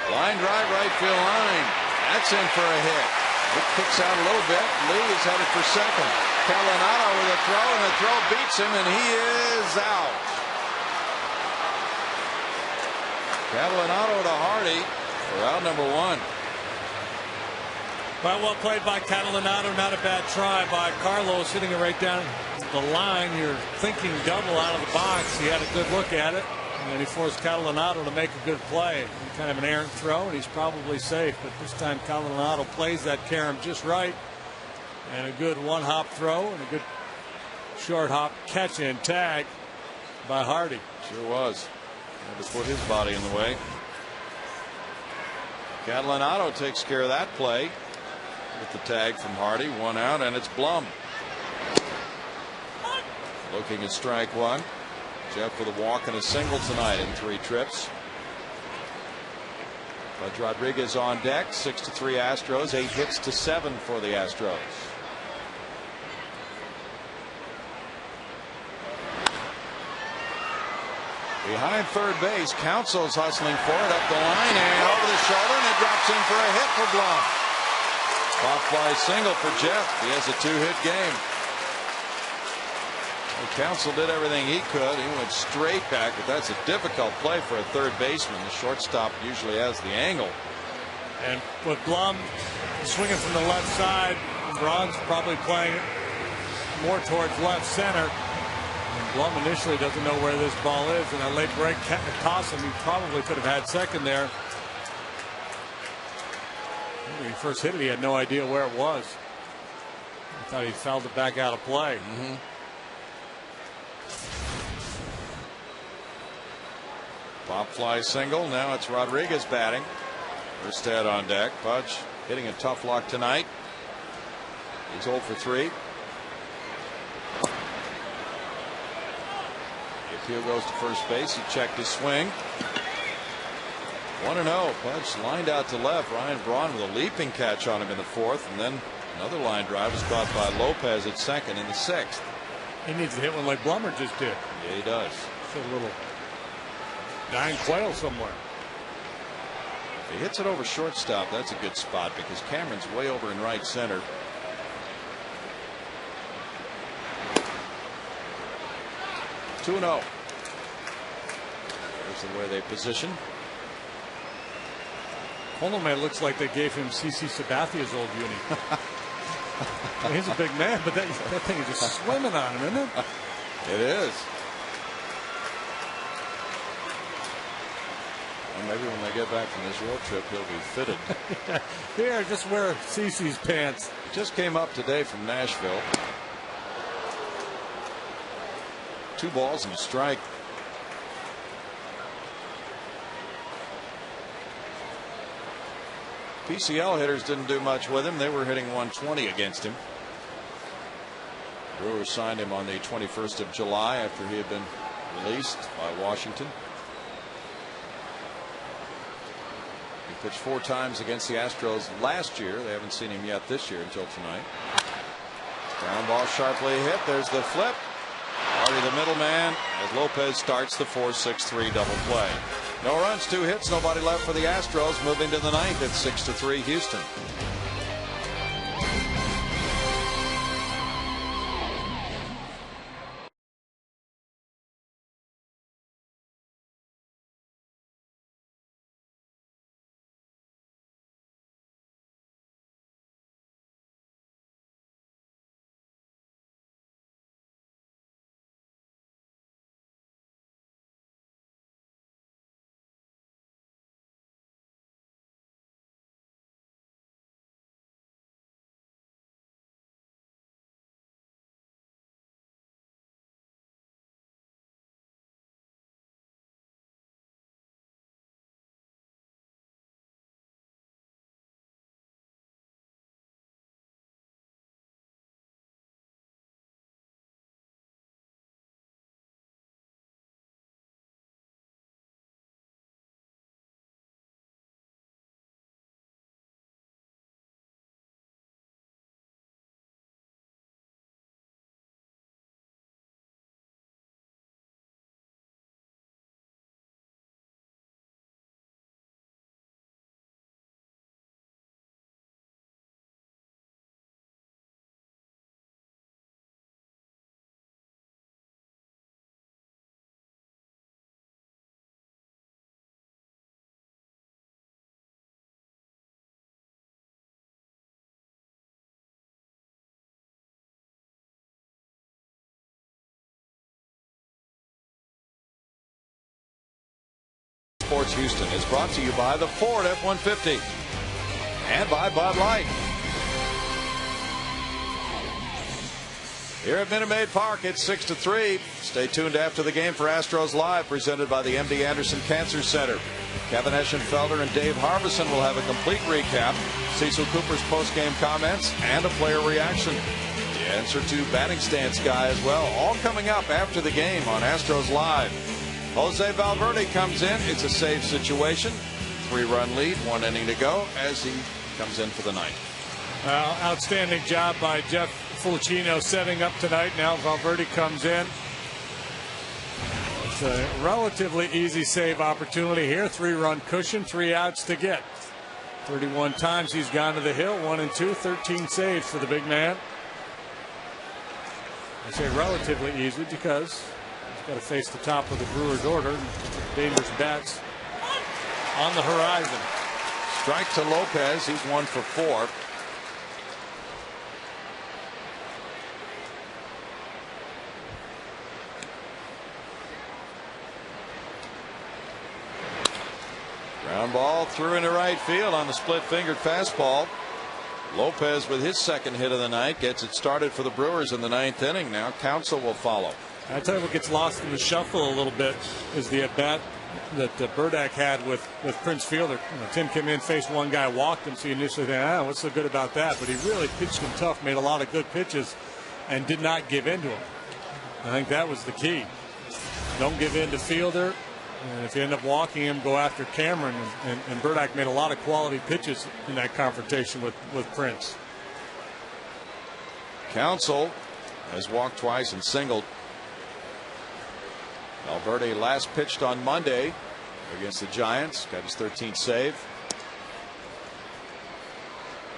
Line drive, right field line. That's in for a hit. It kicks out a little bit. Lee is headed for second. Catalanado with a throw, and the throw beats him, and he is out. Catalanado to Hardy for out number 1. Well played by Catalanado. Not a bad try by Carlos, hitting it right down the line. You're thinking double out of the box. He had a good look at it, and he forced Catalanado to make a good play. Kind of an errant throw, and he's probably safe. But this time Catalanado plays that carom just right, and a good 1-hop throw and a good short hop catch and tag by Hardy. Sure was. Had to put his body in the way. Catalanado takes care of that play with the tag from Hardy. 1 out, and it's Blum. Looking at strike 1. Jeff with a walk and a single tonight in 3 trips. But Rodriguez on deck. 6-3 Astros. 8 hits to 7 for the Astros. Behind third base, Council's hustling for it up the line and over the shoulder, and it drops in for a hit for Blum. Pop fly single for Jeff. He has a 2-hit game. Well, Council did everything he could. He went straight back, but that's a difficult play for a third baseman. The shortstop usually has the angle. And with Blum swinging from the left side, Braun's probably playing more towards left center. Blum initially doesn't know where this ball is, and a late break toss him. He probably could have had second there. When he first hit it, he had no idea where it was. I thought he fouled it back out of play. Pop fly single. Now it's Rodriguez batting. Erstad on deck. Pudge hitting a tough lock tonight. He's 0 for 3. Hill goes to first base. He checked his swing. 1-0. Pudge lined out to left. Ryan Braun with a leaping catch on him in the 4th, and then Another line drive was caught by Lopez at second in the 6th. He needs to hit one like Blummer just did. Yeah, he does. Just a little dying quail somewhere. If he hits it over shortstop, that's a good spot because Cameron's way over in right center. Two and 0. There's the way they position. Colomé looks like they gave him CC Sabathia's old uni. He's a big man, but that thing is just swimming on him, isn't it? It is. Well, maybe when they get back from this road trip, he'll be fitted. Here, just wear CC's pants. Just came up today from Nashville. 2 balls and a strike. PCL hitters didn't do much with him. They were hitting 120 against him. Brewers signed him on the 21st of July after he had been released by Washington. He pitched 4 times against the Astros last year. They haven't seen him yet this year until tonight. Ground ball sharply hit. There's the flip. Already the middleman as Lopez starts the 4-6-3 double play. No runs, 2 hits, nobody left for the Astros. Moving to the 9th at 6-3 Houston. Sports Houston is brought to you by the Ford F-150 and by Bud Light. Here at Minute Maid Park, it's 6-3. Stay tuned after the game for Astros Live, presented by the M.D. Anderson Cancer Center. Kevin Eschenfelder and Dave Harbison will have a complete recap, Cecil Cooper's post-game comments, and a player reaction. The answer to batting stance guy as well, all coming up after the game on Astros Live. Jose Valverde comes in. It's a save situation. 3-run lead, 1 inning to go as he comes in for the ninth. Outstanding job by Jeff Fulcino setting up tonight. Now Valverde comes in. It's a relatively easy save opportunity here. 3-run cushion, 3 outs to get. 31 times he's gone to the hill, 1 and 2, 13 saves for the big man. I say relatively easy because he's got to face the top of the Brewers order. Dangerous bats on the horizon. Strike to Lopez. He's 1 for 4. Ground ball through into right field on the split-fingered fastball. Lopez with his second hit of the night gets it started for the Brewers in the 9th inning. Now Counsell will follow. I tell you what gets lost in the shuffle a little bit is the at-bat that Burdack had with Prince Fielder. Tim came in, faced one guy, walked him, so you initially think, what's so good about that? But he really pitched him tough, made a lot of good pitches, and did not give in to him. I think that was the key. Don't give in to Fielder, and if you end up walking him, go after Cameron. And Burdack made a lot of quality pitches in that confrontation with Prince. Council has walked twice and singled. Valverde last pitched on Monday against the Giants. Got his 13th save.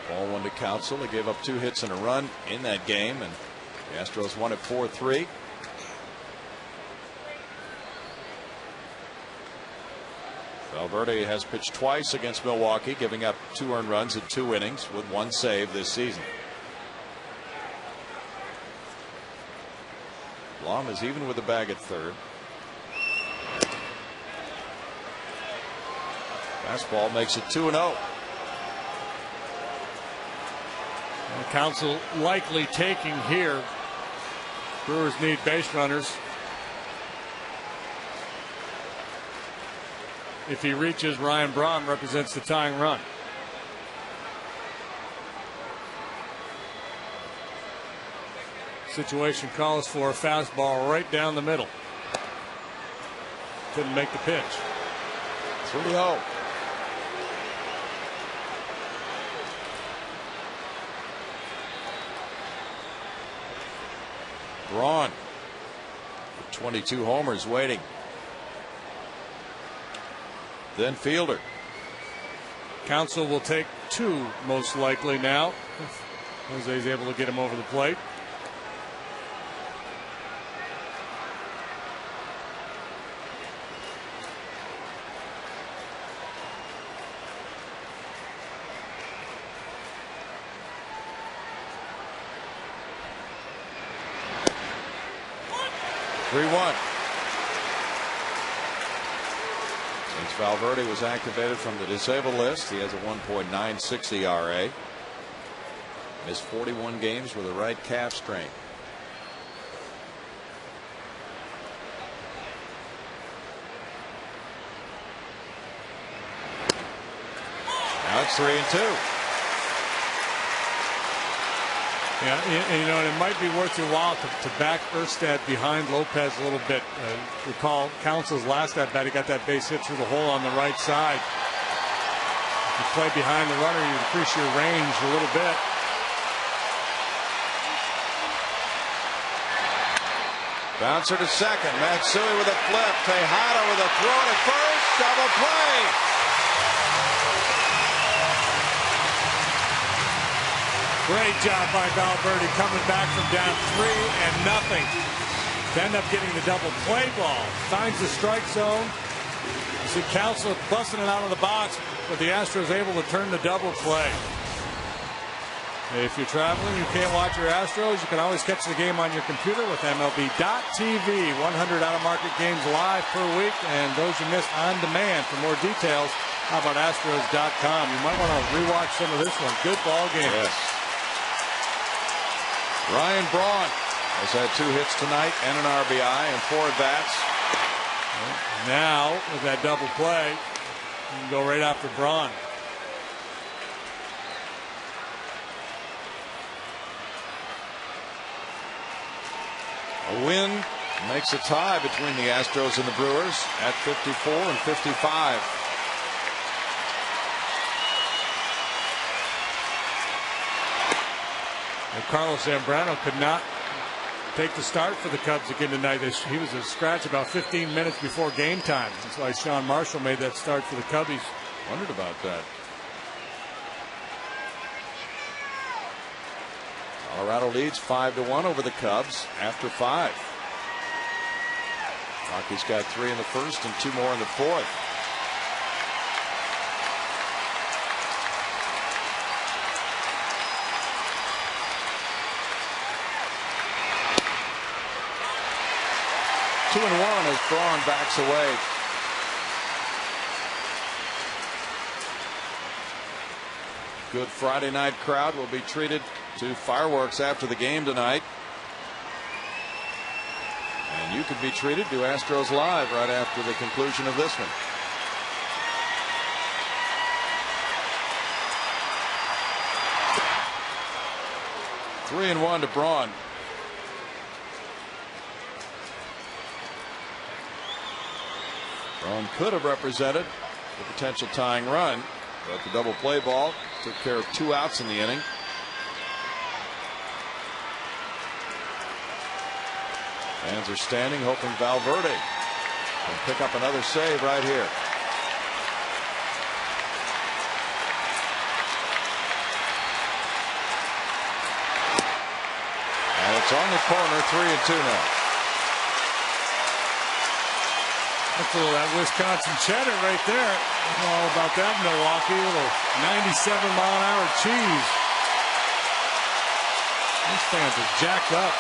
Ball one to Council. He gave up 2 hits and a run in that game, and the Astros won at 4-3. Valverde has pitched twice against Milwaukee, giving up 2 earned runs in 2 innings with 1 save this season. Blom is even with the bag at third. Fastball makes it 2-0. Council likely taking here. Brewers need base runners. If he reaches, Ryan Braun represents the tying run. Situation calls for a fastball right down the middle. Couldn't make the pitch. 3-0. Braun, 22 homers waiting. Then Fielder. Council will take 2 most likely now. Jose's able to get him over the plate. Since Valverde was activated from the disabled list, he has a 1.96 ERA. Missed 41 games with a right calf strain. Now it's 3-2. Yeah, and, and it might be worth your while to back Erstad behind Lopez a little bit. Recall Council's last at bat, he got that base hit through the hole on the right side. If you play behind the runner, you increase your range a little bit. Bouncer to second. Matsui with a flip. Tejada with a throw to first. Double play. Great job by Valverde coming back from down 3-0 to end up getting the double play ball. Finds the strike zone. You see Council busting it out of the box, but the Astros able to turn the double play. If you're traveling, you can't watch your Astros, you can always catch the game on your computer with MLB.tv. 100 out-of-market games live per week, and those you missed on demand. For more details, how about Astros.com? You might want to rewatch some of this one. Good ball game. Yes. Ryan Braun has had 2 hits tonight and an RBI and 4 at-bats. Now, with that double play, you can go right after Braun. A win makes a tie between the Astros and the Brewers at 54 and 55. And Carlos Zambrano could not take the start for the Cubs again tonight. He was a scratch about 15 minutes before game time. That's why Sean Marshall made that start for the Cubbies. Wondered about that. Colorado leads 5-1 over the Cubs after 5. Rocky's got 3 in the first and 2 more in the fourth. Two and 1 as Braun backs away. Good Friday night crowd will be treated to fireworks after the game tonight. And you could be treated to Astros Live right after the conclusion of this one. Three and 1 to Braun. Braun could have represented the potential tying run, but the double play ball took care of 2 outs in the inning. Fans are standing, hoping Valverde can pick up another save right here. And it's on the corner, 3-2 now. That's a little that Wisconsin cheddar right there. All about that Milwaukee, little 97-mile-an-hour cheese. These fans are jacked up.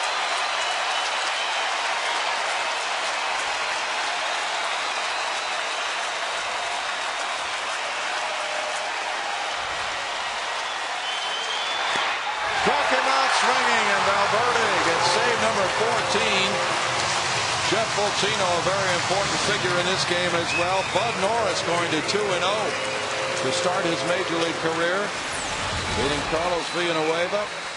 Struck him out swinging, and Valverde gets save number 14. Jeff Voltino, a very important figure in this game as well. Bud Norris going to 2-0 to start his major league career, beating Carlos Villanueva.